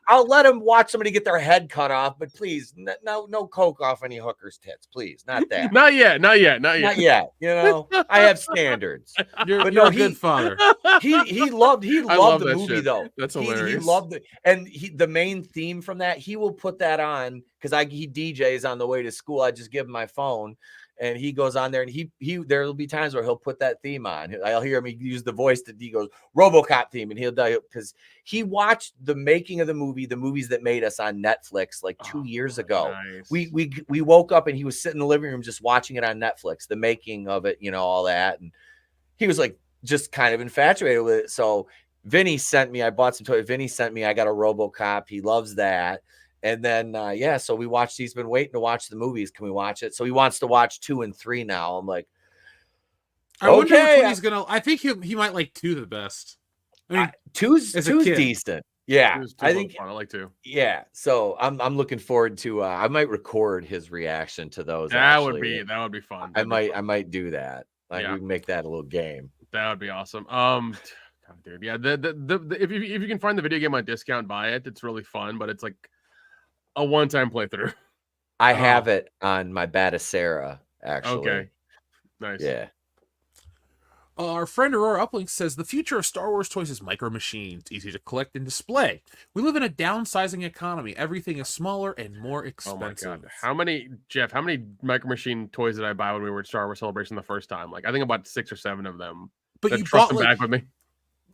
Speaker 2: I'll let him watch somebody get their head cut off, but please, no coke off any hookers' tits, please, not that.
Speaker 3: Not yet.
Speaker 2: You know, I have standards.
Speaker 1: You're a good father.
Speaker 2: He loved the movie
Speaker 3: shit.
Speaker 2: though.
Speaker 3: That's hilarious.
Speaker 2: He loved it, and the main theme from that, he will put that on because he DJs on the way to school. I just give him my phone. And he goes on there, and he there will be times where he'll put that theme on. I'll hear him use the voice that he goes RoboCop theme, and he'll die because he watched the making of the movies that made us on Netflix like 2 years ago.
Speaker 3: Nice.
Speaker 2: We woke up and he was sitting in the living room just watching it on Netflix, the making of it, all that, and he was like just kind of infatuated with it. So Vinny sent me. I bought some toys. Vinny sent me. I got a RoboCop. He loves that. And then, so we watched. He's been waiting to watch the movies. Can we watch it? So he wants to watch 2 and 3 now. I'm like,
Speaker 1: I wonder which one he's gonna. I think he might like 2 the best. I mean,
Speaker 2: two's decent. Yeah,
Speaker 3: I think I like 2.
Speaker 2: Yeah, so I'm looking forward to. I might record his reaction to those.
Speaker 3: That would be fun.
Speaker 2: I might do that. We can make that a little game.
Speaker 3: That would be awesome. God, dude, yeah. If you can find the video game on discount, buy it. It's really fun, but it's like a one-time playthrough.
Speaker 2: I have it on my Batacera, actually.
Speaker 3: Okay. Nice.
Speaker 2: Yeah.
Speaker 1: Our friend Aurora Uplink says, the future of Star Wars toys is micro machines, easy to collect and display. We live in a downsizing economy. Everything is smaller and more expensive.
Speaker 3: Oh my God. How many micro machine toys did I buy when we were at Star Wars Celebration the first time? Like, I think about 6 or 7 of them.
Speaker 1: But you
Speaker 3: bought
Speaker 1: them
Speaker 3: back with me.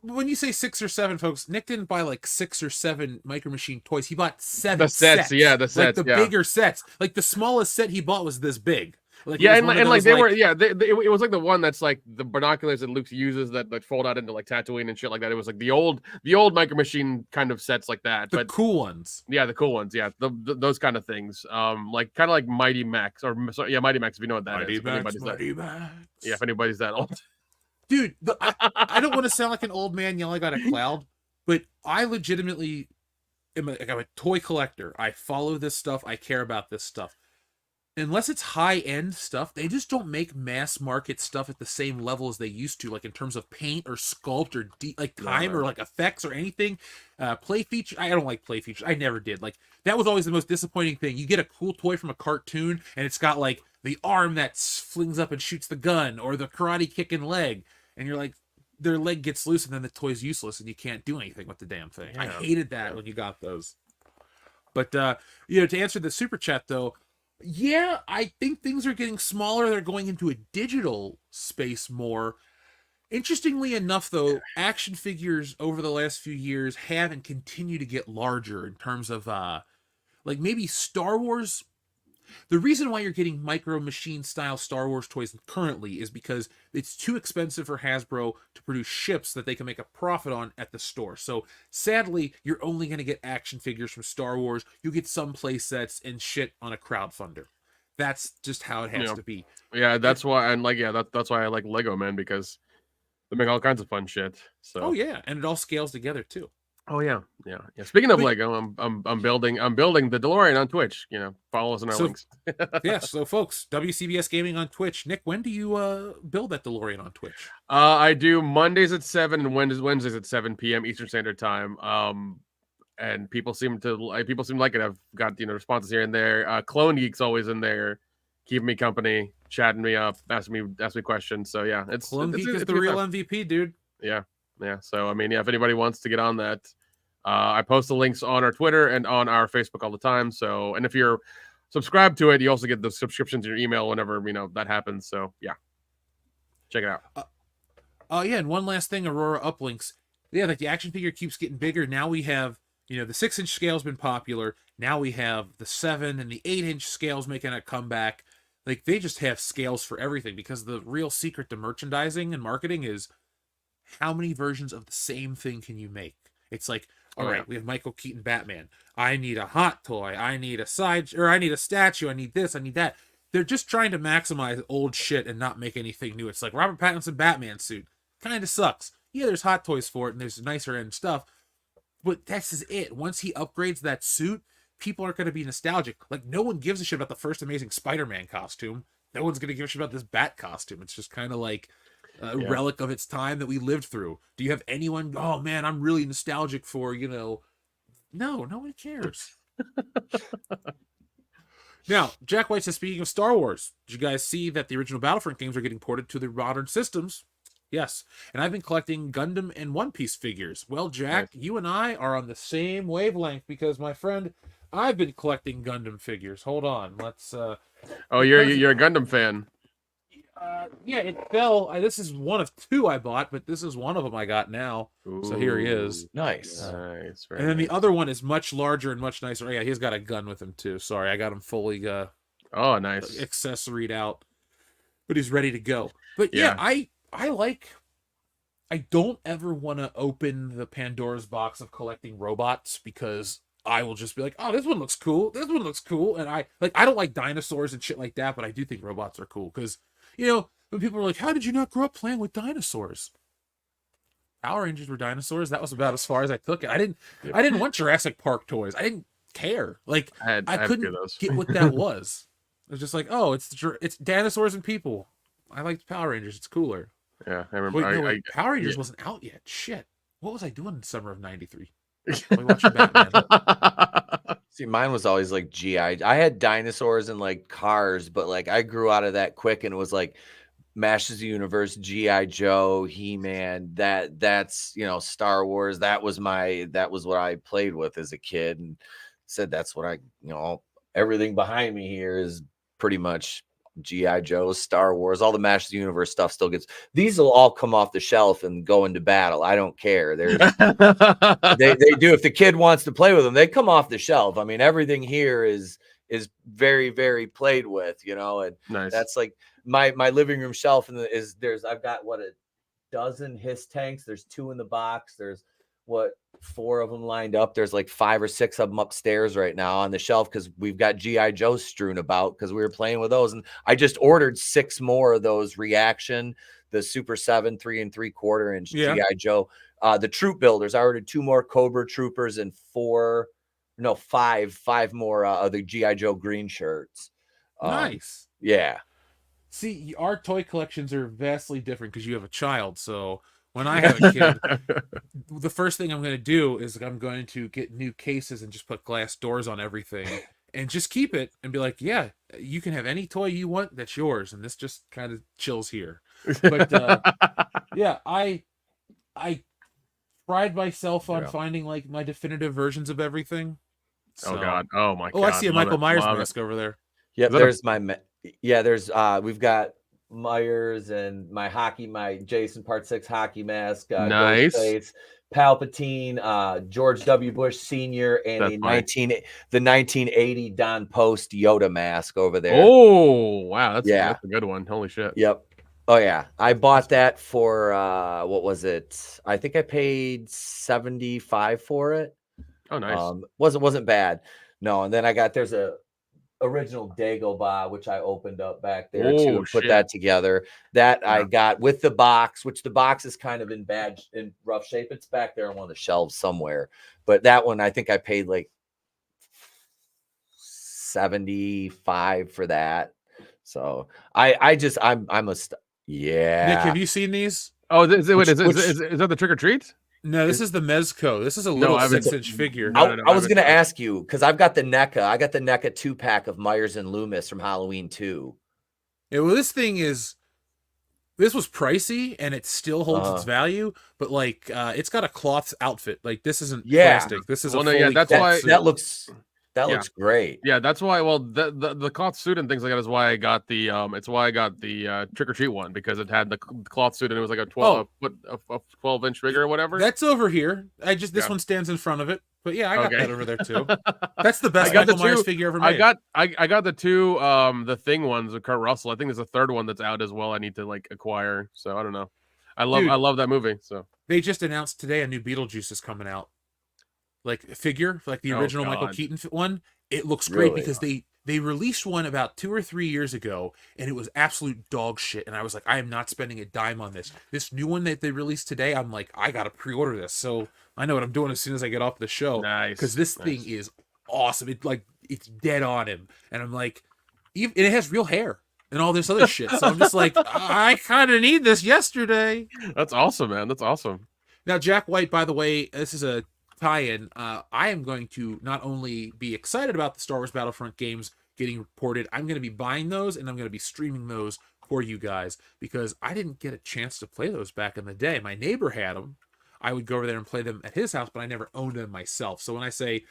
Speaker 1: When you say 6 or 7, folks, Nick didn't buy like 6 or 7 micro machine toys. He bought 7
Speaker 3: the sets. Yeah, the sets.
Speaker 1: Like the bigger sets. Like the smallest set he bought was this big. Like,
Speaker 3: Yeah,
Speaker 1: it was
Speaker 3: and,
Speaker 1: one of
Speaker 3: and like
Speaker 1: those,
Speaker 3: they were, yeah, it was like the one that's like the binoculars that Luke uses that fold out into like Tatooine and shit like that. It was like the old Micro Machine kind of sets like that,
Speaker 1: the
Speaker 3: but
Speaker 1: cool ones.
Speaker 3: yeah, the cool ones, yeah, those kind of things, like kind of like Mighty Max or yeah, Mighty Max, if you know what that is. If anybody's yeah, if anybody's that old,
Speaker 1: Dude, I don't want to sound like an old man yelling at a cloud, but I legitimately I'm a toy collector. I follow this stuff. I care about this stuff. Unless it's high-end stuff, they just don't make mass market stuff at the same level as they used to, like in terms of paint or sculpt or like time or like effects or anything. Play feature, I don't like play features. I never did. Like, that was always the most disappointing thing. You get a cool toy from a cartoon and it's got like the arm that flings up and shoots the gun or the karate kicking leg, and you're like, their leg gets loose and then the toy's useless and you can't do anything with the damn thing. Yeah. I hated that when you got those. But you know, to answer the super chat though, yeah, I think things are getting smaller. They're going into a digital space more. Interestingly enough, though, action figures over the last few years have and continue to get larger in terms of, like maybe Star Wars. The reason why you're getting Micro Machine style Star Wars toys currently is because it's too expensive for Hasbro to produce ships that they can make a profit on at the store. So sadly, you're only going to get action figures from Star Wars. You get some play sets and shit on a crowdfunder. That's just how it has to be.
Speaker 3: Yeah, that's why, and like, yeah, that's why I like Lego, man, because they make all kinds of fun shit. So
Speaker 1: oh yeah, and it all scales together too.
Speaker 3: Oh yeah. Speaking of Lego, I'm building the DeLorean on Twitch. You know, follow us on our links.
Speaker 1: Yeah, so folks, WCBS Gaming on Twitch. Nick, when do you build that DeLorean on Twitch?
Speaker 3: I do Mondays at 7 and Wednesdays at 7 p.m. Eastern Standard Time. And people seem to like it. I've got responses here and there. Clone Geek's always in there, keeping me company, chatting me up, asking me questions. So yeah,
Speaker 1: Clone Geek is the real MVP, dude.
Speaker 3: Yeah. So I mean, yeah, if anybody wants to get on that, I post the links on our Twitter and on our Facebook all the time. So, and if you're subscribed to it, you also get the subscription to your email whenever that happens. So yeah, check it out.
Speaker 1: Yeah, and one last thing, Aurora uplinks. Yeah, like the action figure keeps getting bigger. Now we have, the 6-inch scale's been popular. Now we have the 7 and the 8-inch scales making a comeback. Like, they just have scales for everything, because the real secret to merchandising and marketing is how many versions of the same thing can you make? It's like, all right, we have Michael Keaton Batman. I need a hot toy. I need I need a statue. I need this. I need that. They're just trying to maximize old shit and not make anything new. It's like Robert Pattinson Batman suit. Kind of sucks. Yeah, there's hot toys for it and there's nicer end stuff, but that's just it. Once he upgrades that suit, people aren't going to be nostalgic. Like, no one gives a shit about the first Amazing Spider-Man costume. No one's going to give a shit about this Bat costume. It's just kind of like a relic of its time that we lived through. Do you have anyone, oh man, I'm really nostalgic for, no one cares. Now, Jack White says, speaking of Star Wars, did you guys see that the original Battlefront games are getting ported to the modern systems? Yes. And I've been collecting Gundam and One Piece figures. Well, Jack, you and I are on the same wavelength, because, my friend, I've been collecting Gundam figures. Hold on. Let's
Speaker 3: Oh, you're a Gundam fan.
Speaker 1: Yeah, it fell. This is one of 2 I bought, but this is one of them I got now. Ooh, so here he is.
Speaker 2: Nice.
Speaker 3: Nice.
Speaker 1: And then the other one is much larger and much nicer. Oh, yeah, he's got a gun with him too. Sorry, I got him fully
Speaker 3: oh, nice.
Speaker 1: Accessoried out. But he's ready to go. But yeah, I don't ever want to open the Pandora's box of collecting robots, because I will just be like, oh, this one looks cool. This one looks cool. And I don't like dinosaurs and shit like that, but I do think robots are cool, because when people are like, how did you not grow up playing with dinosaurs? Power Rangers were dinosaurs. That was about as far as I took it. I didn't want Jurassic Park toys. I didn't care. Like, I couldn't get what that was. It was just like, oh, it's dinosaurs and people. I liked Power Rangers. It's cooler.
Speaker 3: Yeah, I remember.
Speaker 1: Wait, Power Rangers wasn't out yet. Shit. What was I doing in the summer of '93? Watching Batman.
Speaker 2: See, mine was always like GI. I had dinosaurs and like cars, but like I grew out of that quick, and it was like Masters of the Universe, GI Joe, He-Man. That's Star Wars. That was what I played with as a kid, and said that's what everything behind me here is pretty much GI Joe, Star Wars. All the Masters of the Universe stuff still gets. These will all come off the shelf and go into battle. I don't care. They do. If the kid wants to play with them, they come off the shelf. I mean, everything here is is very, very played with, and
Speaker 3: Nice.
Speaker 2: that's like my living room shelf. And I've got a dozen Hiss tanks. There's 2 in the box. There's 4 of them lined up. There's like 5 or 6 of them upstairs right now on the shelf because we've got GI Joe strewn about because we were playing with those. And I just ordered 6 more of those Reaction, the Super 7 3 3/4 inch GI Joe. The troop builders. I ordered 2 more Cobra Troopers and 5 more of the GI Joe green shirts.
Speaker 1: Nice.
Speaker 2: Yeah.
Speaker 1: See, our toy collections are vastly different because you have a child. So when I have a kid, the first thing I'm going to do is I'm going to get new cases and just put glass doors on everything and just keep it and be like, yeah, you can have any toy you want. That's yours. And this just kind of chills here. But yeah, I pride myself on finding like my definitive versions of everything. So,
Speaker 3: oh God. Oh my God.
Speaker 1: Oh, I see a Michael Myers mask over there.
Speaker 2: Yeah, there's we've got Myers and my Jason Part 6 hockey mask,
Speaker 3: nice.
Speaker 2: Ghostface, Palpatine, George W. Bush Sr., and the 1980 Don Post Yoda mask over there.
Speaker 3: Oh wow, that's a good one. Holy shit.
Speaker 2: Yep. Oh yeah, I bought that for what was it? I think I paid $75 for it.
Speaker 3: Oh nice.
Speaker 2: Wasn't bad. No, and then there's a original Dagobah, which I opened up back there too and put that together. That I got with the box, which the box is kind of in rough shape. It's back there on one of the shelves somewhere. But that one, I think I paid like $75 for that. So I'm
Speaker 1: Nick, have you seen these?
Speaker 3: Oh, is that the trick or treat?
Speaker 1: No, this is the Mezco. This is a little 6-inch figure.
Speaker 2: I was going to ask you because I've got the NECA. I got the NECA 2-pack of Myers and Loomis from Halloween 2.
Speaker 1: Yeah, well, this was pricey and it still holds its value, but like it's got a cloth outfit. Like this isn't plastic. This is
Speaker 2: that looks great.
Speaker 3: Yeah, that's why. Well, the cloth suit and things like that is why I got the it's why I got the trick or treat one because it had the cloth suit and it was like a 12-inch figure or whatever.
Speaker 1: That's over here. This one stands in front of it. But yeah, I got that over there too. That's the best Michael Myers figure ever made.
Speaker 3: I got the 2 the Thing ones with Kurt Russell. I think there's a 3rd one that's out as well. I need to like acquire. So I don't know. I love that movie. So
Speaker 1: they just announced today a new Beetlejuice is coming out. Like figure, like the original Michael Keaton one. It looks great because they released one about 2 or 3 years ago, and it was absolute dog shit. And I was like, I am not spending a dime on this. This new one that they released today, I'm like, I gotta pre-order this. So I know what I'm doing as soon as I get off the show.
Speaker 3: Nice,
Speaker 1: because this thing is awesome. It's dead on him, and I'm like, it has real hair and all this other shit. So I'm just like, I kind of need this yesterday.
Speaker 3: That's awesome, man. That's awesome.
Speaker 1: Now, Jack White, by the way, this is a tie-in. I am going to not only be excited about the Star Wars Battlefront games getting reported, I'm going to be buying those and I'm going to be streaming those for you guys because I didn't get a chance to play those back in the day. My neighbor had them. I would go over there and play them at his house, but I never owned them myself. So when I say,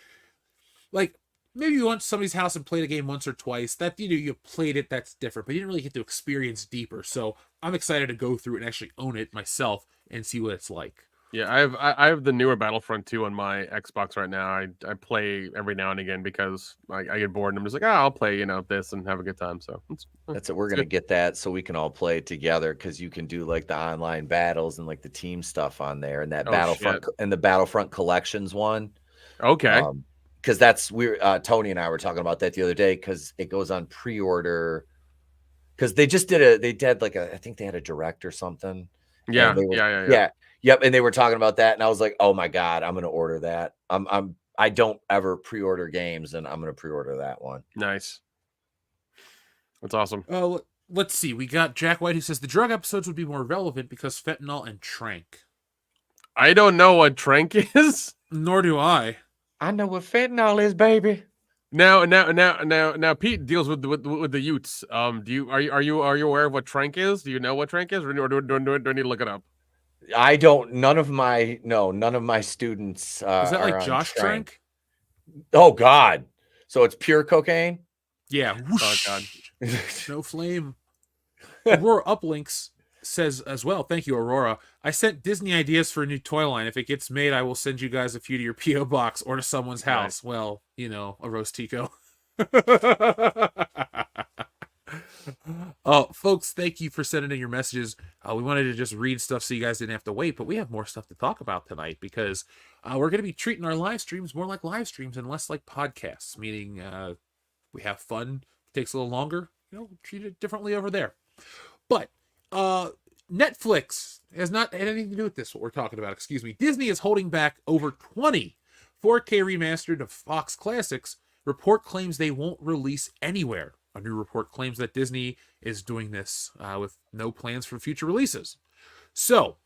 Speaker 1: like, maybe you went to somebody's house and played a game once or twice, that you played it, that's different, but you didn't really get to experience deeper. So I'm excited to go through it and actually own it myself and see what it's like.
Speaker 3: Yeah, I have the newer Battlefront 2 on my Xbox right now. I play every now and again because I get bored and I'm just like, I'll play this and have a good time. So
Speaker 2: that's it. We're gonna get that so we can all play it together because you can do like the online battles and like the team stuff on there and that Battlefront and the Battlefront Collections one.
Speaker 3: Okay.
Speaker 2: Because that's Tony and I were talking about that the other day because it goes on pre-order because they just did I think they had a direct or something.
Speaker 3: Yeah.
Speaker 2: Yep, and they were talking about that, and I was like, "Oh my god, I'm gonna order that." I don't ever pre-order games, and I'm gonna pre-order that one.
Speaker 3: Nice, that's awesome.
Speaker 1: Let's see. We got Jack White who says the drug episodes would be more relevant because fentanyl and trank.
Speaker 3: I don't know what trank is.
Speaker 1: Nor do I.
Speaker 2: I know what fentanyl is, baby.
Speaker 3: Now, Pete deals with the Utes. Are you aware of what trank is? Do you know what trank is, or do I need to look it up?
Speaker 2: I don't. None of my students.
Speaker 1: Is that like Josh Trank?
Speaker 2: Oh God! So it's pure cocaine.
Speaker 1: Yeah.
Speaker 3: Whoosh. Oh God.
Speaker 1: No flame. Aurora Uplinks says as well. Thank you, Aurora. I sent Disney ideas for a new toy line. If it gets made, I will send you guys a few to your PO box or to someone's house. Right. Well, a roast Tico. Oh, folks, thank you for sending in your messages. We wanted to just read stuff so you guys didn't have to wait, but we have more stuff to talk about tonight because we're going to be treating our live streams more like live streams and less like podcasts, meaning we have fun. It takes a little longer. Treat it differently over there. But Netflix has not had anything to do with this, what we're talking about. Excuse me. Disney is holding back over 20 4K remastered of Fox classics. Report claims they won't release anywhere. A new report claims that Disney is doing this with no plans for future releases. So,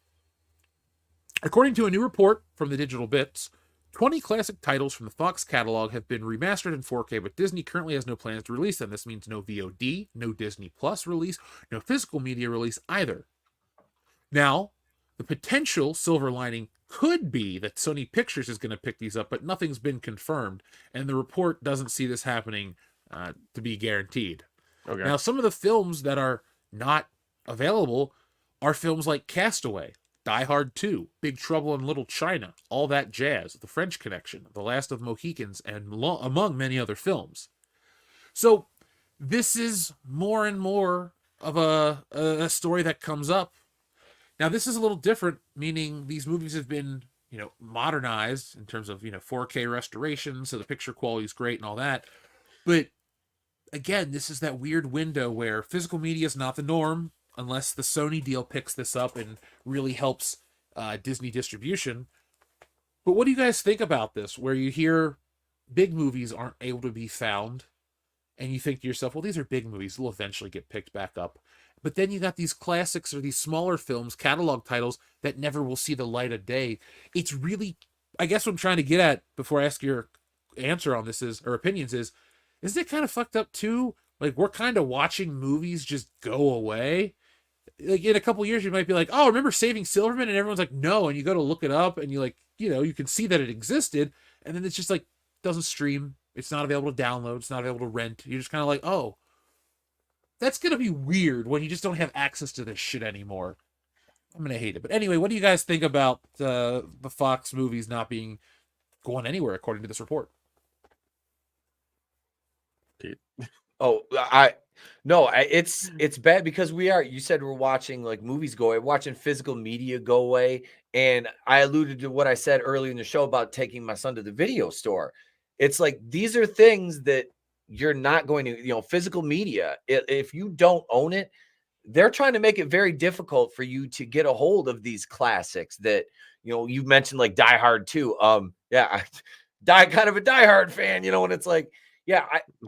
Speaker 1: according to a new report from the Digital Bits, 20 classic titles from the Fox catalog have been remastered in 4K, but Disney currently has no plans to release them. This means no VOD, no Disney Plus release, no physical media release either. Now, the potential silver lining could be that Sony Pictures is going to pick these up, but nothing's been confirmed, and the report doesn't see this happening to be guaranteed.
Speaker 3: Okay.
Speaker 1: Now, some of the films that are not available are films like Castaway, Die Hard 2, Big Trouble in Little China, All That Jazz, The French Connection, The Last of Mohicans, and among many other films. So this is more and more of a story that comes up. Now, this is a little different, meaning these movies have been, modernized in terms of, 4K restoration, so the picture quality is great and all that. But again, this is that weird window where physical media is not the norm unless the Sony deal picks this up and really helps Disney distribution. But what do you guys think about this, where you hear big movies aren't able to be found, and you think to yourself, well, these are big movies, they'll eventually get picked back up. But then you got these classics or these smaller films, catalog titles, that never will see the light of day. It's really, I guess what I'm trying to get at before I ask your answer on this is, or opinions is, isn't it kind of fucked up too? Like, we're kind of watching movies just go away. Like, in a couple years, you might be like, oh, remember Saving Silverman? And everyone's like, no. And you go to look it up and you like, you can see that it existed. And then it's just like, doesn't stream. It's not available to download. It's not available to rent. You're just kind of like, oh, that's going to be weird when you just don't have access to this shit anymore. I'm going to hate it. But anyway, what do you guys think about the Fox movies not being going anywhere, according to this report?
Speaker 2: Oh, it's bad because you said we're watching like movies go away, watching physical media go away. And I alluded to what I said earlier in the show about taking my son to the video store. It's like, these are things that you're not going to, physical media. If you don't own it, they're trying to make it very difficult for you to get a hold of these classics that, you mentioned like Die Hard 2. Yeah, kind of a Die Hard fan, and it's like, yeah,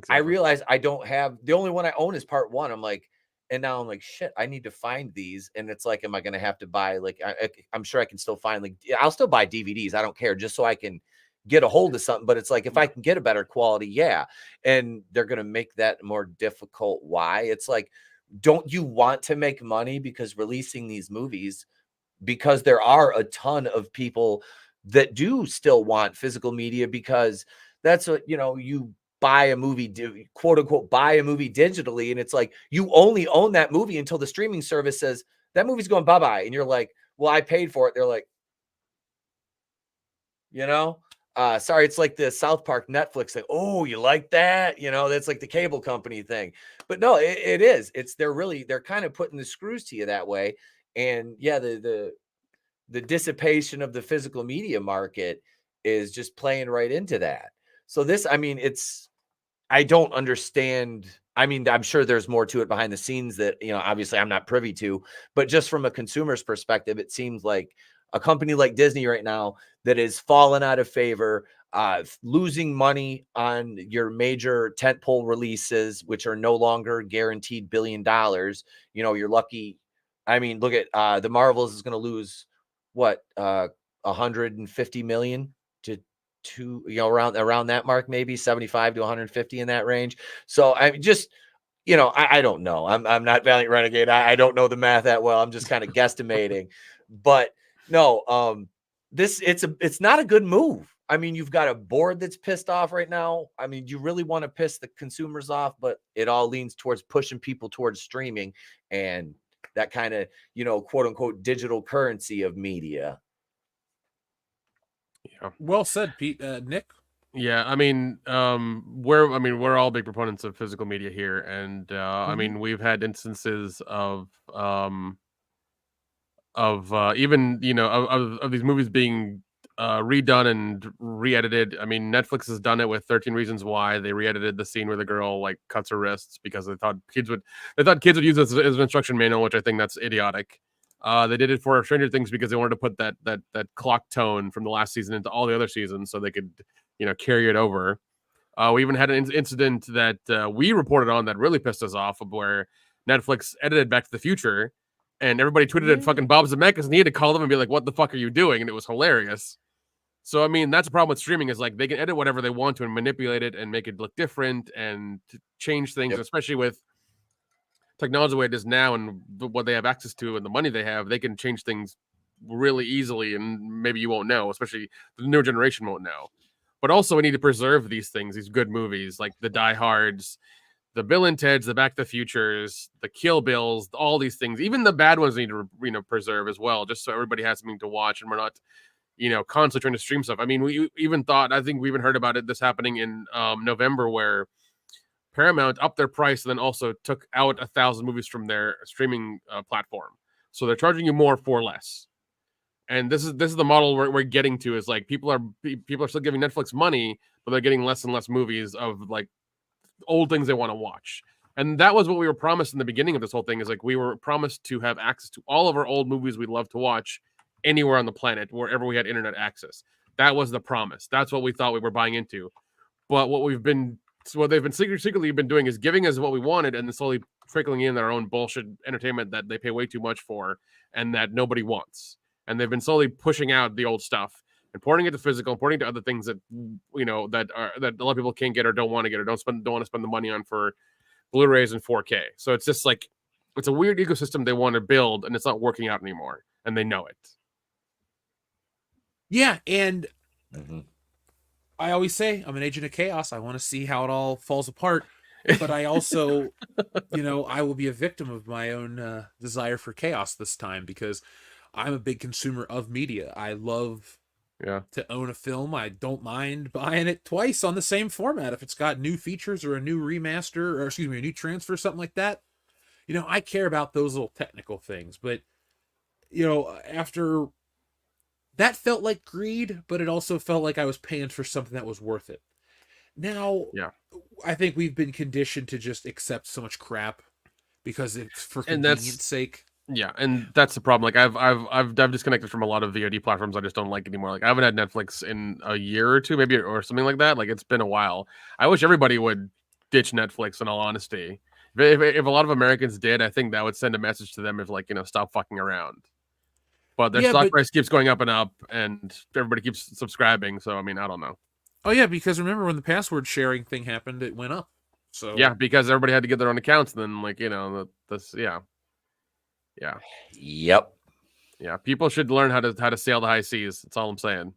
Speaker 2: I realize I don't have, the only one I own is part 1. I'm like, and now I'm like, shit, I need to find these. And it's like, am I going to have to buy, like, I'm sure I can still find, like, I'll still buy DVDs. I don't care, just so I can get a hold of something. But it's like, if I can get a better quality, yeah. And they're going to make that more difficult. Why? It's like, don't you want to make money? Because releasing these movies, because there are a ton of people that do still want physical media, because that's what, you buy a movie, quote unquote, buy a movie digitally. And it's like, you only own that movie until the streaming service says that movie's going bye-bye. And you're like, well, I paid for it. They're like, sorry. It's like the South Park Netflix thing. Oh, you like that? That's like the cable company thing. But no, it is. They're kind of putting the screws to you that way. And yeah, the dissipation of the physical media market is just playing right into that. So this, I don't understand. I'm sure there's more to it behind the scenes that, obviously I'm not privy to, but just from a consumer's perspective, it seems like a company like Disney right now that is fallen out of favor, losing money on your major tentpole releases, which are no longer guaranteed $1 billion. You're lucky. Look at the Marvels is going to lose what, 150 million to around that mark, maybe 75 to 150 in that range. So I just, I don't know. I'm not Valiant Renegade. I don't know the math that well. I'm just kind of guesstimating. But no, it's not a good move. You've got a board that's pissed off right now. You really want to piss the consumers off, but it all leans towards pushing people towards streaming and that kind of, quote unquote, digital currency of media.
Speaker 3: Yeah.
Speaker 1: Well said, Pete. Nick?
Speaker 3: Yeah, I mean, we're all big proponents of physical media here, and I mean, we've had instances of even of these movies being redone and re-edited. I mean, Netflix has done it with 13 Reasons Why. They re-edited the scene where the girl like cuts her wrists because they thought kids would use this as an instruction manual, which I think that's idiotic. They did it for Stranger Things because they wanted to put that clock tone from the last season into all the other seasons, so they could carry it over. We even had an incident that we reported on that really pissed us off, where Netflix edited Back to the Future, and everybody tweeted at fucking Bob Zemeckis, and he had to call them and be like, "What the fuck are you doing?" And it was hilarious. So I mean, that's a problem with streaming, is like they can edit whatever they want to and manipulate it and make it look different and to change things, especially with technology the way it is now and what they have access to and the money they have. They can change things really easily, and maybe you won't know, especially the newer generation won't know. But also, we need to preserve these things, these good movies like the Die Hards, the Bill and Ted's, the Back to the Futures, the Kill Bills, all these things. Even the bad ones need to preserve as well, just so everybody has something to watch and we're not constantly trying to stream stuff. I mean, I think we even heard about it this happening in November, where Paramount upped their price and then also took out 1,000 movies from their streaming platform. So they're charging you more for less. And this is the model we're getting to, is like people are still giving Netflix money, but they're getting less and less movies of like old things they want to watch. And that was what we were promised in the beginning of this whole thing, is like we were promised to have access to all of our old movies we'd love to watch anywhere on the planet, wherever we had internet access. That was the promise. That's what we thought we were buying into. But what they've been secretly been doing is giving us what we wanted and then slowly trickling in their own bullshit entertainment that they pay way too much for and that nobody wants. And they've been slowly pushing out the old stuff and porting it to physical, and porting it to other things that that a lot of people can't get or don't want to get or don't want to spend the money on for Blu-rays and 4K. So it's just like it's a weird ecosystem they want to build, and it's not working out anymore, and they know it.
Speaker 1: Yeah, and I always say I'm an agent of chaos. I want to see how it all falls apart, but I also, I will be a victim of my own desire for chaos this time, because I'm a big consumer of media. I love to own a film. I don't mind buying it twice on the same format if it's got new features or a new remaster, or a new transfer, something like that. I care about those little technical things, but after that felt like greed, but it also felt like I was paying for something that was worth it. Now, I think we've been conditioned to just accept so much crap because it's for convenience sake.
Speaker 3: Yeah, and that's the problem. Like I've disconnected from a lot of VOD platforms I just don't like anymore. Like I haven't had Netflix in a year or two, maybe, or something like that. Like it's been a while. I wish everybody would ditch Netflix, in all honesty. If a lot of Americans did, I think that would send a message to them of like, stop fucking around. But their stock price keeps going up and up, and everybody keeps subscribing. So I mean, I don't know.
Speaker 1: Oh yeah, because remember when the password sharing thing happened, it went up. So
Speaker 3: yeah, because everybody had to get their own accounts. And then like
Speaker 2: Yep.
Speaker 3: Yeah, people should learn how to sail the high seas. That's all I'm saying.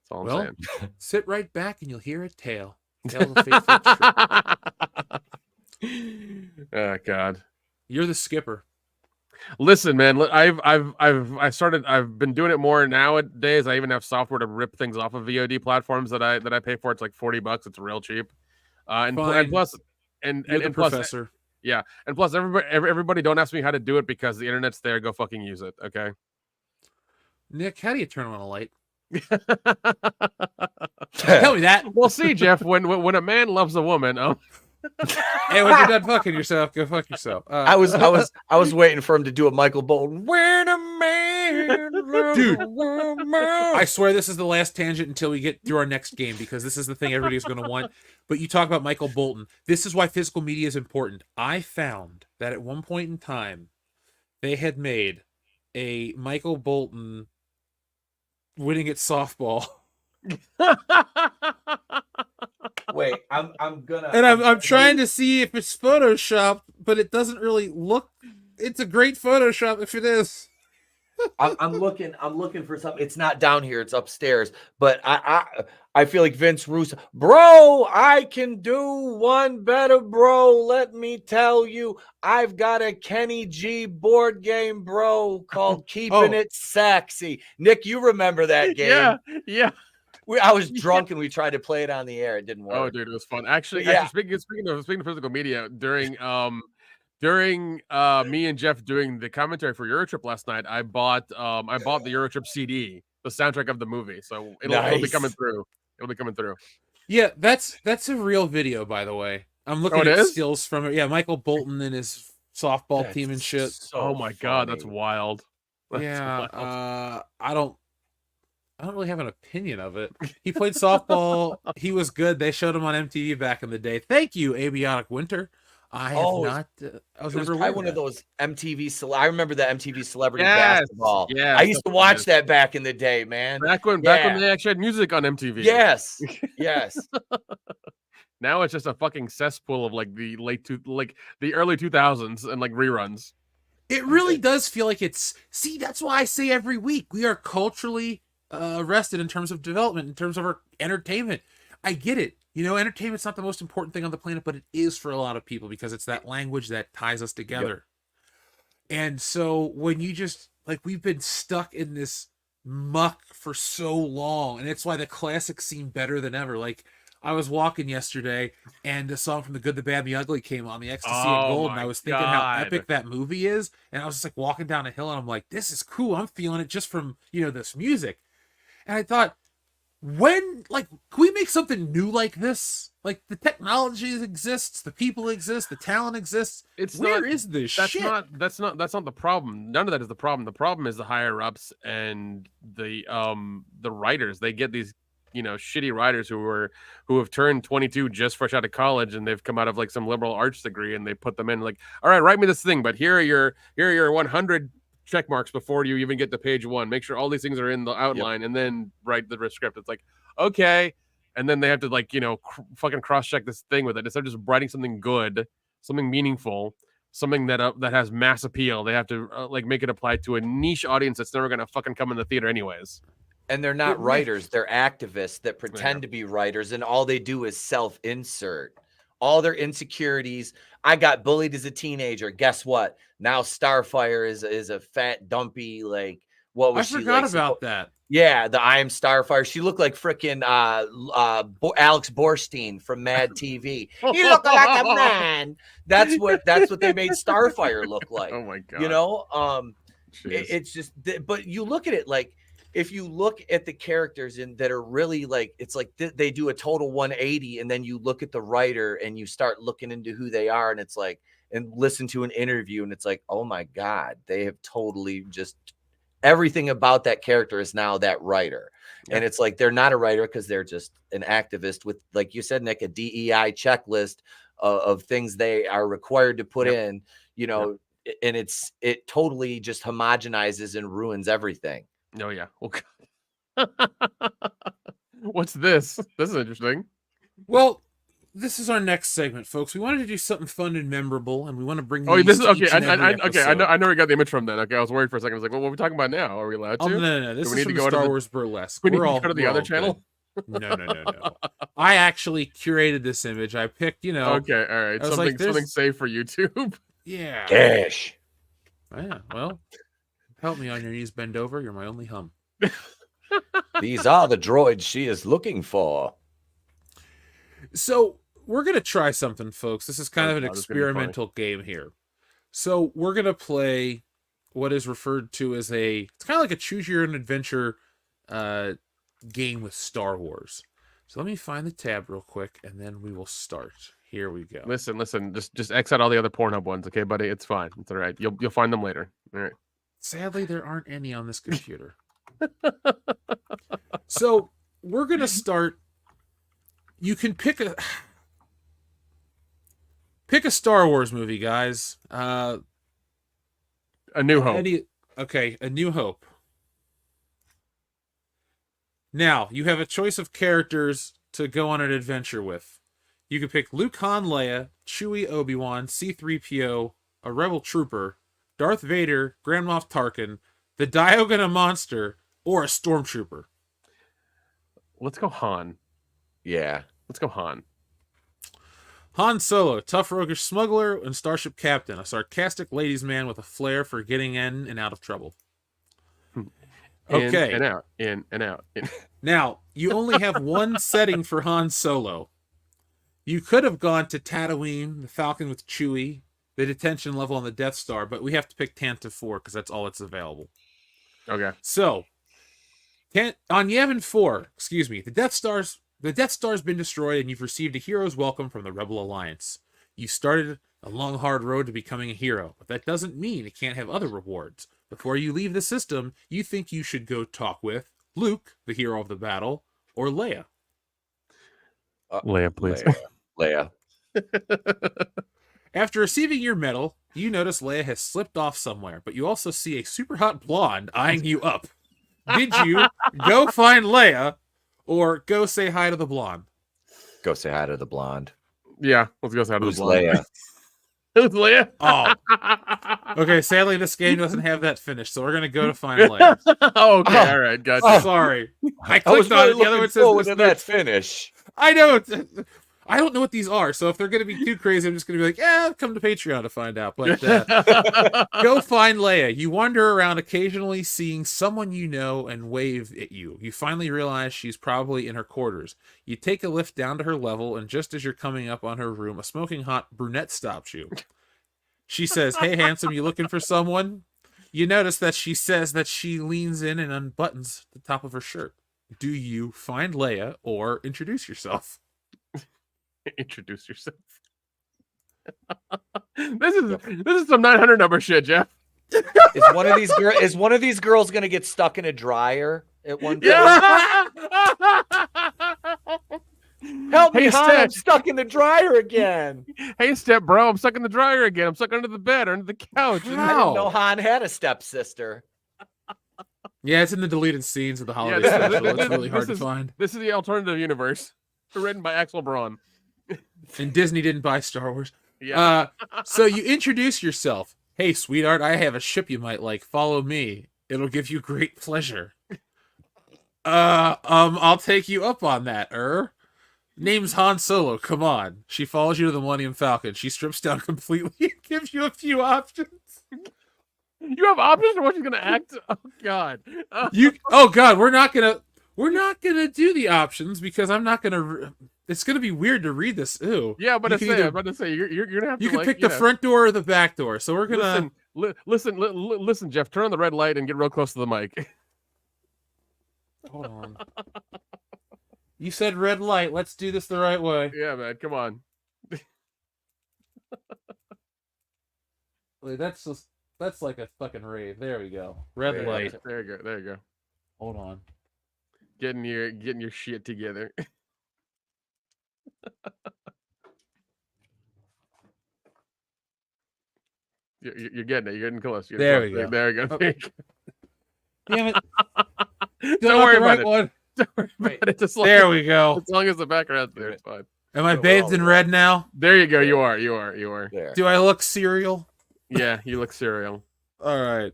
Speaker 3: That's all I'm saying.
Speaker 1: Sit right back and you'll hear a tale. Tale of a faithful trip.
Speaker 3: Oh God.
Speaker 1: You're the skipper.
Speaker 3: Listen, man, I've been doing it more nowadays. I even have software to rip things off of VOD platforms that I pay for. It's like $40. It's real cheap. And plus,
Speaker 1: professor.
Speaker 3: Yeah, and plus, everybody don't ask me how to do it because the internet's there. Go fucking use it, okay?
Speaker 1: Nick, how do you turn on a light? Tell me that.
Speaker 3: Well, see, Jeff, when a man loves a woman,
Speaker 1: hey, when you're done fucking yourself, go fuck yourself.
Speaker 2: I was waiting for him to do a Michael Bolton. When a man loves
Speaker 1: Dude,
Speaker 2: a woman.
Speaker 1: I swear this is the last tangent until we get through our next game, because this is the thing everybody's going to want. But you talk about Michael Bolton. This is why physical media is important. I found that at one point in time, they had made a Michael Bolton winning at softball.
Speaker 2: Wait, I'm gonna.
Speaker 1: And I'm trying to see if it's photoshopped, but it doesn't really look. It's a great Photoshop if it is.
Speaker 2: I'm looking for something. It's not down here. It's upstairs. But I feel like Vince Russo. Bro, I can do one better, bro. Let me tell you, I've got a Kenny G board game, bro, called Keeping It Sexy. Nick, you remember that game?
Speaker 3: Yeah.
Speaker 2: I was drunk and we tried to play it on the air. It didn't work.
Speaker 3: Oh, dude, it was fun. Actually,
Speaker 2: Yeah.
Speaker 3: speaking of physical media, during me and Jeff doing the commentary for Eurotrip last night, I bought the Eurotrip CD, the soundtrack of the movie. So it'll be coming through. It'll be coming through.
Speaker 1: Yeah, that's a real video, by the way. I'm looking at stills from it. Yeah, Michael Bolton and his softball team and shit.
Speaker 2: So
Speaker 3: oh my god, that's wild. That's
Speaker 1: yeah,
Speaker 3: wild.
Speaker 1: I don't really have an opinion of it. He played softball. He was good. They showed him on MTV back in the day. Thank you, Abiotic Winter. I have not. I was never
Speaker 2: probably one of those MTV. I remember the MTV Celebrity Basketball.
Speaker 3: Yeah,
Speaker 2: I used to watch that back in the day, man.
Speaker 3: Back when they actually had music on MTV.
Speaker 2: Yes, yes.
Speaker 3: Now it's just a fucking cesspool of like the early 2000s and like reruns.
Speaker 1: It really does feel like it's. See, that's why I say every week we are culturally arrested in terms of development, in terms of our entertainment. I get it. You know, entertainment's not the most important thing on the planet, but it is for a lot of people because it's that language that ties us together. Yep. And so when you just, like, we've been stuck in this muck for so long, and it's why the classics seem better than ever. Like, I was walking yesterday, and the song from The Good, the Bad, and the Ugly came on, The Ecstasy of Gold, and I was thinking how epic that movie is, and I was just, like, walking down a hill, and I'm like, this is cool. I'm feeling it just from, you know, this music. And I thought, can we make something new like this? Like, the technology exists, the people exist, the talent exists. Where is this shit?
Speaker 3: That's not the problem. None of that is the problem. The problem is the higher ups and the writers. They get these, you know, shitty writers who have turned 22 just fresh out of college, and they've come out of like some liberal arts degree, and they put them in like, all right, write me this thing, but here are your 100 check marks before you even get to page 1. Make sure all these things are in the outline, and then write the script. It's like, okay, and then they have to, like, you know, fucking cross-check this thing with it. Instead of just writing something good, something meaningful, something that has mass appeal, they have to like make it apply to a niche audience that's never gonna fucking come in the theater anyways.
Speaker 2: And they're not writers; they're activists that pretend to be writers, and all they do is self-insert. All their insecurities. I got bullied as a teenager. Guess what? Now Starfire is a fat, dumpy, like, what was she? I
Speaker 1: forgot about that.
Speaker 2: Yeah, the I Am Starfire. She looked like freaking Alex Borstein from Mad TV. He looked like a man. That's what they made Starfire look like.
Speaker 3: Oh my god.
Speaker 2: You know, it's just. But you look at it like, if you look at the characters that are really like, it's like they do a total 180, and then you look at the writer and you start looking into who they are, and it's like, and listen to an interview, and it's like, oh my god, they have totally just everything about that character is now that writer. Yeah. And it's like, they're not a writer because they're just an activist with, like you said, Nick, a DEI checklist of things they are required to put in, you know, and it totally just homogenizes and ruins everything.
Speaker 3: Oh yeah. Okay. What's this? This is interesting.
Speaker 1: Well, this is our next segment, folks. We wanted to do something fun and memorable, and we want to bring.
Speaker 3: Oh, this is okay. I know we got the image from then. Okay, I was worried for a second. I was like, well, what are we talking about now? Are we allowed to?
Speaker 1: No. This is from the Star Wars Burlesque.
Speaker 3: We need to go to the other channel.
Speaker 1: No. I actually curated this image. I picked, you know.
Speaker 3: Okay, all right. Something safe for YouTube.
Speaker 1: Yeah.
Speaker 2: Cash.
Speaker 1: Yeah. Well, help me on your knees, bend over. You're my only hum.
Speaker 2: These are the droids she is looking for.
Speaker 1: So we're gonna try something, folks. This is kind of an experimental game here. So we're gonna play what is referred to as it's kind of like a choose your own adventure game with Star Wars. So let me find the tab real quick, and then we will start. Here we go.
Speaker 3: Listen. Just X out all the other Pornhub ones, okay, buddy? It's fine. It's all right. You'll find them later. All right.
Speaker 1: Sadly, there aren't any on this computer. So we're gonna start. You can pick a Star Wars movie, guys.
Speaker 3: A New Hope.
Speaker 1: A New Hope. Now, you have a choice of characters to go on an adventure with. You can pick Luke, Han, Leia, Chewie, Obi-Wan, C-3PO, a Rebel Trooper, Darth Vader, Grand Moff Tarkin, the Diogana Monster, or a Stormtrooper.
Speaker 3: Let's go Han.
Speaker 2: Yeah.
Speaker 3: Let's go Han.
Speaker 1: Han Solo, tough roguish smuggler and starship captain, a sarcastic ladies' man with a flair for getting in and out of trouble. Okay.
Speaker 3: In and out. In and out.
Speaker 1: Now, you only have one setting for Han Solo. You could have gone to Tatooine, the Falcon with Chewie, the detention level on the Death Star, but we have to pick Tantive 4 because that's all that's available.
Speaker 3: Okay.
Speaker 1: So, on Yavin 4, excuse me, the Death Star's been destroyed and you've received a hero's welcome from the Rebel Alliance. You started a long, hard road to becoming a hero, but that doesn't mean it can't have other rewards. Before you leave the system, you think you should go talk with Luke, the hero of the battle, or Leia.
Speaker 3: Leia, please.
Speaker 2: Leia.
Speaker 1: After receiving your medal, you notice Leia has slipped off somewhere, but you also see a super hot blonde eyeing you up. Did you go find Leia or go say hi to the blonde?
Speaker 2: Go say hi to the blonde.
Speaker 3: Yeah, let's go say hi to the
Speaker 2: Who's
Speaker 3: blonde.
Speaker 2: Leia?
Speaker 3: Who's Leia?
Speaker 1: Oh. Okay, sadly this game doesn't have that finished, so we're going to go to find Leia.
Speaker 3: Okay, all right, gotcha.
Speaker 1: Oh, sorry. I
Speaker 2: I was
Speaker 1: clicked on
Speaker 2: really
Speaker 1: it. The other one
Speaker 2: looking
Speaker 1: says
Speaker 2: forward
Speaker 1: this-
Speaker 2: to that finish.
Speaker 1: I know. I don't know what these are, so if they're going to be too crazy, I'm just going to be like, come to Patreon to find out. But go find Leia. You wander around occasionally seeing someone you know and wave at you. You finally realize she's probably in her quarters. You take a lift down to her level, and just as you're coming up on her room, a smoking hot brunette stops you. She says, "Hey, handsome, you looking for someone?" You notice that she says that she leans in and unbuttons the top of her shirt. Do you find Leia or introduce yourself?
Speaker 3: Introduce yourself. This is some 900 number shit, Jeff.
Speaker 2: Is one of these girls gonna get stuck in a dryer at one point?
Speaker 3: Yeah.
Speaker 2: Help me,
Speaker 3: Hey,
Speaker 2: Han, I'm
Speaker 3: Steph.
Speaker 2: stuck in the dryer again.
Speaker 3: Hey, step bro, I'm stuck in the dryer again. I'm stuck under the bed or under the couch.
Speaker 2: I
Speaker 1: How?
Speaker 2: didn't know Han had a stepsister.
Speaker 1: Yeah, it's in the deleted scenes of the holiday
Speaker 3: this-
Speaker 1: special.
Speaker 3: this-
Speaker 1: It's really hard to
Speaker 3: this is-
Speaker 1: find.
Speaker 3: This is the alternative universe, written by Axel Braun.
Speaker 1: And Disney didn't buy Star Wars.
Speaker 3: Yeah.
Speaker 1: So you introduce yourself. "Hey, sweetheart, I have a ship you might like. Follow me. It'll give you great pleasure." I'll take you up on that, Name's Han Solo. Come on. She follows you to the Millennium Falcon. She strips down completely and gives you a few options.
Speaker 3: You have options for what she's gonna act. Oh God.
Speaker 1: Oh God, we're not gonna do the options because I'm not gonna. It's gonna be weird to read this. Ooh.
Speaker 3: Yeah, but
Speaker 1: You
Speaker 3: I
Speaker 1: can
Speaker 3: say,
Speaker 1: either-
Speaker 3: I'm about to say, you're gonna have to.
Speaker 1: You can
Speaker 3: like,
Speaker 1: pick the front door or the back door. So we're gonna
Speaker 3: Listen, Jeff. Turn on the red light and get real close to the mic.
Speaker 1: hold on. You said red light. Let's do this the right way.
Speaker 3: Yeah, man. Come on.
Speaker 1: Wait, that's like a fucking rave. There we go. Red light.
Speaker 3: There you go. There you go.
Speaker 1: Hold on.
Speaker 3: Getting your shit together. You're getting it. You're getting close.
Speaker 1: There we go.
Speaker 3: There we go.
Speaker 1: Oh. Damn it.
Speaker 3: Don't worry about it.
Speaker 1: One.
Speaker 3: Don't worry about it. Just
Speaker 1: There we go.
Speaker 3: As long as the background's there, it's fine.
Speaker 1: Am I
Speaker 2: Go
Speaker 1: bathed
Speaker 2: well,
Speaker 1: in
Speaker 2: yeah.
Speaker 1: red now?
Speaker 3: There you go. You are.
Speaker 2: There.
Speaker 1: Do I look cereal?
Speaker 3: Yeah, you look cereal.
Speaker 1: All right.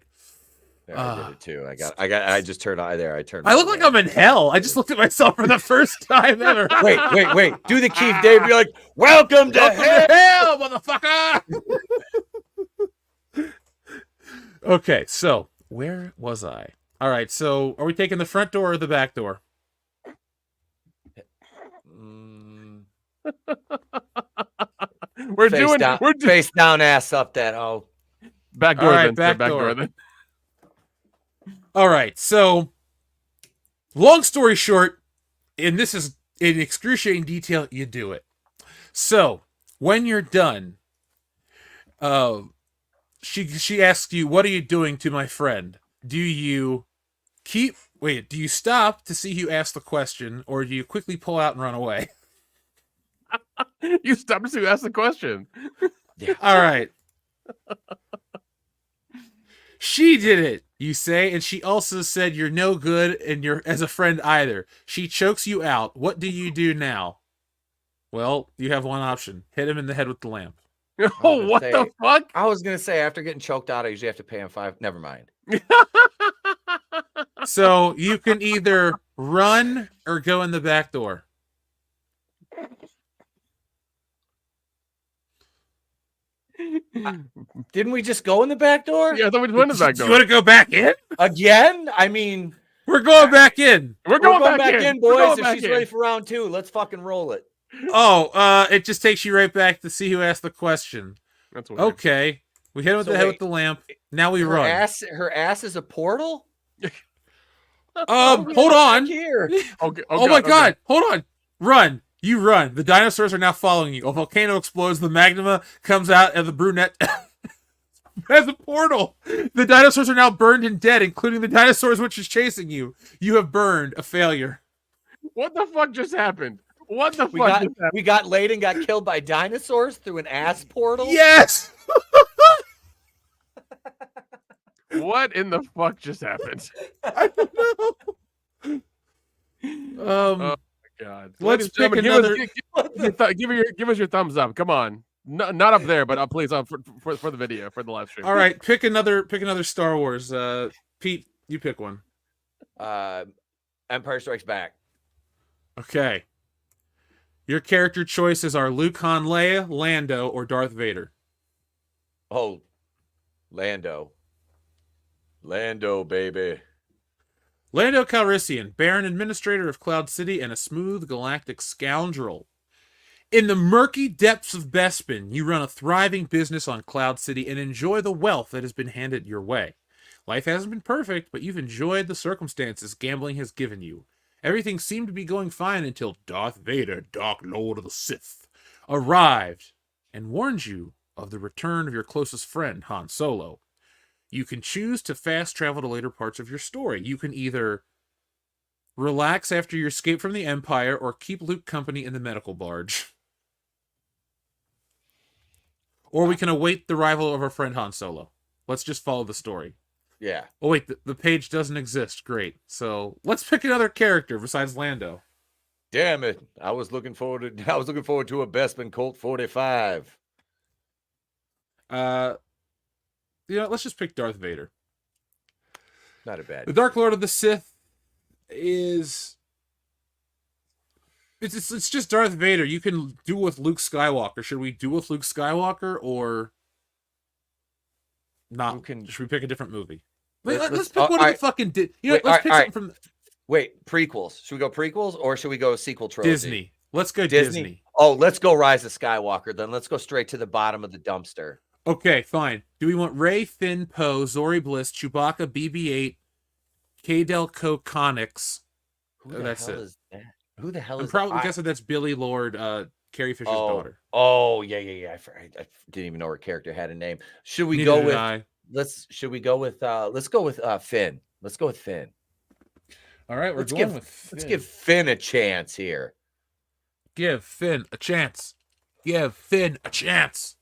Speaker 2: There, I did it too. I just turned on there. I turned.
Speaker 1: I look like I'm in hell. I just looked at myself for the first time ever.
Speaker 2: Wait. Do the Keith Dave. Be like, welcome to hell.
Speaker 1: Hell, motherfucker! Okay, so where was I? All right, so are we taking the front door or the back door?
Speaker 3: We're
Speaker 2: Face
Speaker 3: doing
Speaker 2: down,
Speaker 3: we're doing
Speaker 2: face down, ass up. That
Speaker 3: back door.
Speaker 1: All right,
Speaker 3: then.
Speaker 1: back
Speaker 3: Back
Speaker 1: door.
Speaker 3: door. Then.
Speaker 1: All right, so long story short, and this is in excruciating detail, you do it. So when you're done, she asks you, "What are you doing to my friend?" Do you do you stop to see who asked the question, or do you quickly pull out and run away?
Speaker 3: You stopped to ask the question.
Speaker 1: All right. She did it, you say, and she also said you're no good and you're as a friend either. She chokes you out. What do you do now? Well, you have one option. Hit him in the head with the lamp.
Speaker 3: Oh, what the fuck?
Speaker 2: I was gonna say after getting choked out, I usually have to pay him $5. Never mind.
Speaker 1: So you can either run or go in the back door.
Speaker 2: Didn't we just go in the back door
Speaker 3: Yeah, I thought we just went in the back
Speaker 1: You
Speaker 3: door.
Speaker 1: want to go back in?
Speaker 2: again? I mean,
Speaker 1: We're We're going back in.
Speaker 3: We're
Speaker 2: We're
Speaker 3: going,
Speaker 2: going
Speaker 3: back,
Speaker 2: in,
Speaker 3: We're
Speaker 2: boys.
Speaker 3: going
Speaker 2: If
Speaker 3: back
Speaker 2: she's
Speaker 3: in.
Speaker 2: ready for round 2, let's fucking roll it.
Speaker 1: Oh, it just takes you right back to see who asked the question.
Speaker 3: That's weird.
Speaker 1: Okay. We hit him with
Speaker 2: So
Speaker 1: the head
Speaker 2: wait,
Speaker 1: with the lamp. Now we
Speaker 2: Her
Speaker 1: run.
Speaker 2: her ass is a portal?
Speaker 1: Hold on.
Speaker 2: Here.
Speaker 3: Okay.
Speaker 1: Oh my God. Hold on. Run. You run. The dinosaurs are now following you. A volcano explodes. The magma comes out, and the brunette has a portal. The dinosaurs are now burned and dead, including the dinosaurs which is chasing you. You have burned. A failure.
Speaker 3: What the fuck just happened? What the
Speaker 2: We
Speaker 3: fuck
Speaker 2: got
Speaker 3: just happened?
Speaker 2: we got laid and got killed by dinosaurs through an ass portal.
Speaker 1: Yes.
Speaker 3: What in the fuck just happened?
Speaker 1: I don't know.
Speaker 3: Oh, God.
Speaker 1: Let's
Speaker 3: Ladies and
Speaker 1: pick
Speaker 3: gentlemen,
Speaker 1: another.
Speaker 3: give us your thumbs up. Come on. No, not up there, but please for the video, for the live stream.
Speaker 1: All right, pick another Star Wars. Pete, you pick one.
Speaker 2: Empire Strikes Back.
Speaker 1: Okay. Your character choices are Luke, Han, Leia, Lando, or Darth Vader.
Speaker 2: Oh, Lando. Lando, baby.
Speaker 1: Lando Calrissian, Baron Administrator of Cloud City and a smooth galactic scoundrel. In the murky depths of Bespin, you run a thriving business on Cloud City and enjoy the wealth that has been handed your way. Life hasn't been perfect, but you've enjoyed the circumstances gambling has given you. Everything seemed to be going fine until Darth Vader, Dark Lord of the Sith, arrived and warned you of the return of your closest friend, Han Solo. You can choose to fast travel to later parts of your story. You can either relax after your escape from the Empire or keep Luke company in the medical barge. Or we can await the arrival of our friend Han Solo. Let's just follow the story.
Speaker 2: Yeah.
Speaker 1: Oh wait, the page doesn't exist. Great. So let's pick another character besides Lando.
Speaker 2: Damn it. I was looking forward to a Bespin Colt 45.
Speaker 1: Let's just pick Darth Vader.
Speaker 2: Not a bad.
Speaker 1: The Dark Lord of the Sith is it's just Darth Vader. You can duel with Luke Skywalker. Should we duel with Luke Skywalker or not? Should we pick a different movie? Let's pick one of the fucking. Let's pick something from.
Speaker 2: Wait, prequels. Should we go prequels or should we go sequel trilogy?
Speaker 1: Disney. Let's go Disney.
Speaker 2: Oh, let's go Rise of Skywalker. Then let's go straight to the bottom of the dumpster.
Speaker 1: Okay, fine. Do we want Rey, Finn, Poe, Zori Bliss, Chewbacca, BB-8, K-Del-Co Connix? That's it.
Speaker 2: Is that? Who the hell
Speaker 1: I'm
Speaker 2: is
Speaker 1: probably
Speaker 2: that?
Speaker 1: guessing that's Billy Lord, Carrie Fisher's daughter.
Speaker 2: Oh, yeah. I didn't even know her character had a name. Should we go with let's go with Finn. Let's go with Finn.
Speaker 1: All right,
Speaker 2: Let's give Finn a chance here.
Speaker 1: Give Finn a chance. Give Finn a chance.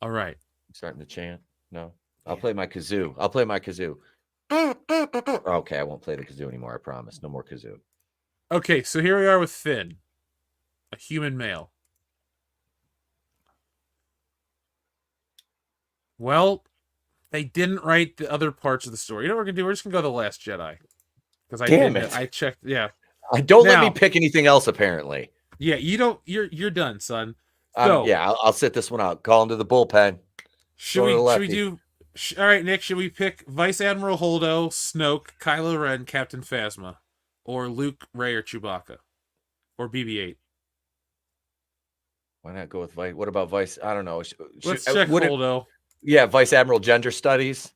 Speaker 1: All right.
Speaker 2: Starting to chant? No. I'll play my kazoo. Okay, I won't play the kazoo anymore, I promise. No more kazoo.
Speaker 1: Okay, so here we are with Finn, a human male. Well, they didn't write the other parts of the story. You know what we're gonna do? We're just gonna go to The Last Jedi. Because I checked. Yeah.
Speaker 2: Don't let me pick anything else. Apparently.
Speaker 1: Yeah, you don't. You're done, son.
Speaker 2: So, yeah, I'll sit this one out. Call into the bullpen.
Speaker 1: Should we do? All right, Nick. Should we pick Vice Admiral Holdo, Snoke, Kylo Ren, Captain Phasma, or Luke, Rey, or Chewbacca, or BB-8?
Speaker 2: Why not go with Vice? What about Vice? I don't know.
Speaker 1: Let's check Holdo.
Speaker 2: Yeah, Vice Admiral Gender Studies.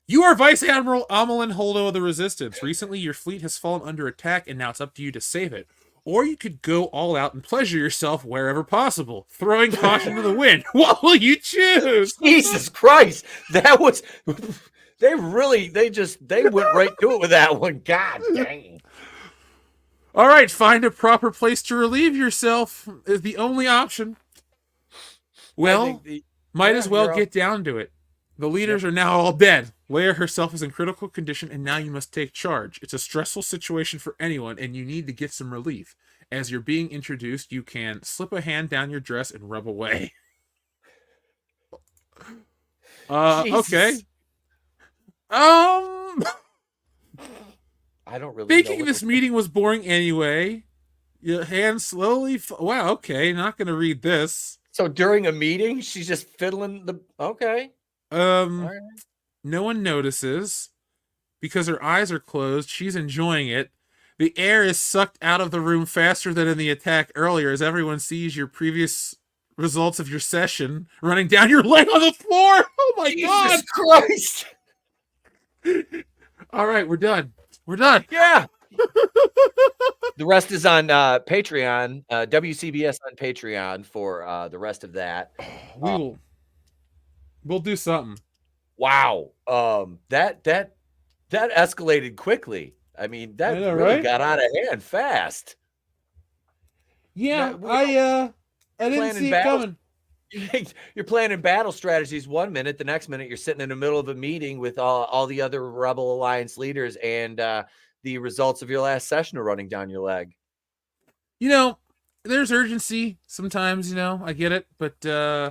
Speaker 1: You are Vice Admiral Amelin Holdo of the Resistance. Recently, your fleet has fallen under attack, and now it's up to you to save it. Or you could go all out and pleasure yourself wherever possible, throwing caution to the wind. What will you choose?
Speaker 2: Jesus Christ. That was... They went right to it with that one. God dang.
Speaker 1: All right, find a proper place to relieve yourself is the only option. Well, might as well get down to it. The leaders are now all dead. Leia herself is in critical condition, and now you must take charge. It's a stressful situation for anyone, and you need to get some relief. As you're being introduced, you can slip a hand down your dress and rub away. Okay.
Speaker 2: I don't really
Speaker 1: thinking this meeting was boring anyway. Your hand slowly... Wow, okay, not going to read this.
Speaker 2: So during a meeting, she's just fiddling the... Okay.
Speaker 1: No one notices. because her eyes are closed. She's enjoying it. The air is sucked out of the room faster than in the attack earlier as everyone sees your previous results of your session running down your leg on the floor. Oh my God.
Speaker 2: Jesus Christ.
Speaker 1: All right, we're done. We're done.
Speaker 2: Yeah. The rest is on Patreon, WCBS on Patreon for the rest of that.
Speaker 1: We'll do something.
Speaker 2: Wow. That escalated quickly. I mean, that
Speaker 1: I know,
Speaker 2: really
Speaker 1: right?
Speaker 2: got out of hand fast.
Speaker 1: Yeah,
Speaker 2: No, we
Speaker 1: I didn't
Speaker 2: planning
Speaker 1: see it
Speaker 2: battles.
Speaker 1: coming.
Speaker 2: You're planning battle strategies 1 minute, the next minute you're sitting in the middle of a meeting with all the other Rebel Alliance leaders, and the results of your last session are running down your leg.
Speaker 1: You know, there's urgency sometimes, you know, I get it, but
Speaker 2: Yeah,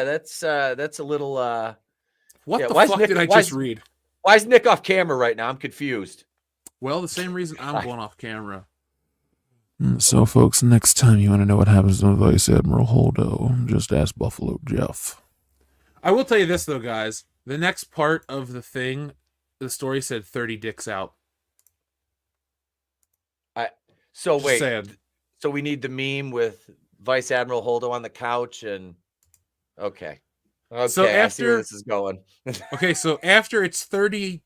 Speaker 2: that's a little
Speaker 1: what
Speaker 2: yeah,
Speaker 1: the
Speaker 2: why is
Speaker 1: fuck
Speaker 2: Nick-
Speaker 1: did I
Speaker 2: why
Speaker 1: just
Speaker 2: is-
Speaker 1: read?
Speaker 2: why is Nick off camera right now? I'm confused.
Speaker 1: Well, the same reason I'm going off camera.
Speaker 7: So, folks, next time you want to know what happens to Vice Admiral Holdo, just ask Buffalo Jeff.
Speaker 1: I will tell you this, though, guys. The next part of the thing, the story said 30 dicks out.
Speaker 2: So
Speaker 1: Just
Speaker 2: wait,
Speaker 1: saying.
Speaker 2: so we need the meme with Vice Admiral Holdo on the couch and okay.
Speaker 1: So
Speaker 2: I see where
Speaker 1: after-
Speaker 2: this is going.
Speaker 1: Okay, so after it's 30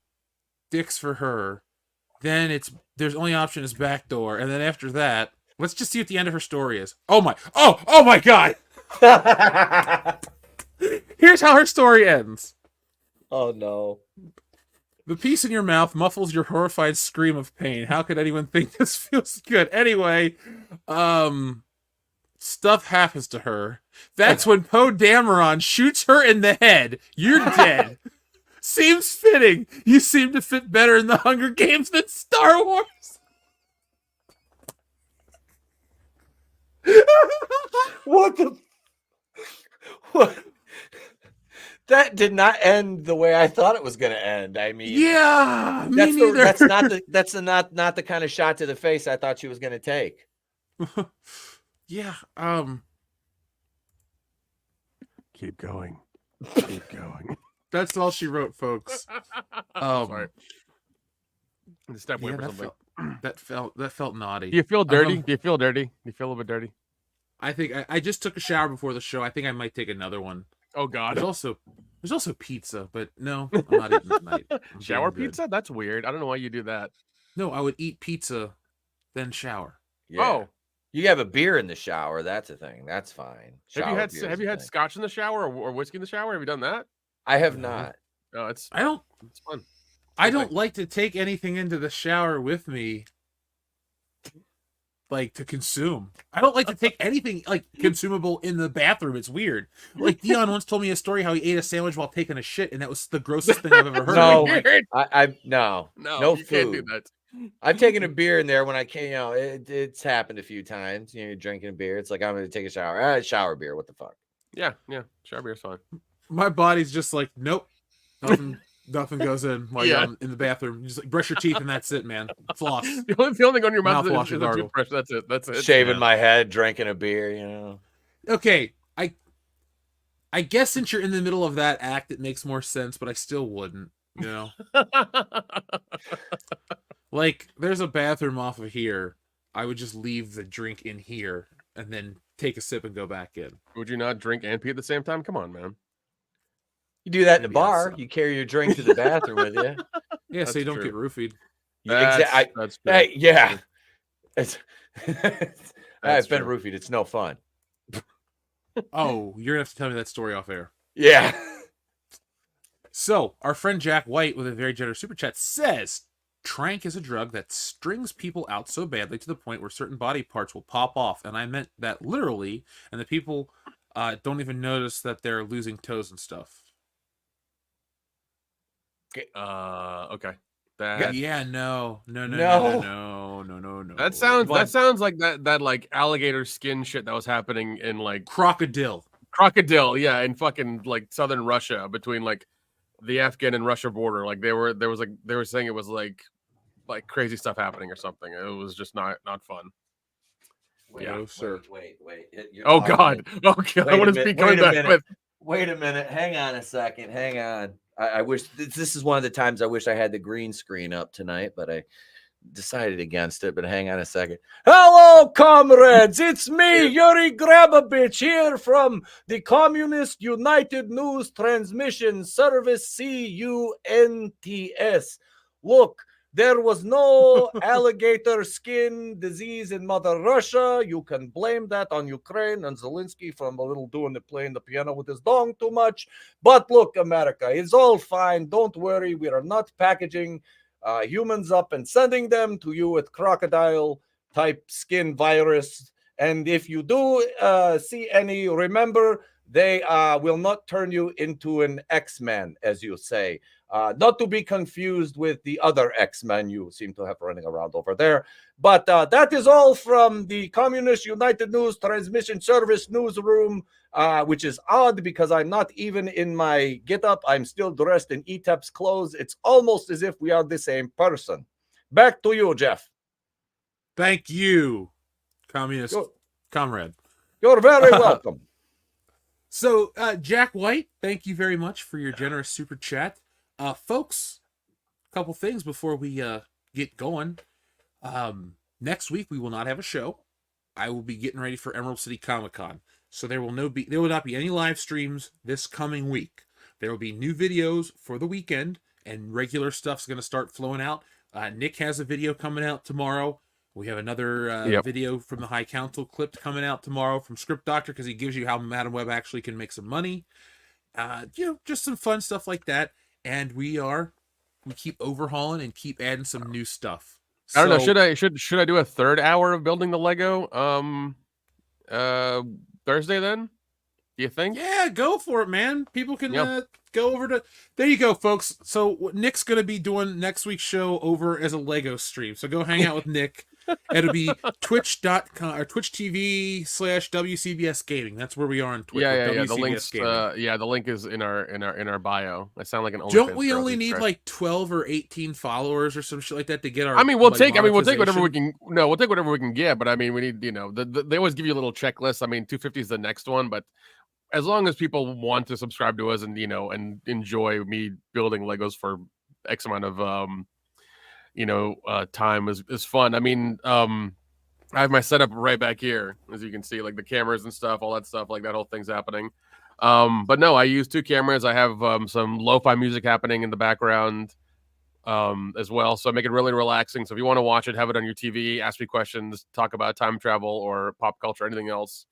Speaker 1: dicks for her, then there's only option is backdoor, and then after that, let's just see what the end of her story is. Oh my God! Here's how her story ends.
Speaker 2: Oh no.
Speaker 1: The piece in your mouth muffles your horrified scream of pain. How could anyone think this feels good? Anyway, stuff happens to her. That's when Poe Dameron shoots her in the head. You're dead. Seems fitting. You seem to fit better in the Hunger Games than Star Wars.
Speaker 2: What the what? That did not end the way I thought it was going to end. I mean,
Speaker 1: Yeah, me
Speaker 2: that's
Speaker 1: neither.
Speaker 2: that's not the kind of shot to the face I thought she was going to take.
Speaker 1: Yeah.
Speaker 3: Keep going. Keep going.
Speaker 1: That's all she wrote, folks.
Speaker 3: Sorry. Step away
Speaker 1: Yeah,
Speaker 3: for something.
Speaker 1: that felt naughty.
Speaker 3: Do you feel dirty?
Speaker 1: Um,
Speaker 3: Do you feel dirty? Do you feel a little bit dirty?
Speaker 1: I think I just took a shower before the show. I think I might take another one.
Speaker 3: Oh God.
Speaker 1: There's also pizza, but no, I'm not eating tonight. I'm
Speaker 3: Shower
Speaker 1: feeling good.
Speaker 3: pizza? That's weird. I don't know why you do that.
Speaker 1: No, I would eat pizza, then shower.
Speaker 2: Yeah.
Speaker 3: Oh,
Speaker 2: You have a beer in the shower. That's a thing. That's fine.
Speaker 3: have
Speaker 2: Shower
Speaker 3: you had
Speaker 2: beer is
Speaker 3: have you
Speaker 2: a
Speaker 3: had
Speaker 2: thing.
Speaker 3: scotch in the shower or whiskey in the shower? Have you done that?
Speaker 2: I have
Speaker 1: No.
Speaker 2: not.
Speaker 3: No, it's
Speaker 1: I don't
Speaker 3: fun.
Speaker 1: like to take anything into the shower with me, like to consume. I don't like to take anything like consumable in the bathroom. It's weird. Like Dion once told me a story how he ate a sandwich while taking a shit, and that was the grossest thing I've ever heard.
Speaker 2: No.
Speaker 3: Weird.
Speaker 2: No,
Speaker 3: No,
Speaker 2: no
Speaker 3: you can't do
Speaker 2: food.
Speaker 3: that.
Speaker 2: I've taken a beer in there when I came. You know, it's happened a few times. You know, you're drinking a beer. It's like I'm going to take a shower. Shower beer. What the fuck?
Speaker 3: Yeah, shower beer's fine.
Speaker 1: My body's just like, nope, nothing goes in while
Speaker 3: Yeah.
Speaker 1: you're in the bathroom. You just like brush your teeth and that's it, man. Floss.
Speaker 3: The only thing on your mouth
Speaker 1: Mouthwash
Speaker 3: is
Speaker 1: and
Speaker 3: a
Speaker 1: gargle.
Speaker 3: toothbrush. That's it. That's it.
Speaker 2: Shaving
Speaker 3: Yeah.
Speaker 2: my head, drinking a beer. You know.
Speaker 1: Okay, I guess since you're in the middle of that act, it makes more sense, but I still wouldn't. You know, like there's a bathroom off of here. I would just leave the drink in here and then take a sip and go back in.
Speaker 3: Would you not drink and pee at the same time? Come on, man.
Speaker 2: You do that in a
Speaker 1: Maybe
Speaker 2: bar.
Speaker 1: that's,
Speaker 2: You carry your drink to the bathroom with you.
Speaker 1: Yeah, so
Speaker 3: That's
Speaker 1: you don't
Speaker 3: true.
Speaker 1: get roofied.
Speaker 3: That's true.
Speaker 2: Hey, yeah. It's,
Speaker 3: That's
Speaker 2: I've been
Speaker 3: true.
Speaker 2: roofied. It's no fun.
Speaker 1: Oh, you're gonna have to tell me that story off air.
Speaker 2: Yeah.
Speaker 1: So, our friend Jack White with a very generous super chat says, Trank is a drug that strings people out so badly to the point where certain body parts will pop off. And I meant that literally, and the people don't even notice that they're losing toes and stuff.
Speaker 3: Okay.
Speaker 1: Yeah, no.
Speaker 3: That sounds like that like alligator skin shit that was happening in like
Speaker 1: Crocodile.
Speaker 3: yeah, in fucking like southern Russia between like the Afghan and Russia border. Like they were saying it was like crazy stuff happening or something. It was just not fun.
Speaker 1: No, sir.
Speaker 2: Wait.
Speaker 3: Oh God. Okay.
Speaker 2: Wait a
Speaker 3: What is
Speaker 2: minute,
Speaker 3: he coming
Speaker 2: wait a
Speaker 3: back
Speaker 2: minute.
Speaker 3: with?
Speaker 2: Wait a minute. Hang on a second. Hang on. I wish this is one of the times I wish I had the green screen up tonight, but I decided against it. But hang on a second. Hello, comrades. It's me, Yuri Grabovich, here from the Communist United News Transmission Service, CUNTS. Look, there was no alligator skin disease in Mother Russia. You can blame that on Ukraine and Zelensky from a little playing the piano with his dong too much. But look, America, it's all fine. Don't worry. We are not packaging humans up and sending them to you with crocodile type skin virus. And if you do see any, remember, they will not turn you into an X-Man, as you say. Not to be confused with the other X-Men you seem to have running around over there. But that is all from the Communist United News Transmission Service newsroom, which is odd because I'm not even in my get-up. I'm still dressed in ETEP's clothes. It's almost as if we are the same person. Back to you, Jeff.
Speaker 1: Thank you, communist comrade.
Speaker 2: You're very welcome.
Speaker 1: So, Jack White, thank you very much for your generous super chat. Folks, a couple things before we get going. Next week we will not have a show. I will be getting ready for Emerald City Comic-Con. So there will not be any live streams this coming week. There will be new videos for the weekend, and regular stuff's going to start flowing out. Nick has a video coming out tomorrow. We have another video from the High Council clip coming out tomorrow from Script Doctor, because he gives you how Madam Web actually can make some money. Just some fun stuff like that. And we keep overhauling and keep adding some new stuff.
Speaker 3: I don't know. Should I do a third hour of building the Lego Thursday then? Do you think?
Speaker 1: Yeah, go for it, man. People can go over to. There you go, folks. So Nick's gonna be doing next week's show over as a Lego stream. So go hang out with Nick. It'll be twitch.com or Twitch TV/WCBs Gaming. That's where we are on Twitch.
Speaker 3: Yeah. The links. The link is in our bio. I sound like an old.
Speaker 1: Don't we only need like 12 or 18 followers or some shit like that to get our?
Speaker 3: I mean, we'll take whatever we can. No, we'll take whatever we can get. But I mean, we need they always give you a little checklist. I mean, 250 is the next one, but as long as people want to subscribe to us and and enjoy me building Legos for X amount of time is fun. I mean, I have my setup right back here, as you can see, like the cameras and stuff, all that stuff, like that whole thing's happening. But no, I use 2 cameras. I have some lo-fi music happening in the background as well, so I make it really relaxing. So if you want to watch it, have it on your TV, ask me questions, talk about time travel or pop culture, anything else.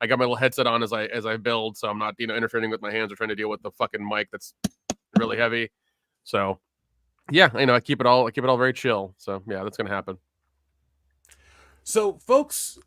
Speaker 3: I got my little headset on as I build, so I'm not interfering with my hands or trying to deal with the fucking mic that's really heavy. So yeah, I keep it all very chill. So yeah, that's gonna happen.
Speaker 1: So folks,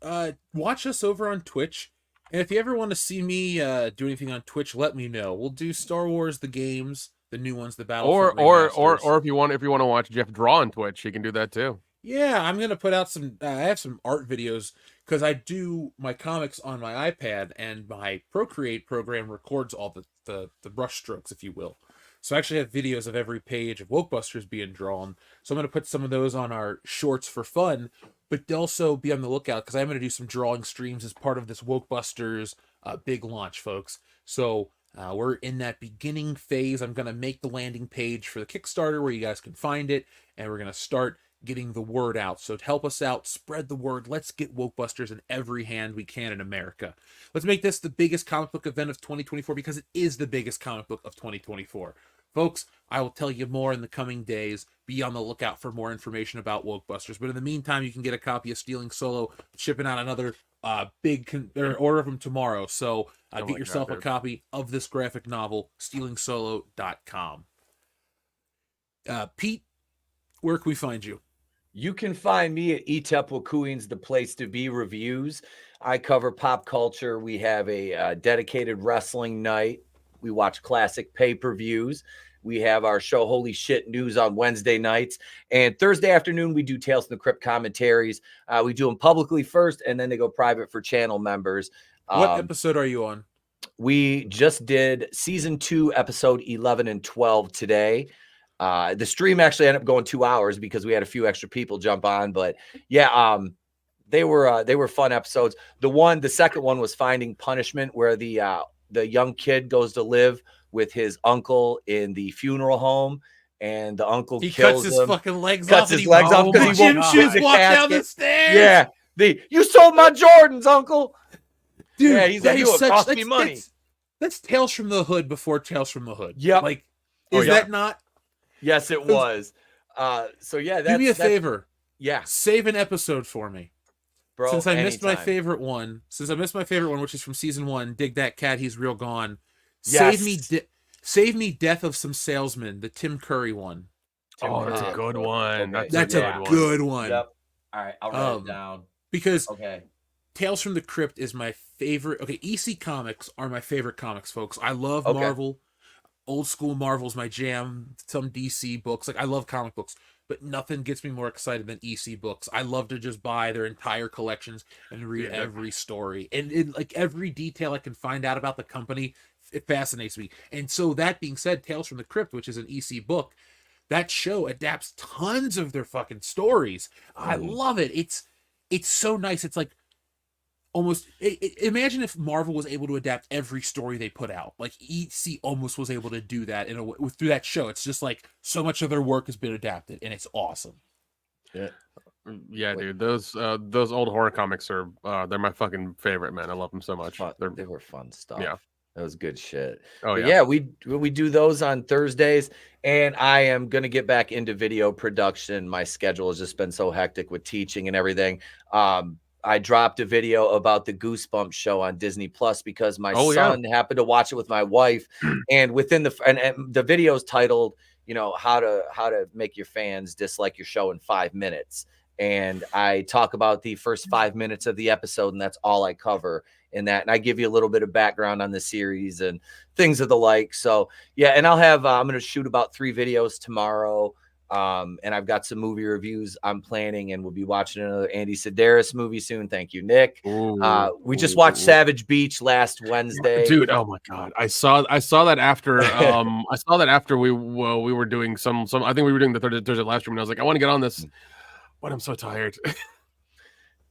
Speaker 1: watch us over on Twitch, and if you ever want to see me do anything on Twitch, let me know. We'll do Star Wars the games, the new ones, the Battlefront
Speaker 3: or if you want to watch Jeff draw on Twitch, you can do that too.
Speaker 1: Yeah, I'm gonna put out some. I have some art videos because I do my comics on my iPad, and my Procreate program records all the brush strokes, if you will. So I actually have videos of every page of Wokebusters being drawn. So I'm going to put some of those on our shorts for fun, but also be on the lookout because I'm going to do some drawing streams as part of this Wokebusters big launch, folks. So we're in that beginning phase. I'm going to make the landing page for the Kickstarter where you guys can find it, and we're going to start getting the word out. So to help us out, spread the word. Let's get Wokebusters in every hand we can in America. Let's make this the biggest comic book event of 2024 because it is the biggest comic book of 2024. Folks, I will tell you more in the coming days. Be on the lookout for more information about Wokebusters. But in the meantime, you can get a copy of Stealing Solo, shipping out another order of them tomorrow. So get yourself a copy of this graphic novel, stealingsolo.com. Pete, where can we find you?
Speaker 2: You can find me at ETEP Wakuin's The Place to Be Reviews. I cover pop culture. We have a dedicated wrestling night. We watch classic pay-per-views. We have our show Holy Shit News on Wednesday nights. And Thursday afternoon, we do Tales from the Crypt commentaries. We do them publicly first, and then they go private for channel members.
Speaker 1: What episode are you on?
Speaker 2: We just did season 2, episode 11 and 12 today. The stream actually ended up going 2 hours because we had a few extra people jump on. But yeah, they were fun episodes. The second one was Finding Punishment, where the young kid goes to live with his uncle in the funeral home, and the uncle
Speaker 1: He
Speaker 2: kills
Speaker 1: cuts his
Speaker 2: him.
Speaker 1: fucking legs
Speaker 2: Cuts
Speaker 1: off. and
Speaker 2: his
Speaker 1: he-
Speaker 2: legs off
Speaker 1: Oh
Speaker 2: because
Speaker 1: my
Speaker 2: he
Speaker 1: gym
Speaker 2: won't
Speaker 1: shoes
Speaker 2: use a
Speaker 1: walk down the
Speaker 2: casket.
Speaker 1: stairs.
Speaker 2: Yeah, you sold my Jordans, uncle.
Speaker 1: Dude,
Speaker 2: Yeah, he's like,
Speaker 1: that
Speaker 2: "You
Speaker 1: is
Speaker 2: will
Speaker 1: such
Speaker 2: cost me
Speaker 1: that's,
Speaker 2: money."
Speaker 1: that's Tales from the Hood before Tales from the Hood.
Speaker 2: Yep.
Speaker 1: Like,
Speaker 3: Oh,
Speaker 1: is
Speaker 3: yeah.
Speaker 1: that not?
Speaker 2: Yes, it was. So yeah,
Speaker 1: Do me a favor.
Speaker 2: Yeah,
Speaker 1: Save an episode for me.
Speaker 2: bro.
Speaker 1: Since I missed my
Speaker 2: anytime.
Speaker 1: favorite one, which is from season 1, Dig That Cat, He's Real Gone.
Speaker 2: Yes.
Speaker 1: Save me Death of Some Salesman, the Tim Curry one.
Speaker 3: Oh, that's a good one.
Speaker 2: Okay.
Speaker 1: That's
Speaker 2: Yeah.
Speaker 1: a good one.
Speaker 2: Yep. All right, I'll write it
Speaker 1: Um,
Speaker 2: down.
Speaker 1: Because
Speaker 2: Okay.
Speaker 1: Tales from the Crypt is my favorite. Okay, EC Comics are my favorite comics, folks. I love
Speaker 2: Okay.
Speaker 1: Marvel. Old school Marvel's my jam. Some DC books. Like, I love comic books, but nothing gets me more excited than EC books. I love to just buy their entire collections and read every story. And like every detail I can find out about the company, it fascinates me. And so that being said, Tales from the Crypt, which is an EC book, that show adapts tons of their fucking stories. I love it. It's so nice. It's like almost imagine if Marvel was able to adapt every story they put out. Like EC almost was able to do that in a way through that show. It's just like so much of their work has been adapted, and it's awesome.
Speaker 3: Yeah, dude. Those old horror comics are they're my fucking favorite, man. I love them so much.
Speaker 2: They were fun stuff.
Speaker 3: Yeah.
Speaker 2: That was good shit.
Speaker 3: Oh
Speaker 2: But
Speaker 3: yeah.
Speaker 2: we do those on Thursdays, and I am gonna get back into video production. My schedule has just been so hectic with teaching and everything. I dropped a video about the Goosebumps show on Disney Plus because my son happened to watch it with my wife, and within and the video is titled, how to make your fans dislike your show in 5 minutes. And I talk about the first 5 minutes of the episode, and that's all I cover in that. And I give you a little bit of background on the series and things of the like. So yeah, and I'll have I'm going to shoot about 3 videos tomorrow. And I've got some movie reviews I'm planning, and we'll be watching another Andy Sedaris movie soon. Thank you, Nick. We just watched Savage Beach last Wednesday.
Speaker 3: Dude, oh my god. I saw that after I saw that after we were doing some I think we were doing the Thursday live stream, and I was like, I want to get on this, but I'm so tired.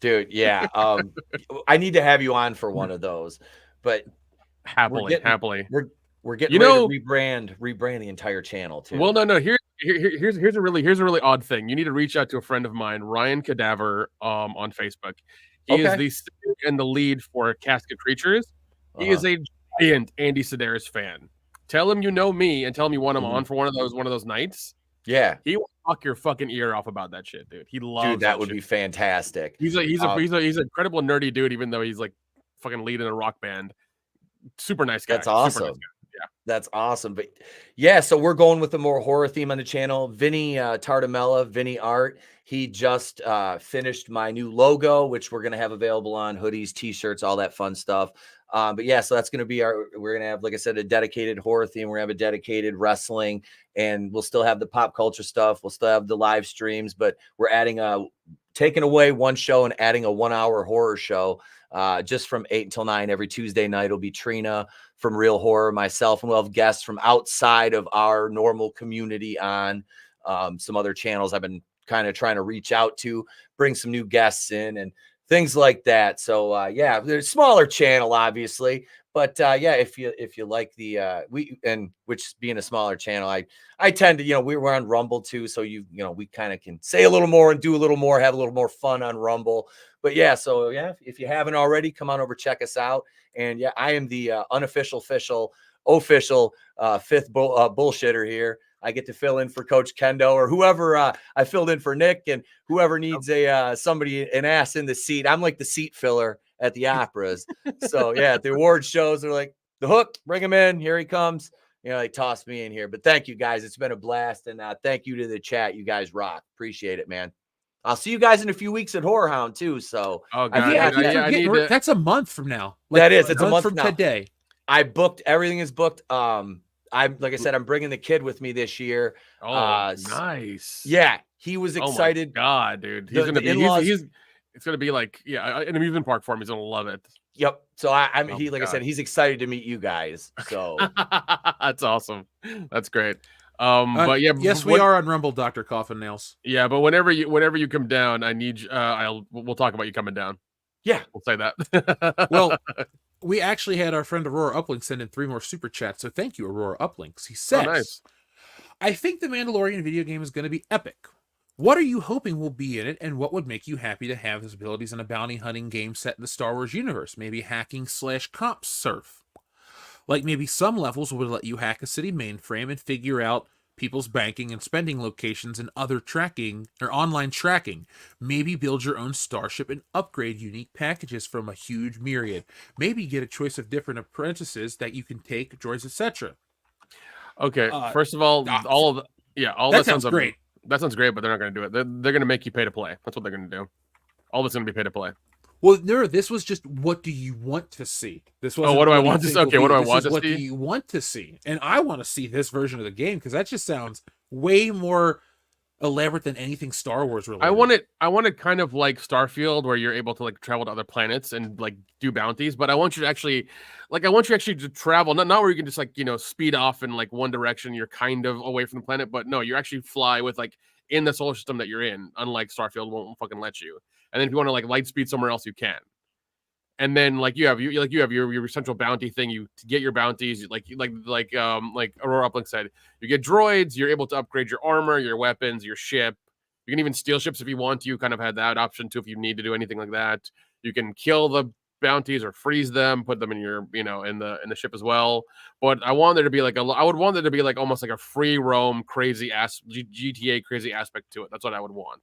Speaker 2: Dude, yeah. I need to have you on for one of those. But
Speaker 3: happily.
Speaker 2: We're getting ready to rebrand the entire channel too.
Speaker 3: Well, no. Here's a really odd thing. You need to reach out to a friend of mine, Ryan Cadaver, on Facebook. He is the singer and the lead for Casket Creatures. He is a giant Andy Sedaris fan. Tell him you know me, and tell him you want him on for one of those nights.
Speaker 2: Yeah,
Speaker 3: he will talk your fucking ear off about that shit, dude. He loves
Speaker 2: dude. That would be fantastic.
Speaker 3: He's an incredible nerdy dude, even though he's like fucking lead in a rock band. Super nice guy.
Speaker 2: That's awesome.
Speaker 3: Nice guy. Yeah,
Speaker 2: that's awesome. But yeah, so we're going with a more horror theme on the channel. Vinny Tartamella, Vinny Art. He just finished my new logo, which we're gonna have available on hoodies, t-shirts, all that fun stuff. But yeah, so that's gonna be we're gonna have, like I said, a dedicated horror theme. We're gonna have a dedicated wrestling, and we'll still have the pop culture stuff. We'll still have the live streams, but we're taking away one show and adding a 1-hour horror show. Just from 8 until 9 every Tuesday night. It'll be Trina from Real Horror, myself, and we'll have guests from outside of our normal community on some other channels I've been kind of trying to reach out to, bring some new guests in and things like that. So yeah, there's a smaller channel, obviously, but yeah, if you like the which being a smaller channel, I tend to, we're on Rumble too, so we kind of can say a little more and do a little more, have a little more fun on Rumble. But yeah, so yeah, if you haven't already, come on over, check us out. And yeah, I am the official fifth bullshitter here. I get to fill in for Coach Kendo or whoever. I filled in for Nick, and whoever needs an ass in the seat. I'm like the seat filler at the operas. So yeah, at the award shows, they're like, the Hook, bring him in. Here he comes. They tossed me in here. But thank you guys. It's been a blast. And thank you to the chat. You guys rock. Appreciate it, man. I'll see you guys in a few weeks at Horror Hound too. So
Speaker 1: that's a month from now.
Speaker 2: It's a month
Speaker 1: from today.
Speaker 2: I booked, everything is booked. I'm like I said, I'm bringing the kid with me this year.
Speaker 3: Oh, nice.
Speaker 2: Yeah, he was excited.
Speaker 3: Oh my God, dude, he's gonna be. It's gonna be like an amusement park for him. He's gonna love it.
Speaker 2: Yep. So I said, he's excited to meet you guys. So
Speaker 3: that's awesome. That's great. But yeah,
Speaker 1: yes, we are on Rumble, Dr. Coffin Nails.
Speaker 3: Yeah, but whenever you come down, I need we'll talk about you coming down.
Speaker 2: Yeah,
Speaker 3: we'll say that.
Speaker 1: Well, we actually had our friend Aurora Uplink send in 3 more super chats, so thank you, Aurora Uplinks. He says,
Speaker 3: nice.
Speaker 1: I think the Mandalorian video game is going to be epic. What are you hoping will be in it, and what would make you happy to have his abilities in a bounty hunting game set in the Star Wars universe? Maybe hacking/comp surf. Like maybe some levels would let you hack a city mainframe and figure out people's banking and spending locations and other tracking or online tracking. Maybe build your own starship and upgrade unique packages from a huge myriad. Maybe get a choice of different apprentices that you can take, droids, etc.
Speaker 3: Okay, first of all, all that
Speaker 1: sounds great.
Speaker 3: That sounds great, but they're not going to do it. They're going to make you pay to play. That's what they're going to do. All of it's going to be pay to play.
Speaker 1: Well, no, this was just what do you want to see? This was
Speaker 3: what do I want to see? Okay, what do I want to see?
Speaker 1: What do you want to see? And I want to see this version of the game because that just sounds way more elaborate than anything Star Wars related.
Speaker 3: I want it kind of like Starfield, where you're able to like travel to other planets and like do bounties. But I want you to actually, to travel, not where you can just like speed off in like one direction. You're kind of away from the planet, but no, you actually fly with like in the solar system that you're in. Unlike Starfield, won't fucking let you. And then if you want to like light speed somewhere else, you can. And then like you have your central bounty thing. You to get your bounties, like Aurora Uplink said, you get droids. You're able to upgrade your armor, your weapons, your ship. You can even steal ships if you want to. You kind of had that option too if you need to do anything like that. You can kill the bounties or freeze them, put them in your in the ship as well. But I want there to be like I would want there to be like almost like a free roam crazy GTA crazy aspect to it. That's what I would want.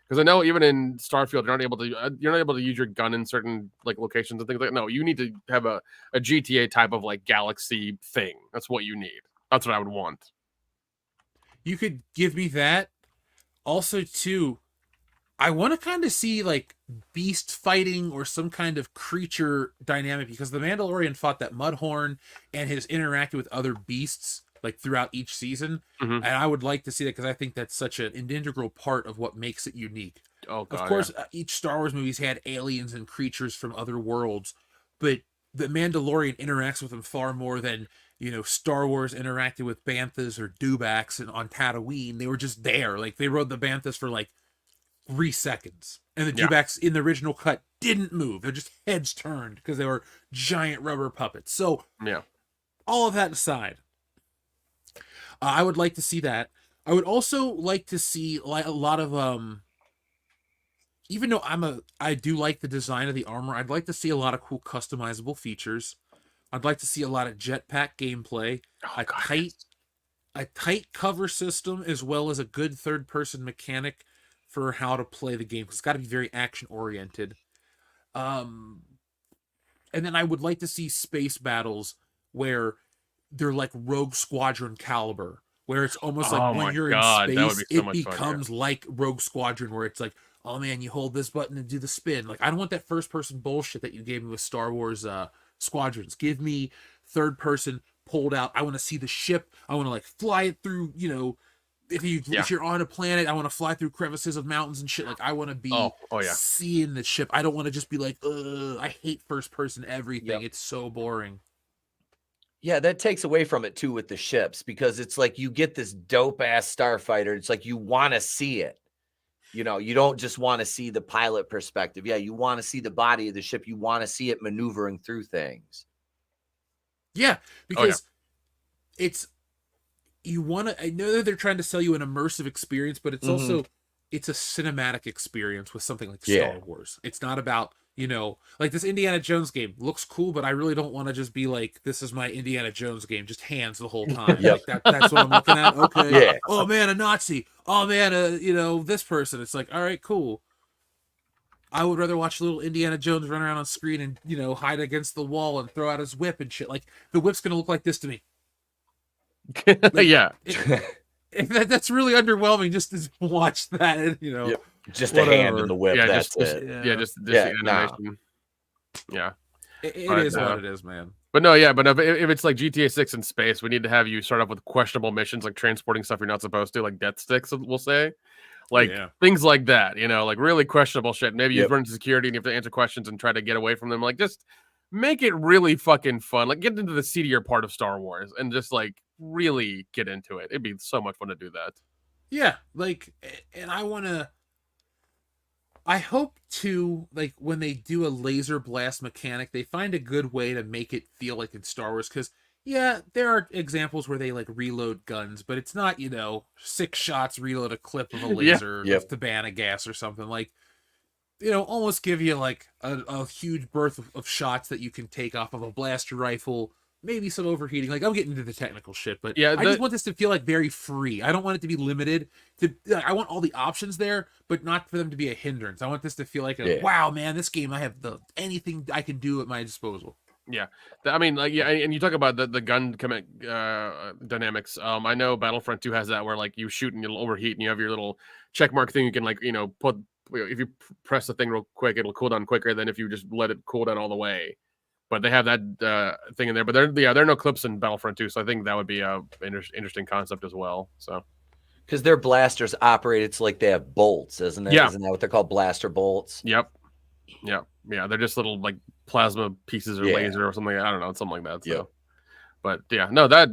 Speaker 3: Because I know even in Starfield, you're not able to use your gun in certain like locations and things like that. No, you need to have a GTA type of like galaxy thing. That's what you need. That's what I would want.
Speaker 1: You could give me that. Also, too, I want to kind of see like beast fighting or some kind of creature dynamic because the Mandalorian fought that Mudhorn and has interacted with other beasts like throughout each season, and I would like to see that because I think that's such an integral part of what makes it unique.
Speaker 3: Oh, God,
Speaker 1: of course, each Star Wars movies had aliens and creatures from other worlds, but the Mandalorian interacts with them far more than Star Wars interacted with banthas or dewbacks and on Tatooine. They were just there, like they rode the banthas for like 3 seconds, and the dewbacks in the original cut didn't move; they're just heads turned because they were giant rubber puppets. So, all of that aside. I would like to see that. I would also like to see like a lot of even though I do like the design of the armor, I'd like to see a lot of cool customizable features. I'd like to see a lot of jetpack gameplay, a tight cover system, as well as a good third-person mechanic for how to play the game. 'Cause it's got to be very action-oriented. And then I would like to see space battles where they're like Rogue Squadron caliber, where it's almost like when you're in space, it becomes like Rogue Squadron, where it's like, oh man, you hold this button and do the spin. Like, I don't want that first person bullshit that you gave me with Star Wars Squadrons. Give me third person pulled out. I want to see the ship. I want to like fly it through, if you're on a planet, I want to fly through crevices of mountains and shit. Like, I want to be seeing the ship. I don't want to just be like, I hate first person everything. It's so boring.
Speaker 2: Yeah, that takes away from it too with the ships, because it's like you get this dope ass starfighter. It's like you want to see it. You don't just want to see the pilot perspective. Yeah, you want to see the body of the ship. You want to see it maneuvering through things.
Speaker 1: Yeah, because it's you want to. I know that they're trying to sell you an immersive experience, but it's also it's a cinematic experience with something like Star Wars. It's not about like this Indiana Jones game looks cool, but I really don't want to just be like, this is my Indiana Jones game, just hands the whole time. Like that's what I'm looking at. Okay.
Speaker 2: Yeah.
Speaker 1: Oh man, a Nazi. Oh man, this person. It's like, all right, cool. I would rather watch little Indiana Jones run around on screen and hide against the wall and throw out his whip and shit. Like the whip's gonna look like this to me. That's really underwhelming. Just to watch that, and,
Speaker 2: just a hand in the whip. That's it.
Speaker 3: Just the animation.
Speaker 1: It is what it is, man.
Speaker 3: But no, but if it's like GTA 6 in space, we need to have you start off with questionable missions, like transporting stuff you're not supposed to, like death sticks, we'll say. Like things like that, like really questionable shit. Maybe you run into security and you have to answer questions and try to get away from them. Like, just make it really fucking fun. Like, get into the seedier part of Star Wars and just like really get into it. It'd be so much fun to do that.
Speaker 1: Yeah, like, and I want to. I hope to, like, when they do a laser blast mechanic, they find a good way to make it feel like in Star Wars, because yeah, there are examples where they like reload guns, but it's not, 6 shots reload a clip of a laser with Tabana gas or something. Like, almost give you like a huge burst of shots that you can take off of a blaster rifle, maybe some overheating. Like, I'm getting into the technical shit, but I just want this to feel like very free. I don't want it to be limited to, I want all the options there, but not for them to be a hindrance. I want this to feel like wow, man, this game, I have anything I can do at my disposal.
Speaker 3: Yeah, I mean, like, yeah, and you talk about the gun dynamics. I know Battlefront 2 has that where like you shoot and it'll overheat, and you have your little check mark thing. You can like put, if you press the thing real quick, it'll cool down quicker than if you just let it cool down all the way. But they have that thing in there. But there are no clips in Battlefront 2, so I think that would be a interesting concept as well. So.
Speaker 2: Because their blasters operate, it's like they have bolts, isn't it?
Speaker 3: Yeah.
Speaker 2: Isn't that what they're called? Blaster bolts.
Speaker 3: Yep. Yeah. They're just little like plasma pieces or laser or something. I don't know, something like that. So. Yep. But yeah, no, that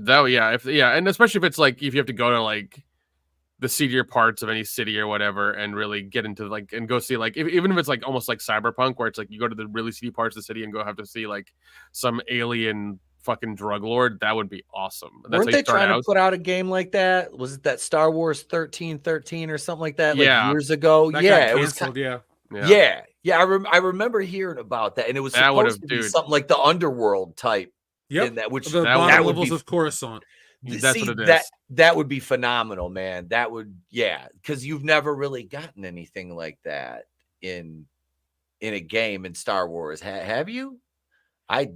Speaker 3: and especially if it's like if you have to go to like the seedier parts of any city or whatever, and really get into like and go see like even if it's like almost like Cyberpunk, where it's like you go to the really seedy parts of the city and go have to see like some alien fucking drug lord, that would be awesome.
Speaker 2: Weren't they trying to put out a game like that? Was it that Star Wars 1313 or something like that? Like years ago.
Speaker 1: It was canceled.
Speaker 2: Yeah. I remember hearing about that, and it was supposed to be something like the Underworld type.
Speaker 1: Yep.
Speaker 2: In that, which
Speaker 1: the bottom levels of Coruscant.
Speaker 3: That's what it is.
Speaker 2: That would be phenomenal, man. That would, because you've never really gotten anything like that in a game in Star Wars, have you?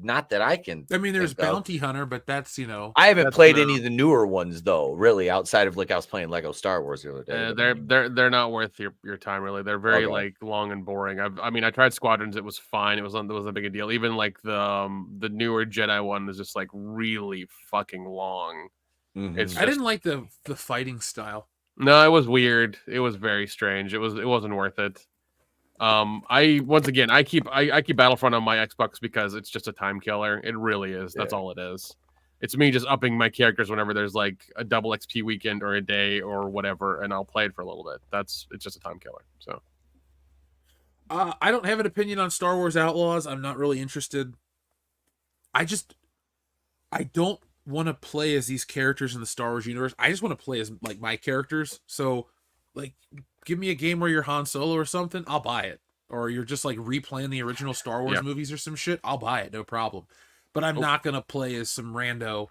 Speaker 2: Not that I can.
Speaker 1: I mean, there's Bounty Hunter, but that's
Speaker 2: I haven't played any of the newer ones though. Really, outside of like I was playing Lego Star Wars the other day.
Speaker 3: They're not worth your time really. They're very like long and boring. I tried Squadrons. It was fine. It wasn't a big a deal. Even like the newer Jedi one was just like really fucking long.
Speaker 2: Mm-hmm.
Speaker 1: I didn't like the fighting style.
Speaker 3: No, it was weird. It was very strange. It wasn't worth it. I keep Battlefront on my Xbox because it's just a time killer. It really is. That's all it is. It's me just upping my characters whenever there's like a double XP weekend or a day or whatever, and I'll play it for a little bit. It's just a time killer. So
Speaker 1: I don't have an opinion on Star Wars Outlaws. I'm not really interested. I don't want to play as these characters in the Star Wars universe. I just want to play as like my characters. So like, give me a game where you're Han Solo or something, I'll buy it. Or you're just like replaying the original Star Wars movies or some shit, I'll buy it, no problem. But I'm not gonna play as some rando,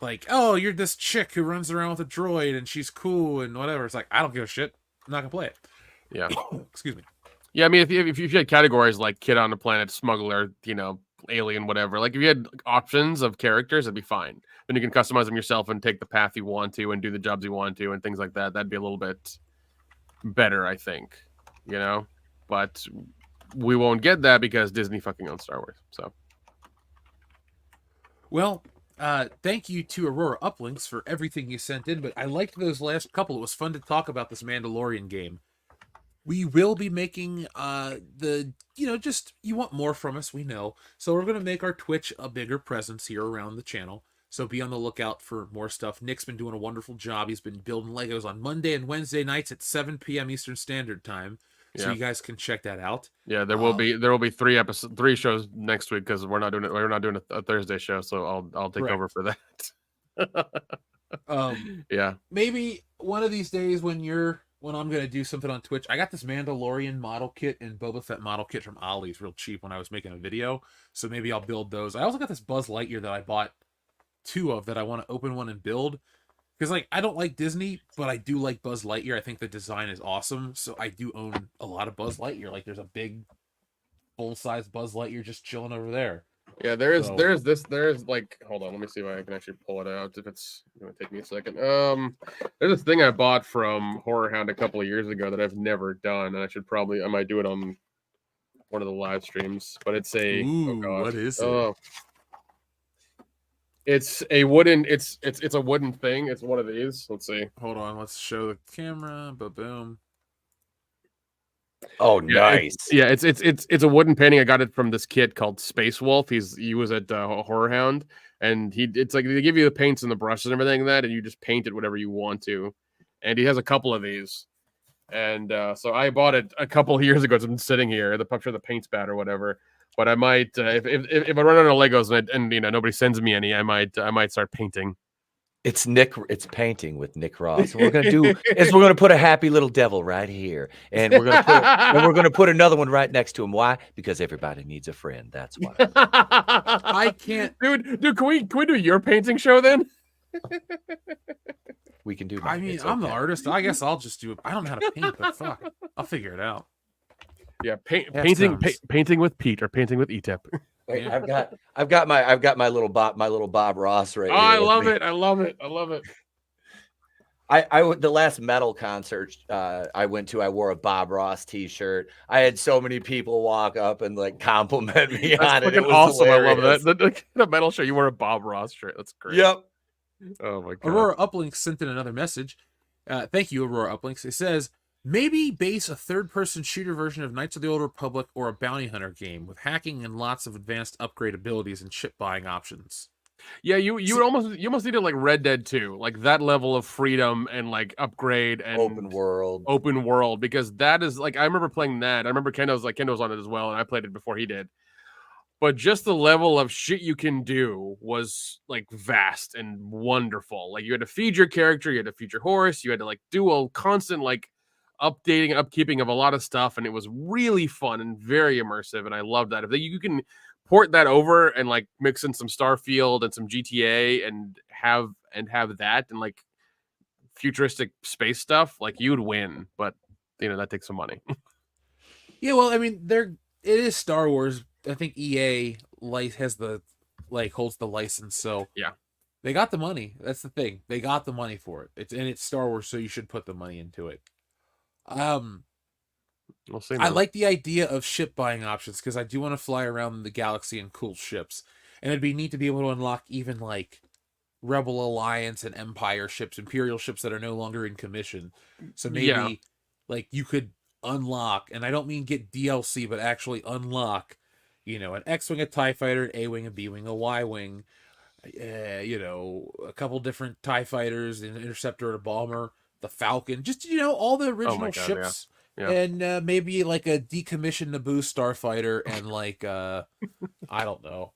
Speaker 1: like, oh, you're this chick who runs around with a droid and she's cool and whatever. It's like, I don't give a shit. I'm not gonna play it.
Speaker 3: Yeah.
Speaker 1: Excuse me.
Speaker 3: Yeah, I mean, if you had categories like kid on the planet, smuggler, alien, whatever, like if you had options of characters, it'd be fine. Then you can customize them yourself and take the path you want to and do the jobs you want to and things like that. That'd be a little bit better, I think, but we won't get that because Disney fucking owns Star Wars. So,
Speaker 1: well, thank you to Aurora Uplinks for everything you sent in, but I liked those last couple. It was fun to talk about this Mandalorian game. We will be making you want more from us, we know. So we're going to make our Twitch a bigger presence here around the channel. So be on the lookout for more stuff. Nick's been doing a wonderful job. He's been building Legos on Monday and Wednesday nights at 7 p.m. Eastern Standard Time. So you guys can check that out.
Speaker 3: Yeah, there will be 3 shows next week because we're not doing a Thursday show. So I'll take over for that.
Speaker 1: Maybe one of these days when I'm going to do something on Twitch, I got this Mandalorian model kit and Boba Fett model kit from Ollie's real cheap when I was making a video. So maybe I'll build those. I also got this Buzz Lightyear that I bought 2 of that I want to open one and build. Because, like, I don't like Disney, but I do like Buzz Lightyear. I think the design is awesome. So I do own a lot of Buzz Lightyear. Like, there's a big, full-size Buzz Lightyear just chilling over there.
Speaker 3: Yeah, there's like, hold on, let me see if I can actually pull it out. If it's gonna take me a second. There's this thing I bought from Horror Hound a couple of years ago that I've never done, and I might do it on one of the live streams. But it's a
Speaker 1: what is it?
Speaker 3: It's a wooden. It's a wooden thing. It's one of these. Let's see.
Speaker 1: Hold on, let's show the camera. Boom.
Speaker 2: Oh, nice.
Speaker 3: It's a wooden painting. I got it from this kid called Space Wolf. He was at Horror Hound, and it's like they give you the paints and the brushes and everything like that, and you just paint it whatever you want to. And he has a couple of these, And so I bought it a couple years ago. It's been sitting here. I'm sure the paint's bad or whatever. But I might, if I run out of Legos and nobody sends me any, I might start painting.
Speaker 2: It's painting with Nick Ross. What we're gonna do is we're gonna put a happy little devil right here, and we're gonna put another one right next to him. Why? Because everybody needs a friend. That's why.
Speaker 1: I can't,
Speaker 3: dude. Can we do your painting show then?
Speaker 2: We can do that.
Speaker 1: I mean, I'm the artist. I guess I'll just do it. I don't know how to paint, but fuck, I'll figure it out.
Speaker 3: Yeah, painting with Pete or painting with Etep.
Speaker 2: Wait, I've got my little Bob Ross right here.
Speaker 3: I love it. I love it.
Speaker 2: I the last metal concert I went to, I wore a Bob Ross t-shirt. I had so many people walk up and like compliment me on it. It was
Speaker 3: awesome.
Speaker 2: hilarious.
Speaker 3: I love that. The metal show, you wore a Bob Ross shirt. That's great.
Speaker 2: Yep.
Speaker 3: Oh my god.
Speaker 1: Aurora Uplinks sent in another message. Thank you, Aurora Uplinks. It says, maybe base a third-person shooter version of Knights of the Old Republic or a bounty hunter game with hacking and lots of advanced upgrade abilities and chip buying options.
Speaker 3: Yeah, you almost need to like Red Dead 2, like that level of freedom and like upgrade and
Speaker 2: open world,
Speaker 3: because that is like, I remember playing that. I remember Kendo was on it as well, and I played it before he did. But just the level of shit you can do was like vast and wonderful. Like you had to feed your character, you had to feed your horse, you had to like do a constant like updating and upkeeping of a lot of stuff, and it was really fun and very immersive, and I love that. If you can port that over and like mix in some Starfield and some GTA and have that and like futuristic space stuff, like you'd win. But that takes some money.
Speaker 1: Yeah, well, I mean, it is Star Wars. I think EA holds the license, so
Speaker 3: yeah,
Speaker 1: they got the money. That's the thing. They got the money for it. It's Star Wars, so you should put the money into it.
Speaker 3: We'll see.
Speaker 1: I like the idea of ship buying options because I do want to fly around the galaxy in cool ships, and it'd be neat to be able to unlock even like Rebel Alliance and Empire ships, Imperial ships that are no longer in commission. So maybe like you could unlock, and I don't mean get DLC, but actually unlock, an X-wing, a TIE fighter, an A-wing, a B-wing, a Y-wing, a couple different TIE fighters, an interceptor, and a bomber, the Falcon, just all the original ships.
Speaker 3: Yeah.
Speaker 1: And maybe like a decommissioned Naboo starfighter and like I don't know.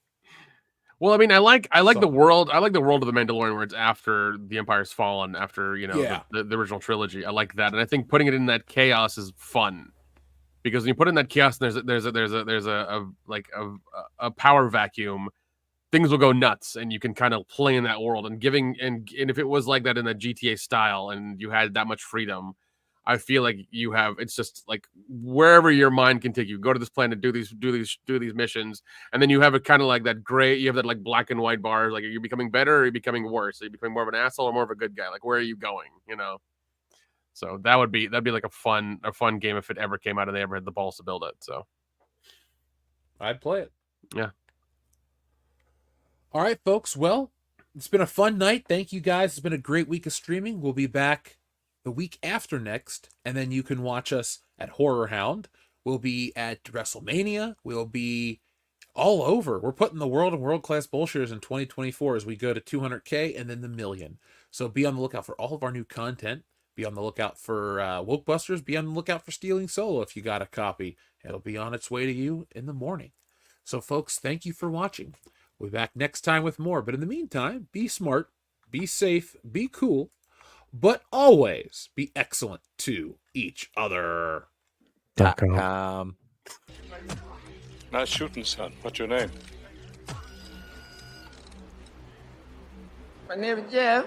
Speaker 3: Well, I mean, I like the world. I like the world of the Mandalorian where it's after the Empire's fallen, after the original trilogy. I like that, and I think putting it in that chaos is fun because when you put in that chaos, there's a power vacuum. Things will go nuts, and you can kind of play in that world and and if it was like that in the GTA style, and you had that much freedom. I feel like it's just like wherever your mind can take you, go to this planet, do these missions. And then you have it kind of like that gray, you have that like black and white bars. Like, are you becoming better or are you becoming worse? Are you becoming more of an asshole or more of a good guy? Like, where are you going? So that'd be like a fun game if it ever came out and they ever had the balls to build it. So
Speaker 1: I'd play it.
Speaker 3: Yeah.
Speaker 1: All right, folks. Well, it's been a fun night. Thank you guys. It's been a great week of streaming. We'll be back the week after next, and then you can watch us at Horror Hound. We'll be at WrestleMania. We'll be all over. We're putting the world and world-class bullshitters in 2024 as we go to 200K and then the million. So be on the lookout for all of our new content. Be on the lookout for Woke Busters. Be on the lookout for Stealing Solo if you got a copy. It'll be on its way to you in the morning. So, folks, thank you for watching. We'll be back next time with more. But in the meantime, be smart, be safe, be cool, but always be excellent to each other.
Speaker 2: .com.
Speaker 8: Nice shooting, son. What's your name?
Speaker 6: My name is Jeff.